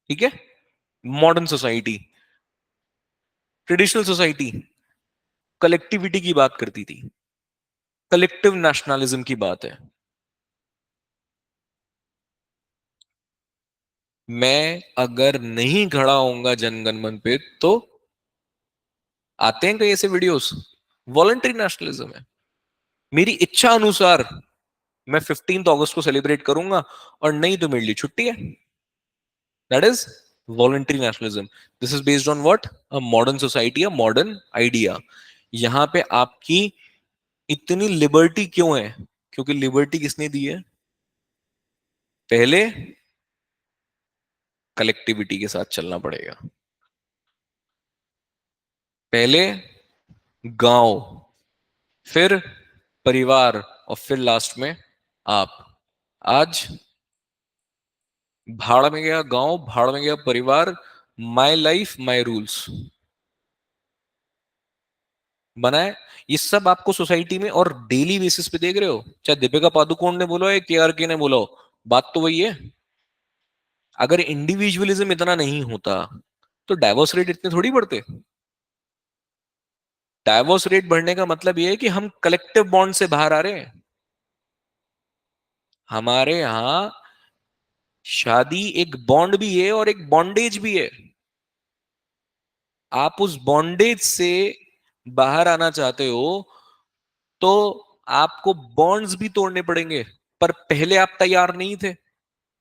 ठीक है. Modern society, traditional society collectivity की बात करती थी. Collective nationalism की बात है। मैं अगर नहीं खड़ा होऊंगा जनगण मन पे तो आते हैं कई ऐसे वीडियोस, वॉलंटरी नेशनलिज्म है। मेरी इच्छा अनुसार मैं 15 अगस्त को सेलिब्रेट करूंगा, और नहीं तो मेरे लिए छुट्टी है। That is voluntary nationalism. This is based on what? A modern society, a modern idea. यहां पे आपकी इतनी लिबर्टी क्यों है? क्योंकि लिबर्टी किसने दी है? पहले कलेक्टिविटी के साथ चलना पड़ेगा। पहले गांव, फिर परिवार, और फिर लास्ट में आप। आज भाड़ में गया गांव, भाड़ में गया परिवार, माई लाइफ माई रूल्स बनाए। ये सब आपको सोसाइटी में और डेली बेसिस पे देख रहे हो, चाहे दीपिका पादुकोण ने बोला है, के ने बोला हो, बात तो वही है। अगर इंडिविजुअलिज्म इतना नहीं होता तो डाइवोर्स रेट इतने थोड़ी बढ़ते। डाइवोर्स रेट बढ़ने का मतलब यह है कि हम कलेक्टिव बॉन्ड से बाहर आ रहे हैं। हमारे यहां शादी एक बॉन्ड भी है और एक बॉन्डेज भी है। आप उस बॉन्डेज से बाहर आना चाहते हो तो आपको बॉन्ड्स भी तोड़ने पड़ेंगे, पर पहले आप तैयार नहीं थे।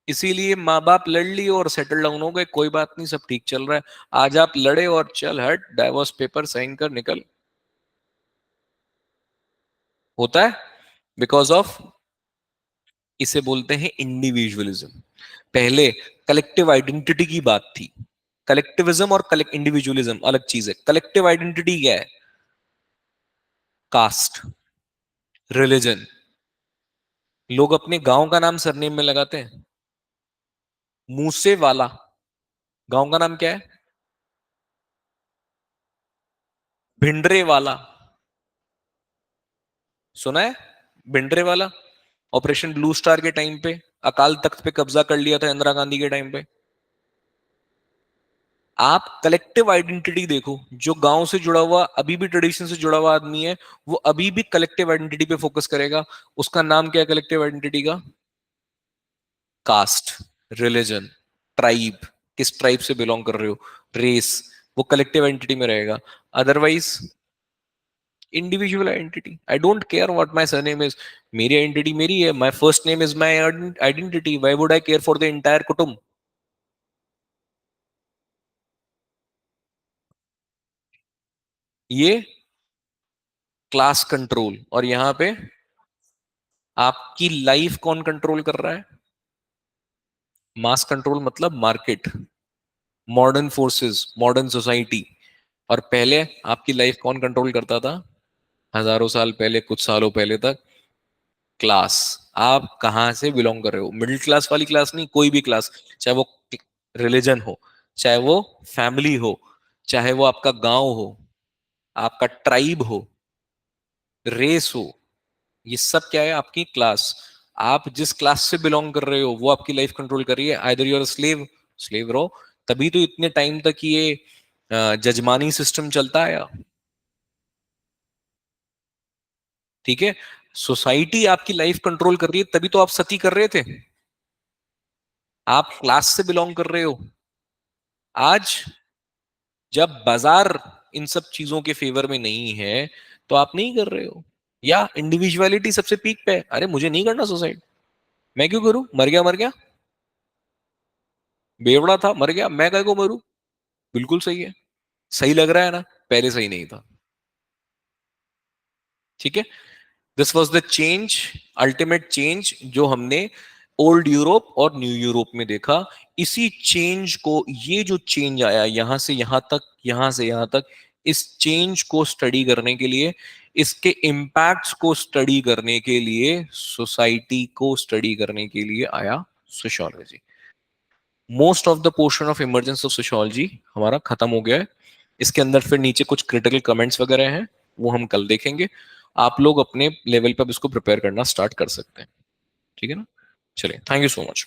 इसीलिए माँ बाप लड़ लिए और सेटल डाउन हो गए, कोई बात नहीं, सब ठीक चल रहा है। आज आप लड़े और चल हट, डाइवोर्स पेपर साइन कर निकल। होता है बिकॉज ऑफ, इसे बोलते हैं इंडिविजुअलिज्म। पहले कलेक्टिव आइडेंटिटी की बात थी। कलेक्टिविज्म और इंडिविजुअलिज्म अलग चीज है। कलेक्टिव आइडेंटिटी क्या है? Caste, religion. लोग अपने गांव का नाम सरनेम में लगाते हैं। मूसे वाला गांव का नाम क्या है? भिंडरे वाला, सुना है? भिंडरे वाला ऑपरेशन ब्लू स्टार के टाइम पे अकाल तख्त पे कब्जा कर लिया था इंदिरा गांधी के टाइम पे। आप कलेक्टिव आइडेंटिटी देखो, जो गांव से जुड़ा हुआ, अभी भी ट्रेडिशन से जुड़ा हुआ आदमी है, वो अभी भी कलेक्टिव आइडेंटिटी पे फोकस करेगा। उसका नाम क्या है कलेक्टिव आइडेंटिटी का? कास्ट, रिलीजन, ट्राइब, किस ट्राइब से बिलोंग कर रहे हो, रेस, वो कलेक्टिव आइडेंटिटी में रहेगा। Otherwise individual identity, I don't care what my surname is. मेरी आइडेंटिटी मेरी है, my first name is my identity, why would I care for the entire कुटुंब? ये क्लास कंट्रोल। और यहां पे आपकी लाइफ कौन कंट्रोल कर रहा है? मास कंट्रोल मतलब market, modern forces, modern society. और पहले आपकी लाइफ कौन कंट्रोल करता था? हजारों साल पहले, कुछ सालों पहले तक क्लास। आप कहां से बिलोंग कर रहे हो? मिडिल क्लास वाली क्लास नहीं, कोई भी क्लास, चाहे वो रिलीजन हो, चाहे वो फैमिली हो, चाहे वो आपका गांव हो, आपका ट्राइब हो, रेस हो, ये सब क्या है? आपकी क्लास। आप जिस क्लास से बिलोंग कर रहे हो वो आपकी लाइफ कंट्रोल कर रही है। Either you are slave, slave रहो। तभी तो इतने टाइम तक ये जजमानी सिस्टम चलता आया। ठीक है, सोसाइटी आपकी लाइफ कंट्रोल कर रही है, तभी तो आप सती कर रहे थे। आप क्लास से बिलोंग कर रहे हो। आज जब बाजार इन सब चीजों के फेवर में नहीं है तो आप नहीं कर रहे हो। या इंडिविजुअलिटी सबसे पीक पे है, अरे मुझे नहीं करना सुसाइड, मैं क्यों करूं? मर गया मर गया, बेवड़ा था मर गया, मैं क्या को मरूं? बिल्कुल सही है, सही लग रहा है ना? पहले सही नहीं था। ठीक है, this was the change, ultimate change जो हमने ओल्ड यूरोप और न्यू यूरोप में देखा। इसी चेंज को, ये जो चेंज आया यहां से यहां तक, यहां से यहां तक, इस चेंज को स्टडी करने के लिए, इसके इम्पैक्ट्स को स्टडी करने के लिए, सोसाइटी को स्टडी करने के लिए आया sociology. Most of the portion of emergence of sociology हमारा खत्म हो गया है। इसके अंदर फिर नीचे कुछ क्रिटिकल कमेंट्स वगैरह हैं, वो हम कल देखेंगे। आप लोग अपने लेवल पर इसको प्रिपेयर करना स्टार्ट कर सकते हैं। ठीक है ना? चलिए, थैंक यू सो मच।